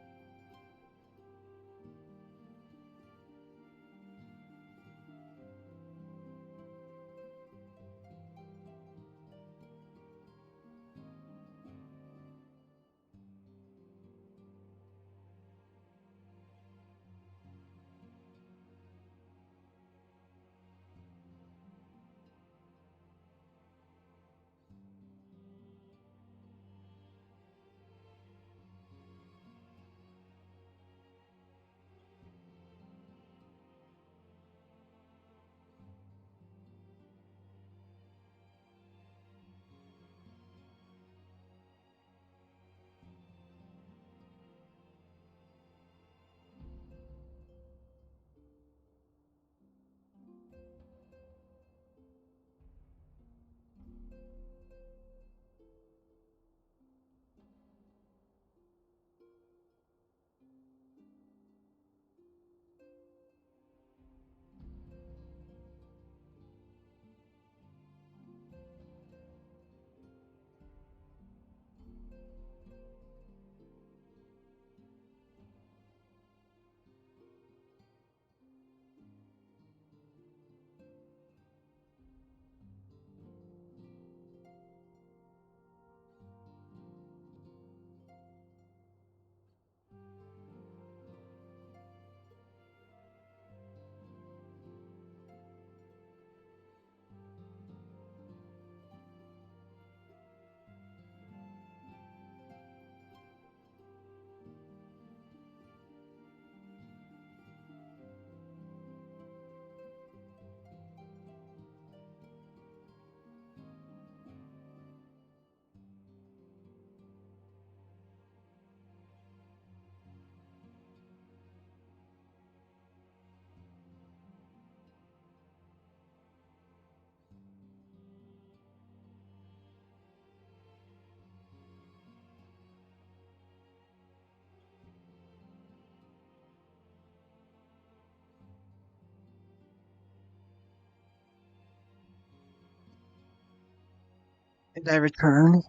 And I return.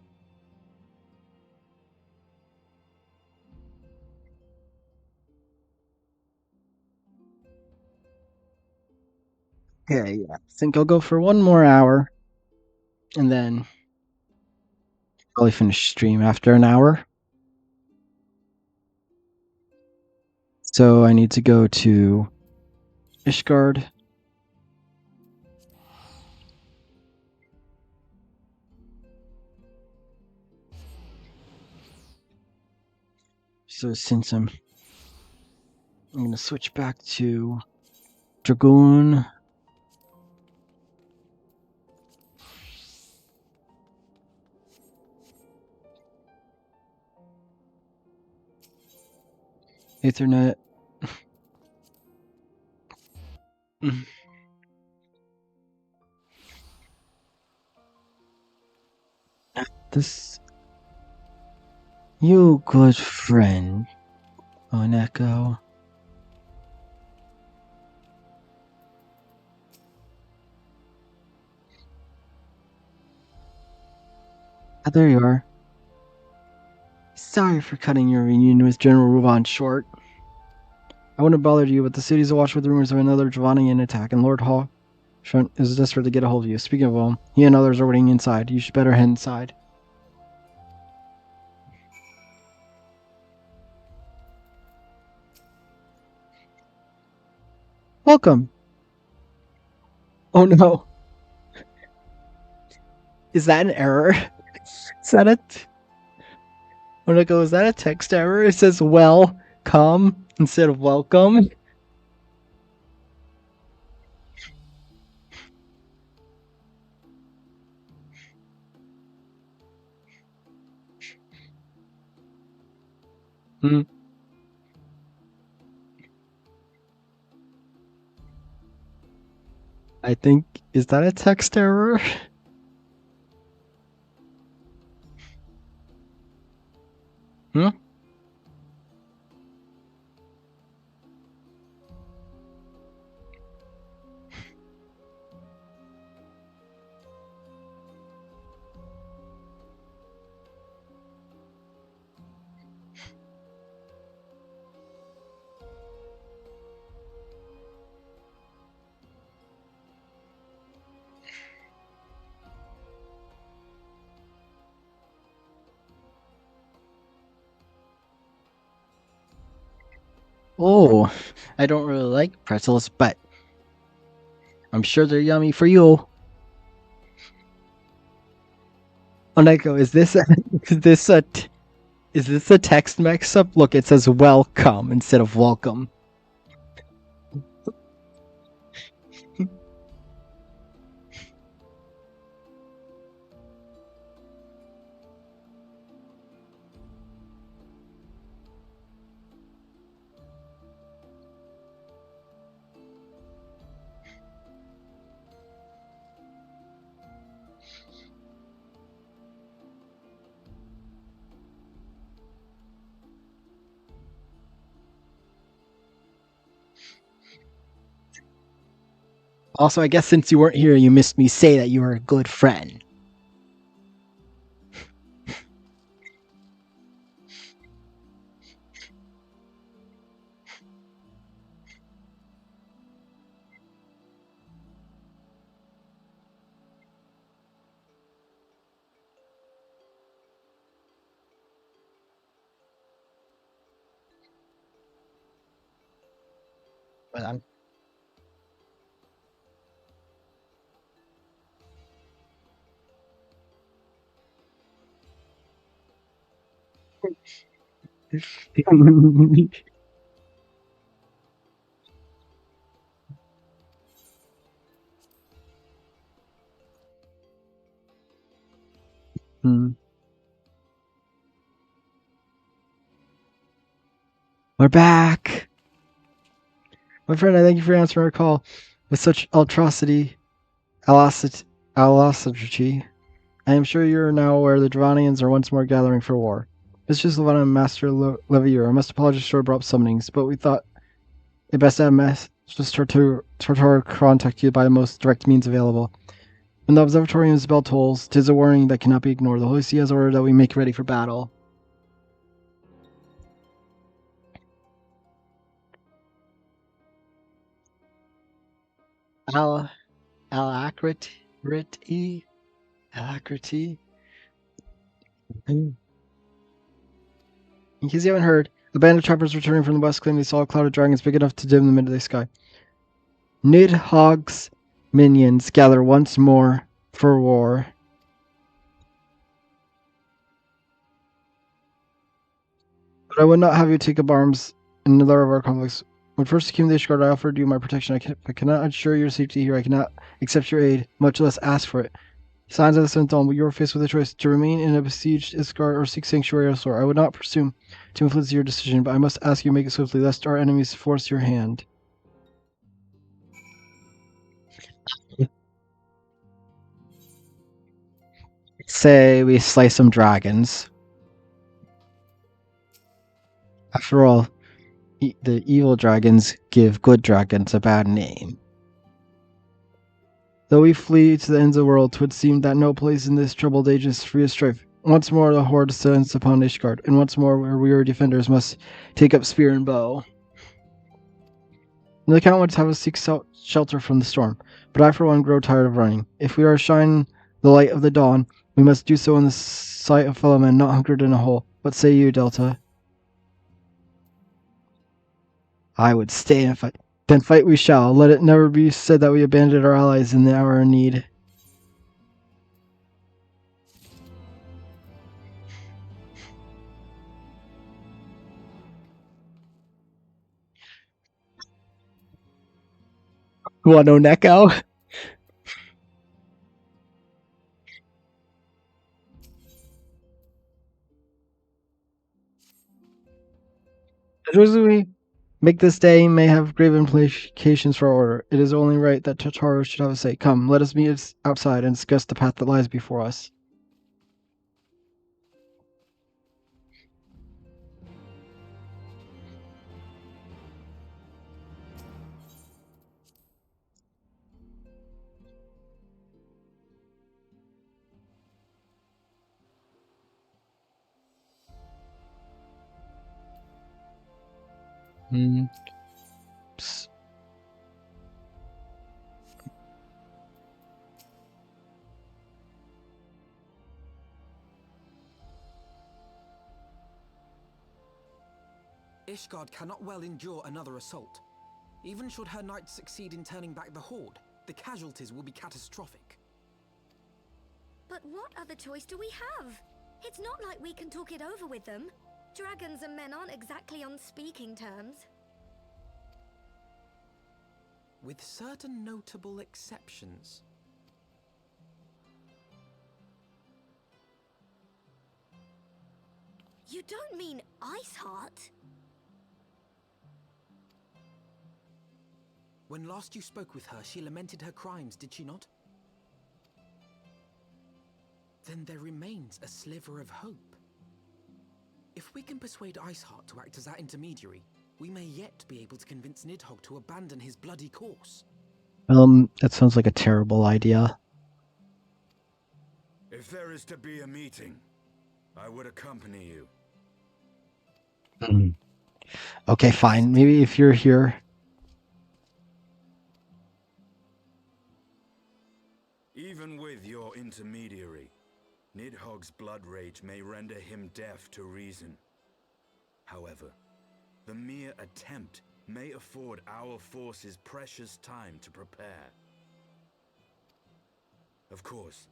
Okay, yeah. I think I'll go for one more hour. And then probably finish stream after an hour. So I need to go to Ishgard. So since I'm gonna switch back to Dragoon. Ethernet. This. You good friend, an echo. Ah, there you are. Sorry for cutting your reunion with General Ruvan short. I wouldn't have bothered you, but the city's awash with rumors of another Dravanian attack, and Lord Hall is desperate to get a hold of you. Speaking of him, he and others are waiting inside. You should better head inside. Welcome. Oh no. Is that an error? Is that it? When I go, is that a text error? It says come instead of welcome. Hmm. I think, is that a text error? Hmm? Oh, I don't really like pretzels, but I'm sure they're yummy for you. Oneko, is this a text mix-up? Look, it says welcome instead of welcome. Also, I guess since you weren't here, you missed me say that you were a good friend. But I'm Hmm. We're back. My friend, I thank you for answering our call with such alacrity. I am sure you are now aware the Dravanians are once more gathering for war. Mistress Levana and Master Levier, I must apologize for abrupt summonings, but we thought it best to have Mistress Tortor contact you by the most direct means available. When the observatorium's bell tolls, 'tis a warning that cannot be ignored. The Holy See has ordered that we make ready for battle. Alacrity? Alacrity? In case you haven't heard, a band of trappers returning from the west claim they saw a cloud of dragons big enough to dim the midday sky. Nidhogg's minions gather once more for war. But I would not have you take up arms in another of our conflicts. When first you came to the Ishgard, I offered you my protection. I cannot ensure your safety here. I cannot accept your aid, much less ask for it. Signs of the Seventh Dawn, but you are faced with a choice to remain in a besieged Ishgard or seek sanctuary elsewhere. I would not presume to influence your decision, but I must ask you to make it swiftly, lest our enemies force your hand. say we slay some dragons. After all, the evil dragons give good dragons a bad name. Though we flee to the ends of the world, 'twould seem that no place in this troubled age is free of strife. Once more the horde descends upon Ishgard, and once more our weary defenders must take up spear and bow. The Count would have us seek shelter from the storm, but I for one grow tired of running. If we are to shine the light of the dawn, we must do so in the sight of fellow men, not hunkered in a hole. What say you, Delta? I would stay and fight. Then fight we shall. Let it never be said that we abandoned our allies in the hour of need. Wano Neko? As we make this day may have grave implications for our order. It is only right that Totaro should have a say. Come, let us meet outside and discuss the path that lies before us. Psst. Ishgard cannot well endure another assault. Even should her knights succeed in turning back the horde, the casualties will be catastrophic. But what other choice do we have? It's not like we can talk it over with them. Dragons and men aren't exactly on speaking terms. With certain notable exceptions. You don't mean Iceheart? When last you spoke with her, she lamented her crimes, did she not? Then there remains a sliver of hope. If we can persuade Iceheart to act as our intermediary, we may yet be able to convince Nidhogg to abandon his bloody course. That sounds like a terrible idea. If there is to be a meeting, I would accompany you. Okay, fine. Maybe if you're here. Even with your intermediary, Nidhogg's blood rage may render him deaf to reason. However, the mere attempt may afford our forces precious time to prepare. Of course,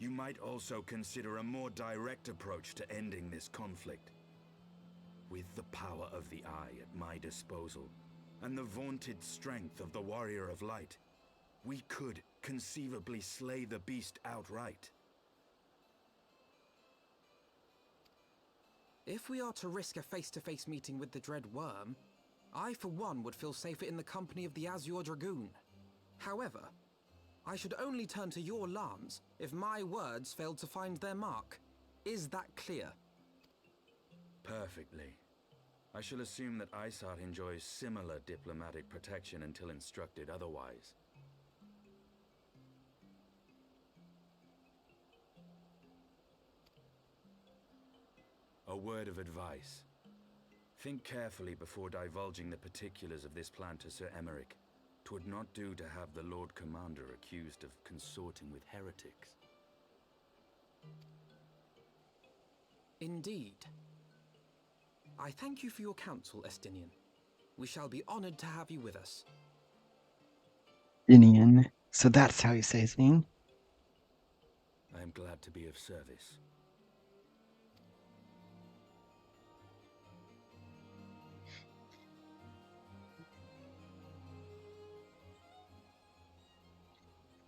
you might also consider a more direct approach to ending this conflict. With the power of the Eye at my disposal, and the vaunted strength of the Warrior of Light, we could conceivably slay the beast outright. If we are to risk a face-to-face meeting with the Dread Worm, I for one would feel safer in the company of the Azure Dragoon. However, I should only turn to your lance if my words failed to find their mark. Is that clear? Perfectly. I shall assume that Iceheart enjoys similar diplomatic protection until instructed otherwise. A word of advice. Think carefully before divulging the particulars of this plan to Sir Emeric. 'Twould not do to have the Lord Commander accused of consorting with heretics. Indeed. I thank you for your counsel, Estinian. We shall be honored to have you with us. Estinian. So that's how you say his name? I am glad to be of service.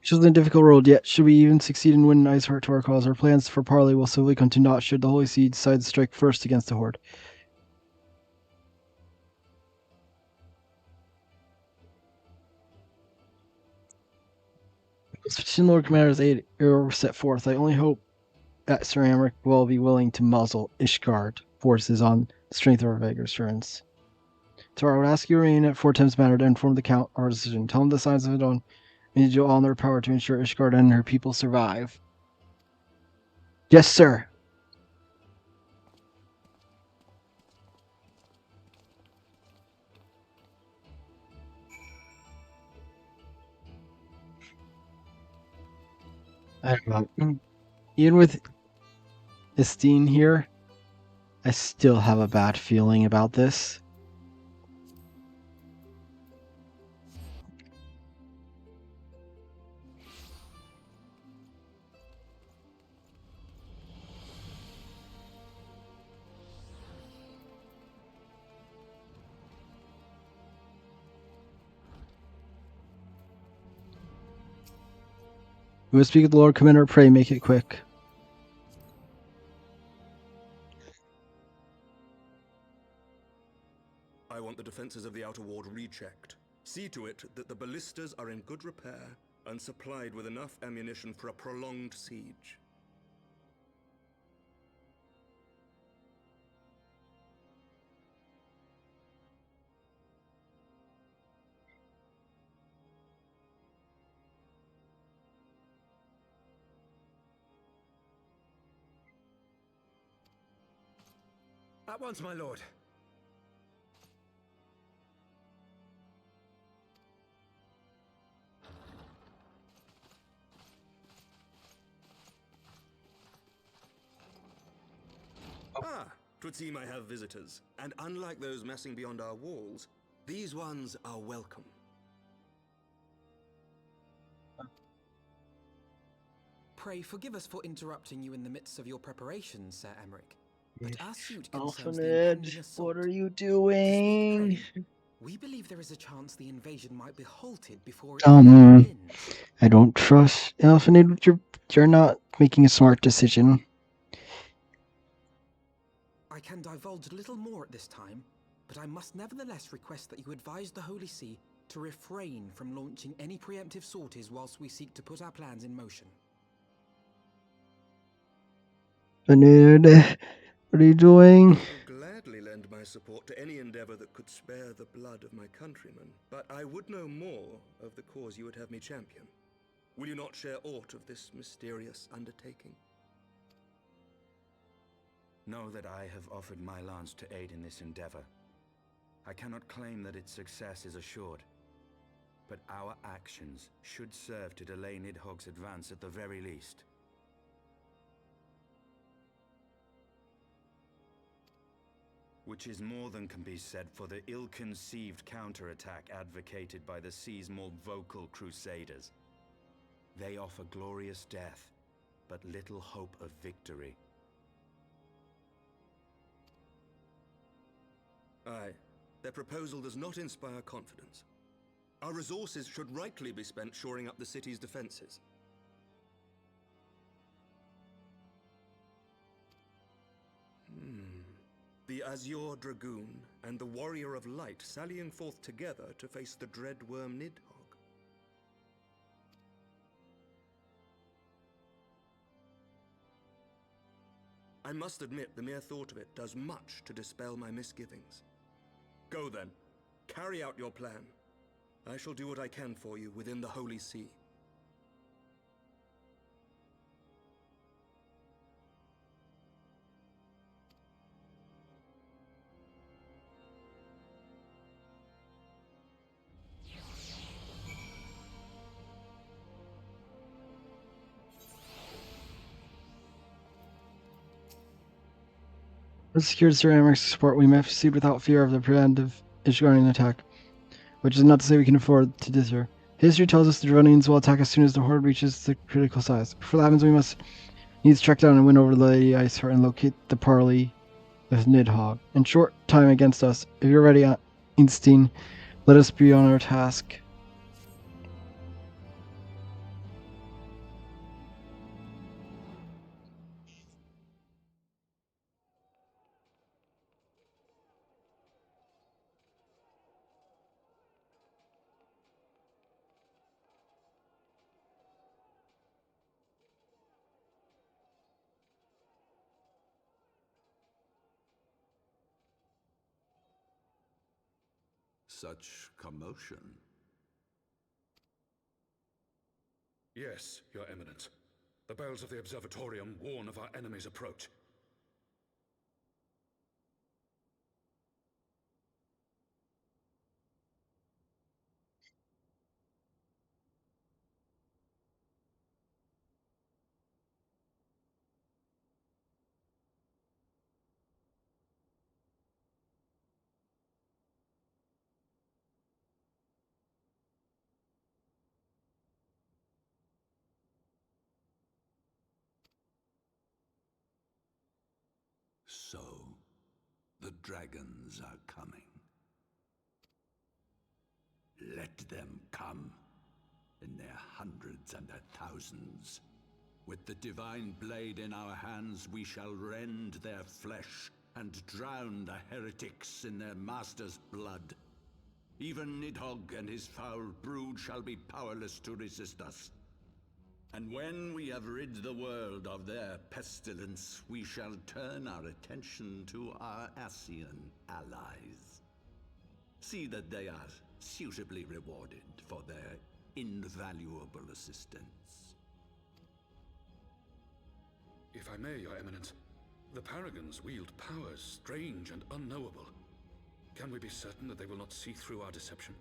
Chosen a difficult road, yet should we even succeed in winning Iceheart to our cause, our plans for parley will simply come to naught should the Holy Seed decide to strike first against the Horde. Petition Lord Commander's aid ere set forth. I only hope that Sir Amric will be willing to muzzle Ishgard forces on the strength of our vague assurance. Tomorrow, I would ask you to remain at 4 Thames Manor to inform the Count of our decision. Tell him the signs of it on. We need you all in their power to ensure Ishgard and her people survive. Yes, sir. I don't know. Even with Estine here, I still have a bad feeling about this. We must speak with the Lord Commander. Pray, make it quick. I want the defenses of the outer ward rechecked. See to it that the ballistas are in good repair and supplied with enough ammunition for a prolonged siege. At once, my lord. Ah, 'twould seem I have visitors, and unlike those massing beyond our walls, these ones are welcome. Pray forgive us for interrupting you in the midst of your preparations, Sir Emmerich. But our suit concerns the Alphanid, impending assault. what are you doing? We believe there is a chance the invasion might be halted before it begins. I don't trust Alphanid. You're not making a smart decision. I can divulge little more at this time, but I must nevertheless request that you advise the Holy See to refrain from launching any preemptive sorties whilst we seek to put our plans in motion. Alphanid, what are you doing? I will gladly lend my support to any endeavor that could spare the blood of my countrymen, but I would know more of the cause you would have me champion. Will you not share aught of this mysterious undertaking? Know that I have offered my lance to aid in this endeavor. I cannot claim that its success is assured, but our actions should serve to delay Nidhogg's advance at the very least. Which is more than can be said for the ill-conceived counterattack advocated by the sea's more vocal crusaders. They offer glorious death, but little hope of victory. Aye, their proposal does not inspire confidence. Our resources should rightly be spent shoring up the city's defenses. The Azure Dragoon and the Warrior of Light sallying forth together to face the dread worm Nidhogg. I must admit the mere thought of it does much to dispel my misgivings. Go then, carry out your plan. I shall do what I can for you within the Holy See. To secure Sir Amric's support, we must proceed without fear of the preemptive Ishgardian attack, which is not to say we can afford to deter. History tells us the Dronians will attack as soon as the horde reaches the critical size. Before that happens, we must needs track down and win over the Lady Iceheart and locate the parley with Nidhogg. In short time against us, if you're ready, Einstein, let us be on our task. such commotion? Yes, Your Eminence. The bells of the Observatorium warn of our enemy's approach. So, the dragons are coming. Let them come, in their hundreds and their thousands. With the divine blade in our hands, we shall rend their flesh and drown the heretics in their master's blood. Even Nidhogg and his foul brood shall be powerless to resist us. And when we have rid the world of their pestilence, we shall turn our attention to our Ascian allies. See that they are suitably rewarded for their invaluable assistance. If I may, Your Eminence, the Paragons wield powers strange and unknowable. Can we be certain that they will not see through our deception?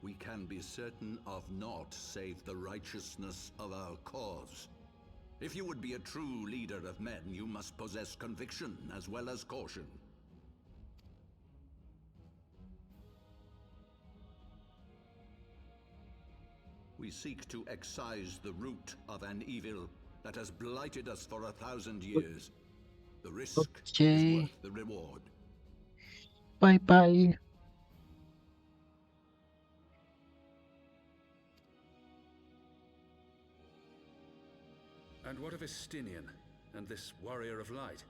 We can be certain of naught save the righteousness of our cause. If you would be a true leader of men, you must possess conviction as well as caution. We seek to excise the root of an evil that has blighted us for 1,000 years. The risk is worth the reward. Bye-bye. And what of Estinian and this warrior of light?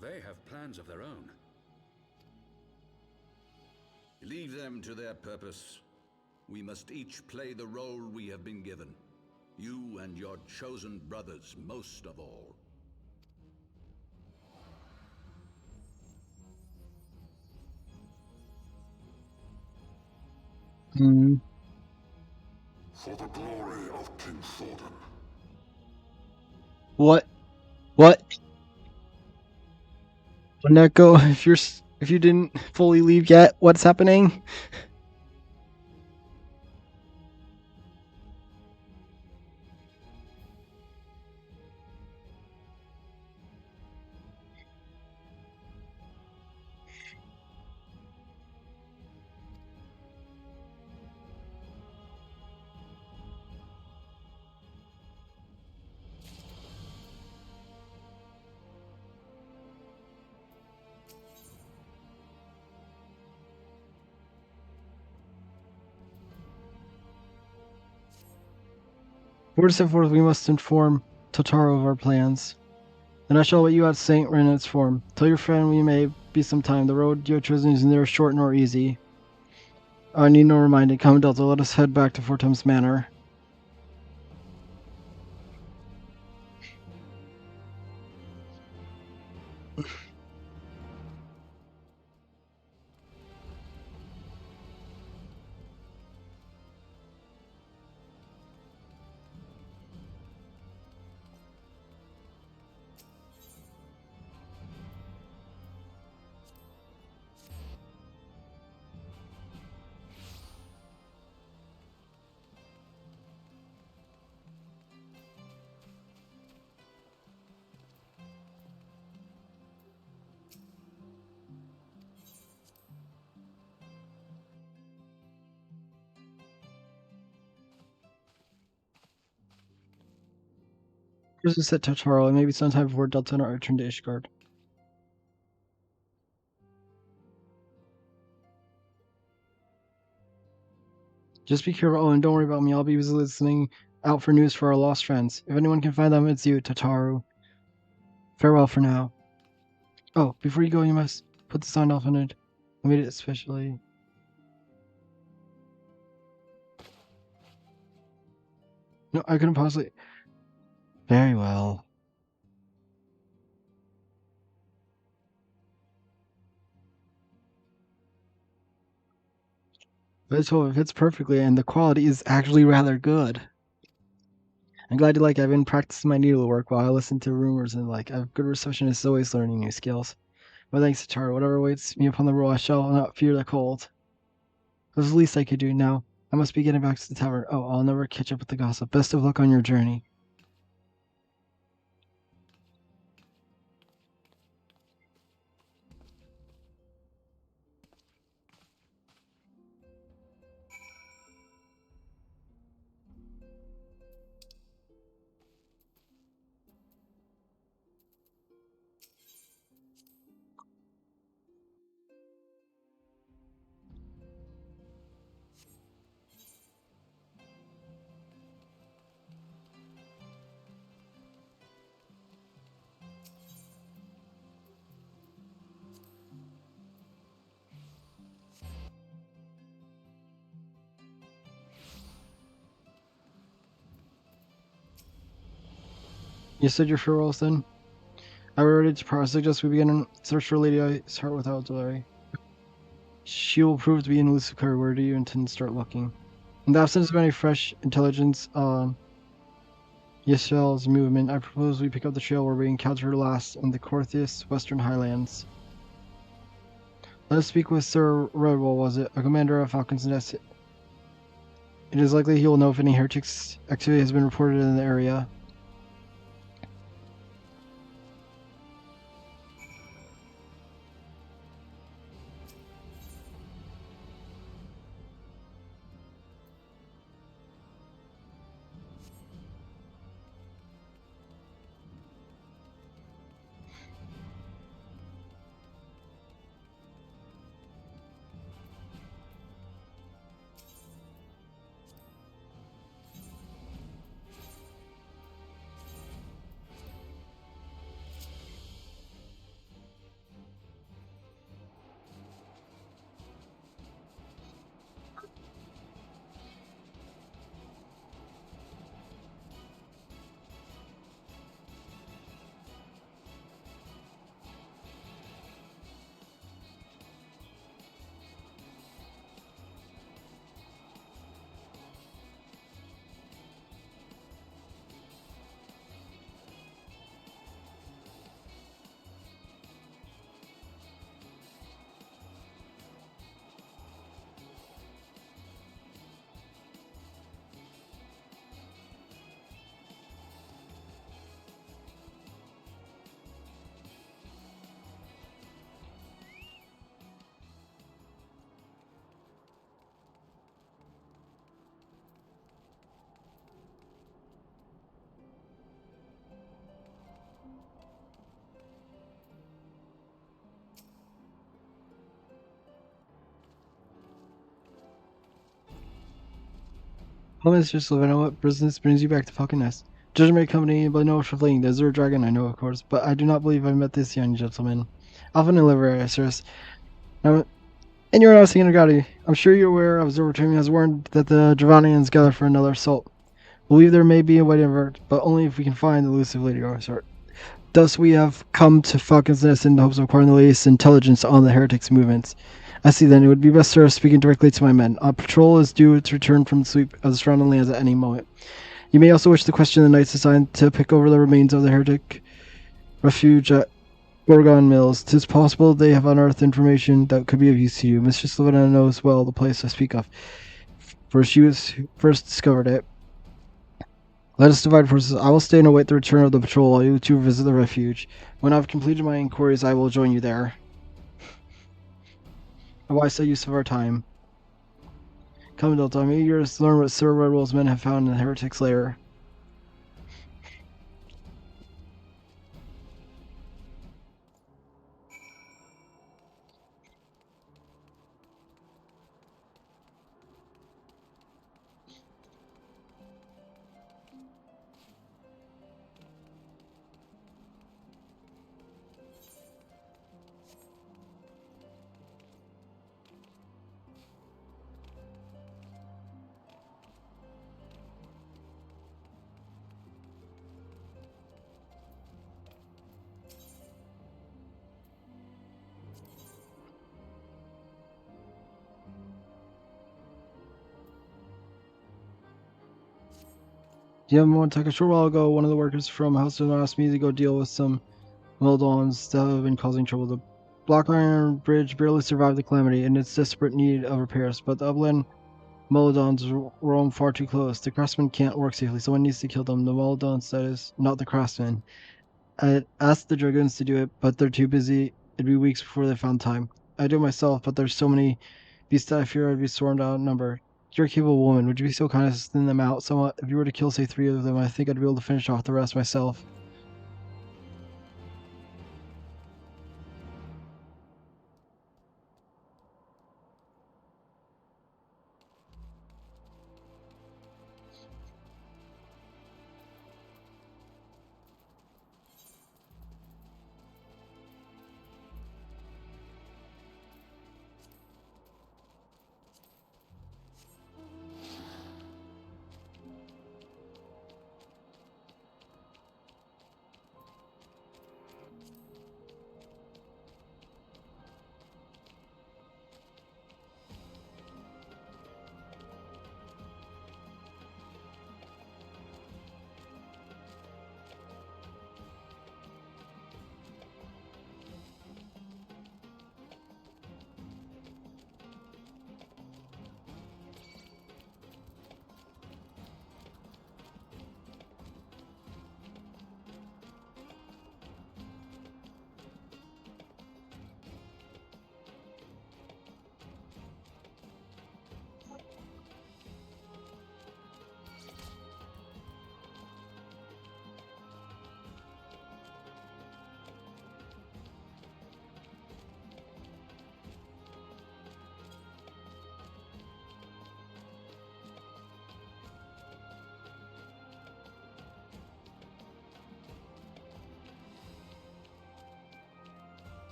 They have plans of their own. Leave them to their purpose. We must each play the role we have been given. You and your chosen brothers most of all. For the glory of King Thordan. What? Neko, if you didn't fully leave yet, what's happening? Word sent forth, we must inform Totaro of our plans. And I shall wait you at St. Renat's form. Tell your friend we may be some time. The road you have chosen is neither short nor easy. I need no reminding. Come, Delta, let us head back to Fortum's Manor. Here's a set Totaro, and maybe sometime before Delta and I return to Ishgard. Just be careful, and don't worry about me. I'll be busy listening out for news for our lost friends. If anyone can find them, it's you, Tataru. Farewell for now. Oh, before you go, you must put the sound off on it. I made it especially. No, I couldn't possibly. Very well. But it fits perfectly, and the quality is actually rather good. I'm glad you like it. I've been practicing my needlework while I listen to rumors, and like a good receptionist is always learning new skills. But thanks to Char, whatever waits me upon the road, I shall not fear the cold. It was the least I could do now. I must be getting back to the tavern. Oh, I'll never catch up with the gossip. Best of luck on your journey. You said your farewells then? I were ready to depart. I suggest we begin a search for Lady Iceheart Heart without delay. She will prove to be an elusive card. Where do you intend to start looking? In the absence of any fresh intelligence on Yisrael's movement, I propose we pick up the trail where we encountered her last in the Corthius Western Highlands. Let us speak with Sir Redwall, was it? A commander of Falcon's Nest. It is likely he will know if any heretics activity has been reported in the area. Well, Mr. Sloveno, what business brings you back to Falcon Nest? Judgment may accompany by no for fleeing. The Azure Dragon, I know, of course, but I do not believe I've met this young gentleman. Alpha Livery, sirs. Now, in your house, Ingrati, I'm sure you're aware Observer Training has warned that the Dravanians gather for another assault. Believe there may be a way to avert, but only if we can find the elusive Lady Iceheart. Thus we have come to Falcon's Nest in the hopes of acquiring the latest intelligence on the heretics' movements. I see then, it would be best served speaking directly to my men. A patrol is due to return from the sweep of the surrounding lands at any moment. You may also wish to question the knights assigned to pick over the remains of the heretic refuge at Gorgon Mills. 'Tis possible they have unearthed information that could be of use to you. Mistress Lavinia knows well the place I speak of, for she was who first discovered it. Let us divide forces. I will stay and await the return of the patrol while you two visit the refuge. When I've completed my inquiries, I will join you there. A wise use of our time. Come, Delta, I'm eager to learn what Sir Redwall's men have found in the heretic's lair. Do you have a moment to talk? A short while ago, one of the workers from Houston asked me to go deal with some Meldons that have been causing trouble. The Black Iron Bridge barely survived the calamity, and it's desperate need of repairs, but the upland Meldons roam far too close. The craftsmen can't work safely. Someone needs to kill them. The Meldons, that is, not the craftsmen. I asked the Dragoons to do it, but they're too busy. It'd be weeks before they found time. I do it myself, but there's so many beasts that I fear I'd be swarmed out of number. You're a capable woman. Would you be so kind as to thin them out somewhat? If you were to kill, say, 3 of them, I think I'd be able to finish off the rest myself.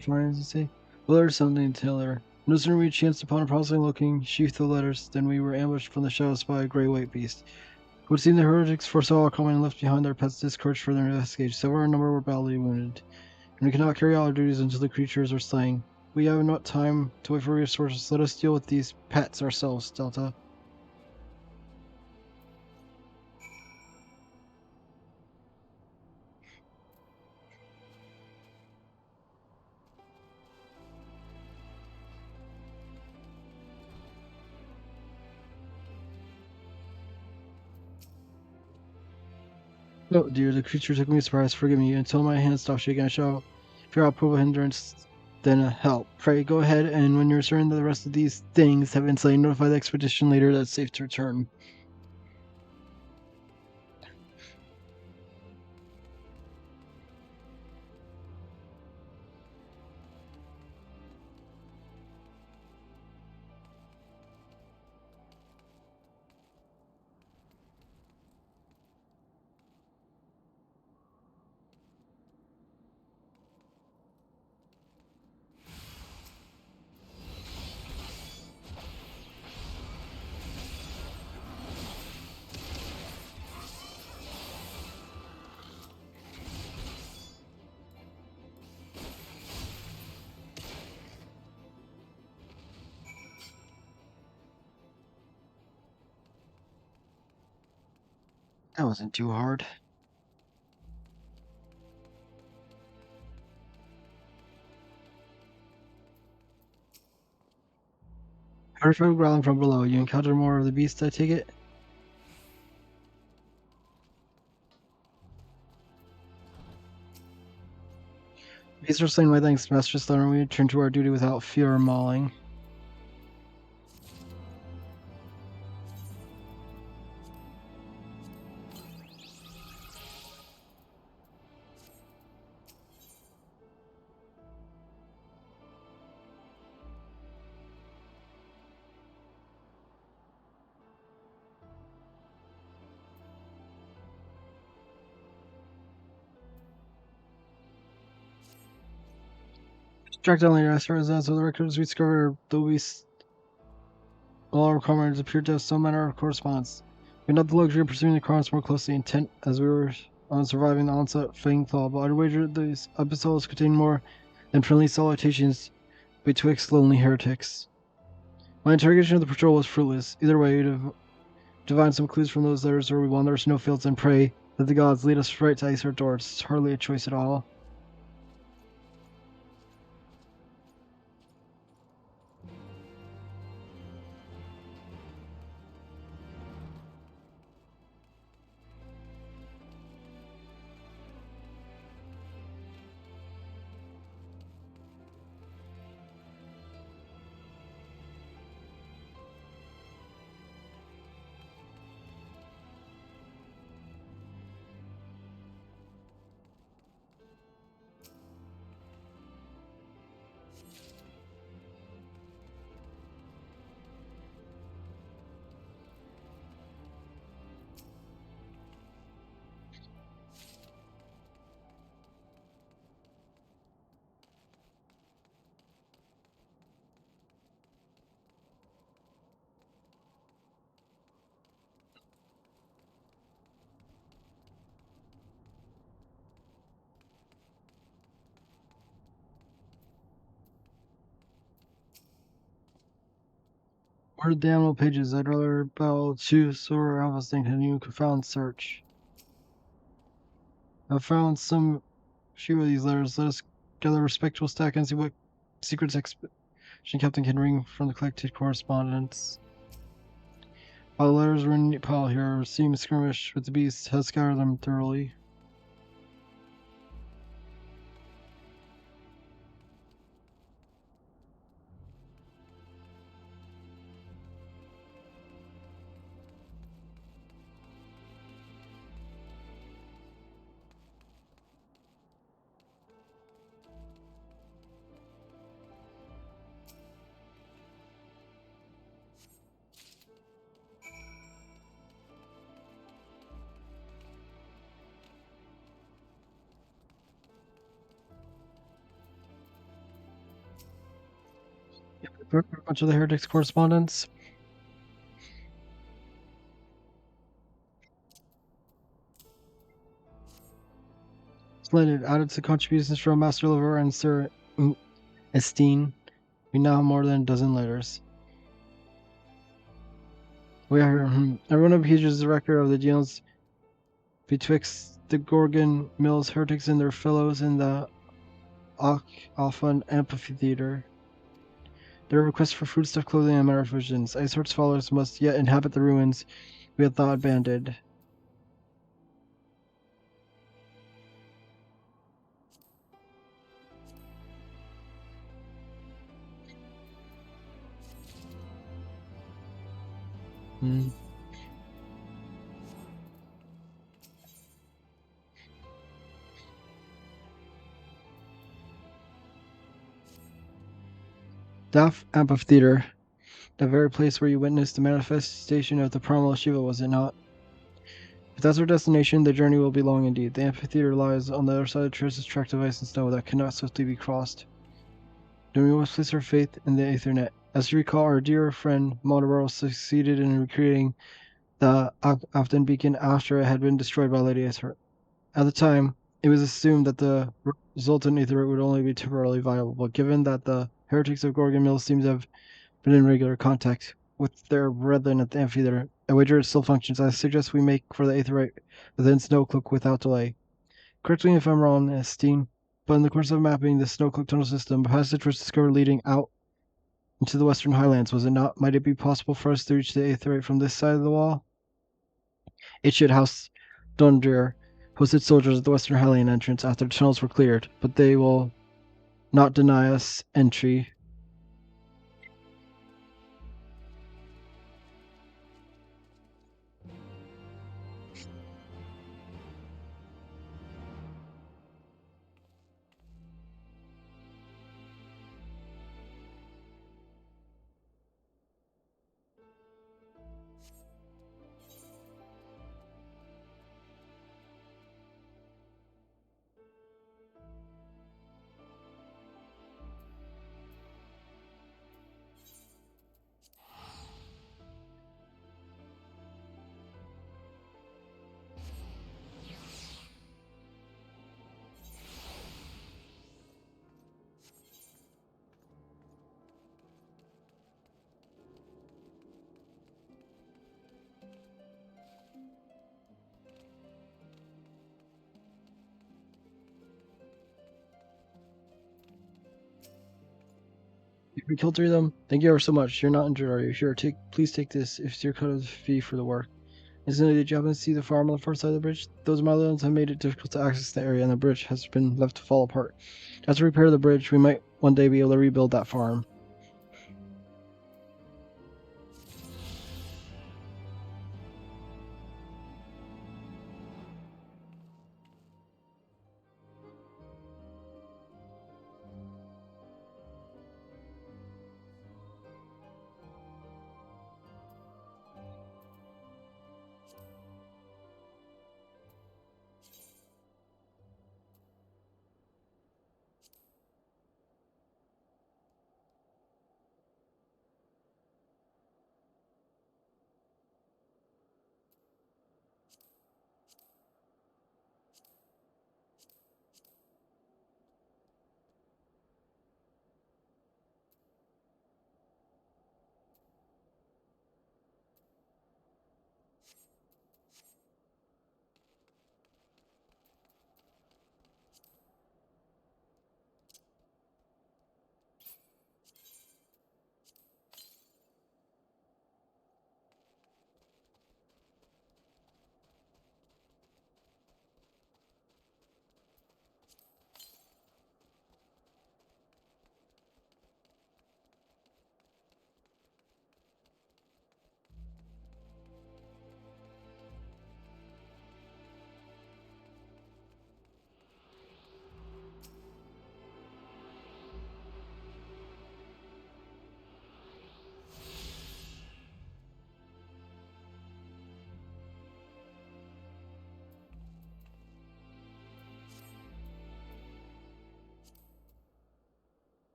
Trying to say, well, there's something to tell her. No sooner we chanced upon a promising looking sheaf of letters than we were ambushed from the shadows by a grey white beast. It would seem the heretics foresaw our coming and left behind their pets discouraged for their investigation. Several of our number were badly wounded, and we could not carry out our duties until the creatures were slain. We have not time to wait for resources. Let us deal with these pets ourselves, Delta. Oh dear, the creature took me by surprise. Forgive me. Until my hands stop shaking, I shall fear I'll prove a hindrance, then a help. Pray, go ahead, and when you're certain that the rest of these things have been slain, notify the expedition leader that it's safe to return. That wasn't too hard. Heard from growling from below. You encountered more of the beast, I take it? Beasts are slain, my thanks, Master Slaughter. We return to our duty without fear or mauling. Track down later, as far as the records we discovered, though we all our comrades appeared to have some manner of correspondence. We had not the luxury of pursuing the crimes more closely, intent as we were on surviving the onset of Fang Thaw, but I'd wager these episodes contain more than friendly salutations betwixt lonely heretics. My interrogation of the patrol was fruitless. Either way, we'd have divined some clues from those letters, or we wander our snowfields and pray that the gods lead us right to Iceheart doors. It's hardly a choice at all. Where are the animal pages? I'd rather bow to Sora Alpha's thing than you confound search. I've found some few of these letters. Let us gather a respectable stack and see what secrets expedition Captain can wring from the collected correspondence. While the letters were in a neat pile here, seeing skirmish with the beast has scoured them thoroughly. A bunch of the heretics' correspondence. Splendid. Added to contributions from Master Liver and Sir Estine, we now have more than a dozen letters. We are everyone of pages is a record of the dealings betwixt the Gorgon Mills heretics and their fellows in the Alphan Amphitheater. There are requests for foodstuff, clothing, and minor provisions. Iceheart's followers must yet inhabit the ruins we had thought abandoned. Daft Amphitheater, the very place where you witnessed the manifestation of the primal Shiva, was it not? If that's our destination, the journey will be long indeed. The amphitheater lies on the other side of the Trace's tract of ice and snow that cannot swiftly be crossed. Then we must place our faith in the Aethernet. As you recall, our dear friend Montebaro succeeded in recreating the Afton beacon after it had been destroyed by Lady Aether. At the time, it was assumed that the resultant Aetherite would only be temporarily viable, but given that the heretics of Gorgon Mill seem to have been in regular contact with their brethren at the amphitheater, I wager it still functions. I suggest we make for the Aetherite within Snowcloak without delay. Correct me if I'm wrong, Estine, but in the course of mapping the Snowcloak tunnel system, a passage was discovered leading out into the western highlands, was it not? Might it be possible for us to reach the Aetherite from this side of the wall? It should house Dundir posted soldiers at the western highland entrance after the tunnels were cleared, but they will not deny us entry. If we killed 3 of them, thank you ever so much. You're not injured, are you? Here, please take this. It's your cut of the fee for the work. Incidentally, did you happen to see the farm on the far side of the bridge? Those Marlins have made it difficult to access the area, and the bridge has been left to fall apart. As we repair the bridge, we might one day be able to rebuild that farm.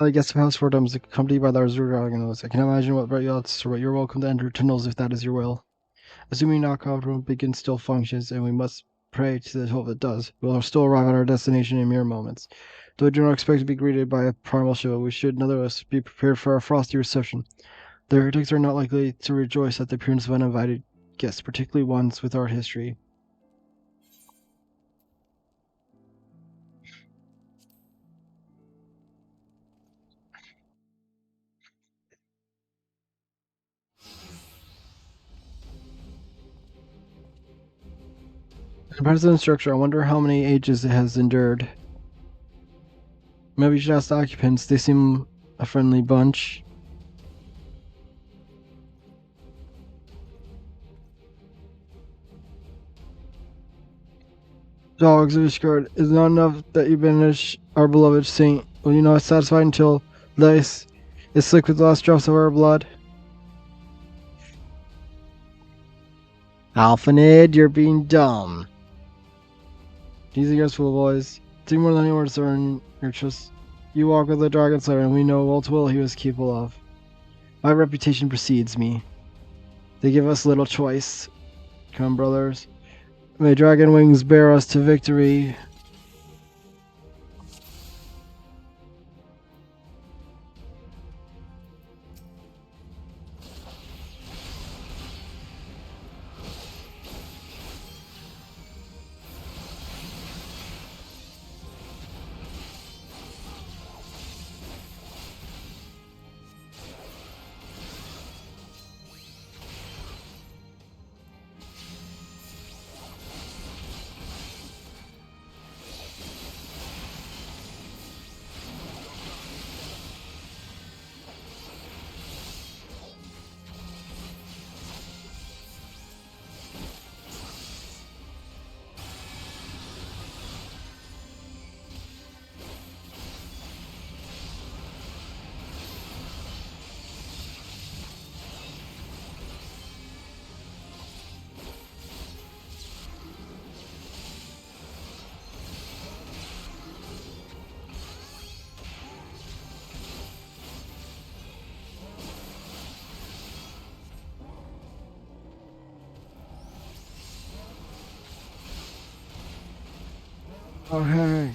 I guess the Heavensward is accompanied by large dragons. I can imagine what brought you out, sir, but you're welcome to enter tunnels if that is your will. Assuming knockout room begin still functions, and we must pray to the hope it does, we'll still arrive at our destination in mere moments. Though I do not expect to be greeted by a primal show, we should nonetheless be prepared for a frosty reception. The heretics are not likely to rejoice at the appearance of uninvited guests, particularly ones with our history. Compared to the structure, I wonder how many ages it has endured. Maybe we should ask the occupants. They seem a friendly bunch. Dogs of Ishgard, is it not enough that you banish our beloved saint? Will you not satisfied until this is slick with the last drops of our blood? Alphanid, you're being dumb. These are your boys. Take more than any words are in your trust. You walk with the Dragon Slayer, and we know well to well he was capable of. My reputation precedes me. They give us little choice. Come, brothers. May dragon wings bear us to victory. Oh, hey.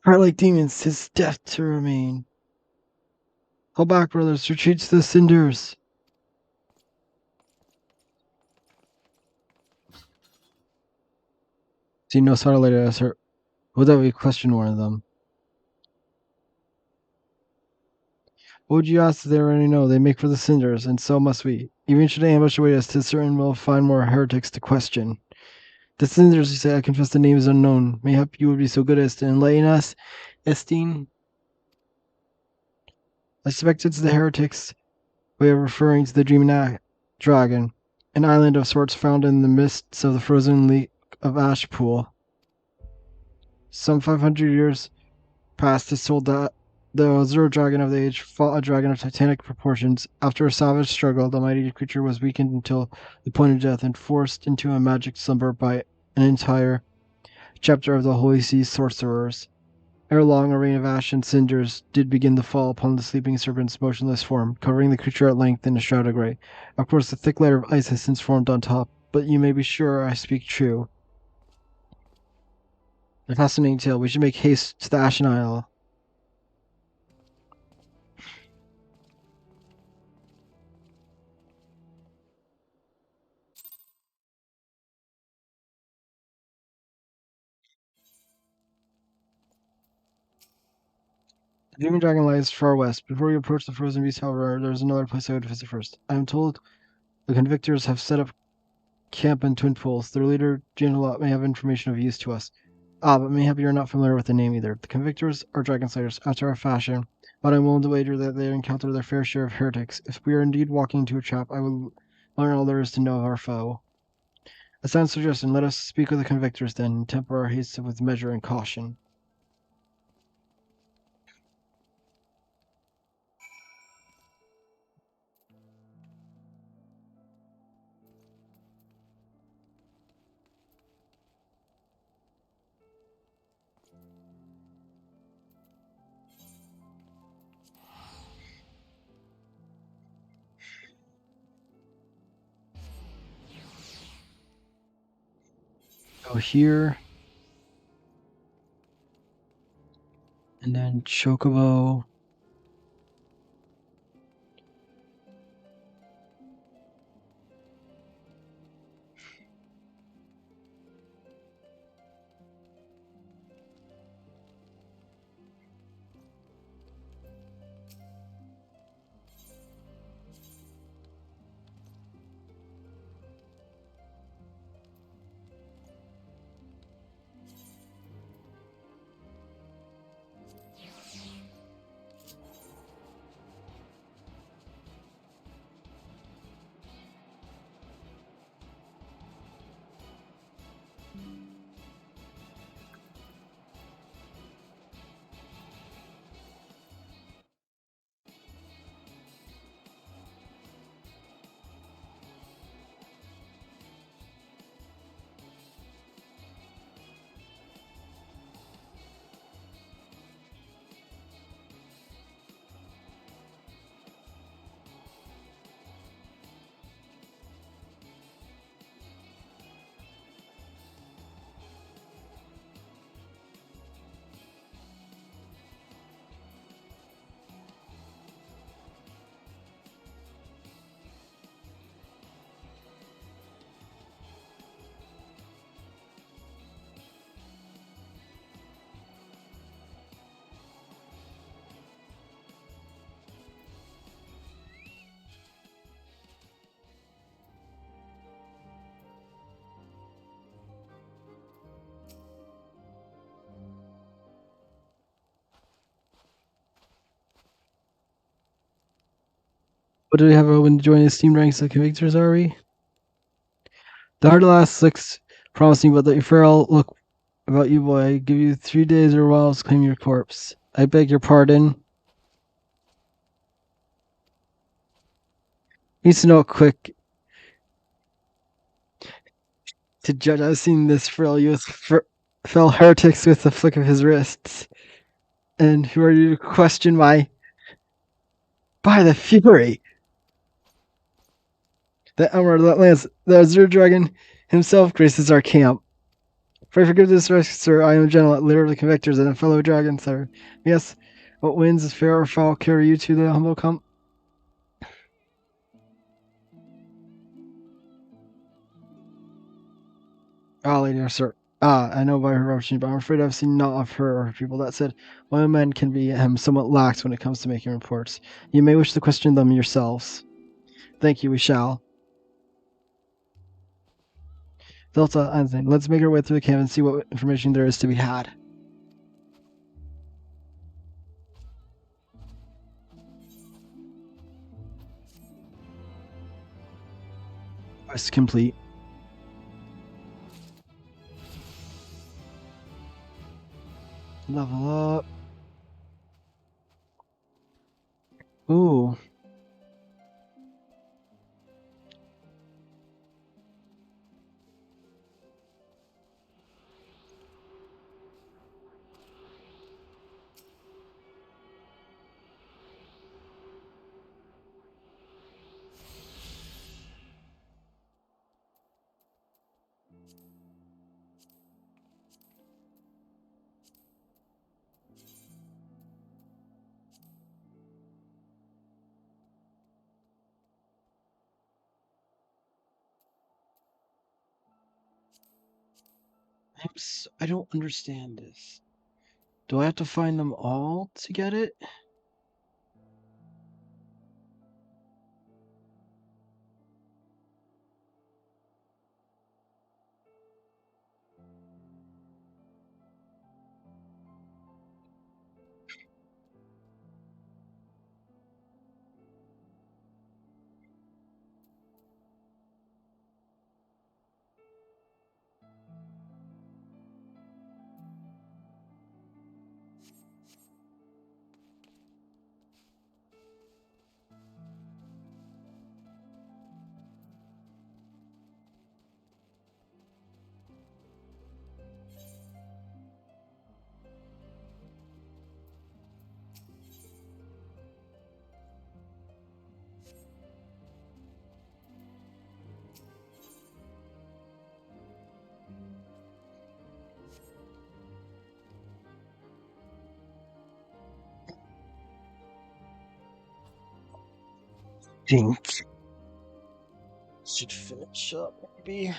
Heart like demons, his death to remain. Fall back, brothers, retreat to the cinders. See no sound later as her. Would that we question one of them? What would you ask if they already know? They make for the cinders, and so must we. Even should they ambush await us, 'tis certain we'll find more heretics to question. The cinders, you say, I confess the name is unknown. Mayhap you would be so good as to enlighten us, Estine? I suspect it's the heretics we are referring to the dreaming dragon, an island of sorts found in the mists of the frozen lake of Ashpool. Some 500 years past, is told that the Zero Dragon of the age fought a dragon of titanic proportions. After a savage struggle, the mighty creature was weakened until the point of death and forced into a magic slumber by an entire chapter of the Holy Sea sorcerers. Ere long, a rain of ash and cinders did begin to fall upon the sleeping serpent's motionless form, covering the creature at length in a shroud of grey. Of course, a thick layer of ice has since formed on top, but you may be sure I speak true. A fascinating tale. We should make haste to the Ashen Isle. The Dreaming Dragon lies far west. Before you approach the frozen beast, however, there is another place I would visit first. I am told the convictors have set up camp in Twin Pools. Their leader, Janelot, may have information of use to us. But mayhap you are not familiar with the name either. The convictors are dragon slayers, after a fashion, but I'm willing to wager that they encounter their fair share of heretics. If we are indeed walking into a trap, I will learn all there is to know of our foe. A sound suggestion. Let us speak with the convictors then, and temper our haste with measure and caution. Go here. And then Chocobo. What do we have when joining the steam ranks of convictors, are we? The hard last looks promising, but the feral look about you, boy. I give you 3 days or whiles claim your corpse. I beg your pardon. Needs to know quick. To judge, I've seen this frail youth fell heretics with the flick of his wrists. And who are you to question my... By the Fury! The Emperor that lands, the Azure Dragon himself graces our camp. Pray forgive this risk, sir. I am gentle, literally convictors, and a fellow dragon, sir. Yes, what wins is fair or foul carry you to the humble come. Ah, lady, sir. Ah, I know by her eruption, but I'm afraid I've seen naught of her or her people. That said, women men can be somewhat lax when it comes to making reports. You may wish to question them yourselves. Thank you, we shall. Delta, Anthony, let's make our way through the camp and see what information there is to be had. Quest complete. Level up. Ooh. I don't understand this. Do I have to find them all to get it? Think. Should finish up, maybe.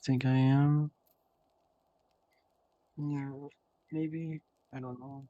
Think I am. Yeah, maybe. I don't know.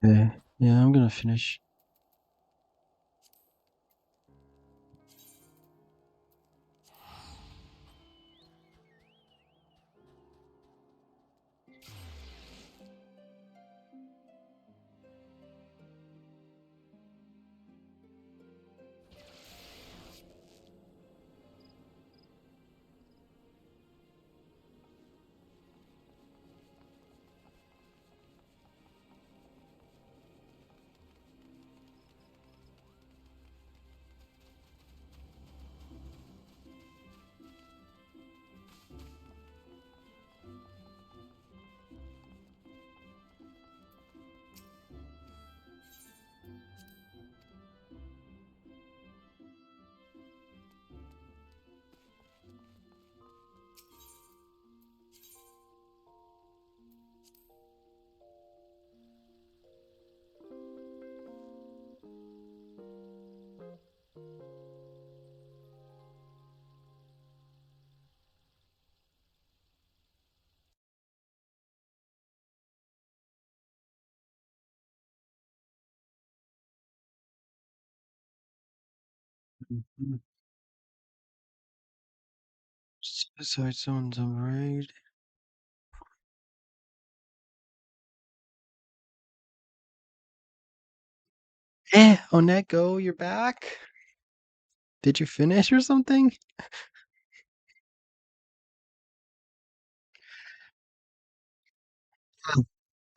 Okay. Yeah, I'm gonna finish. Mhm. Suicide someone's on raid. Oneko, you're back? Did you finish or something?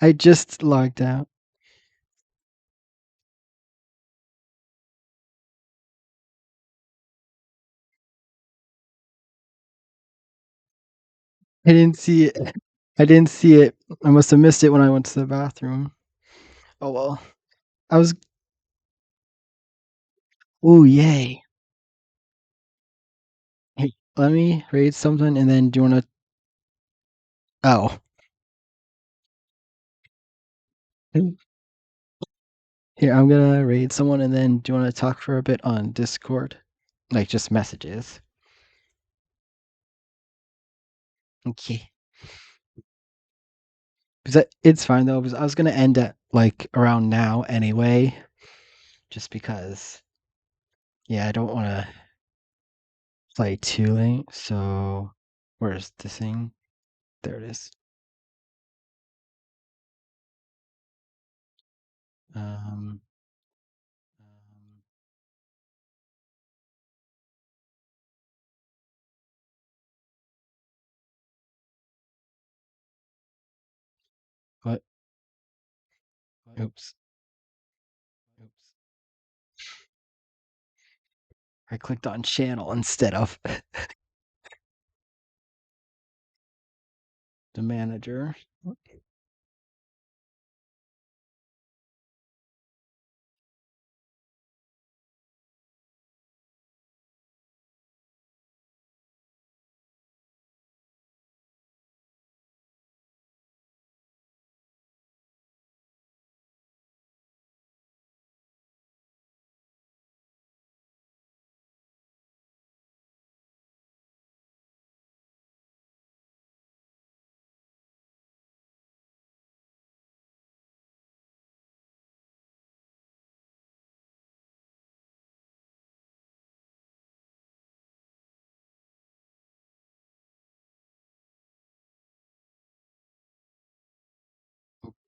I just logged out. I didn't see it. I didn't see it. I must have missed it when I went to the bathroom. Oh well. I was. Ooh, yay. Hey, let me read something and then do you want to. Oh. Here, I'm gonna raid someone and then do you want to talk for a bit on Discord? Like just messages. Okay. It's fine though, because I was gonna end at like around now anyway. Just because, yeah, I don't want to play too late. So, where's the thing? There it is. Um, what? Oops. Oops. I clicked on channel instead of the manager.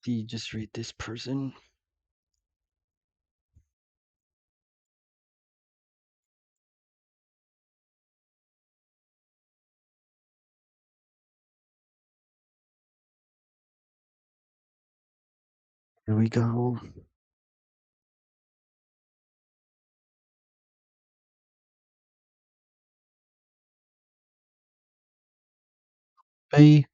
Do you just read this person? Here we go. Bye.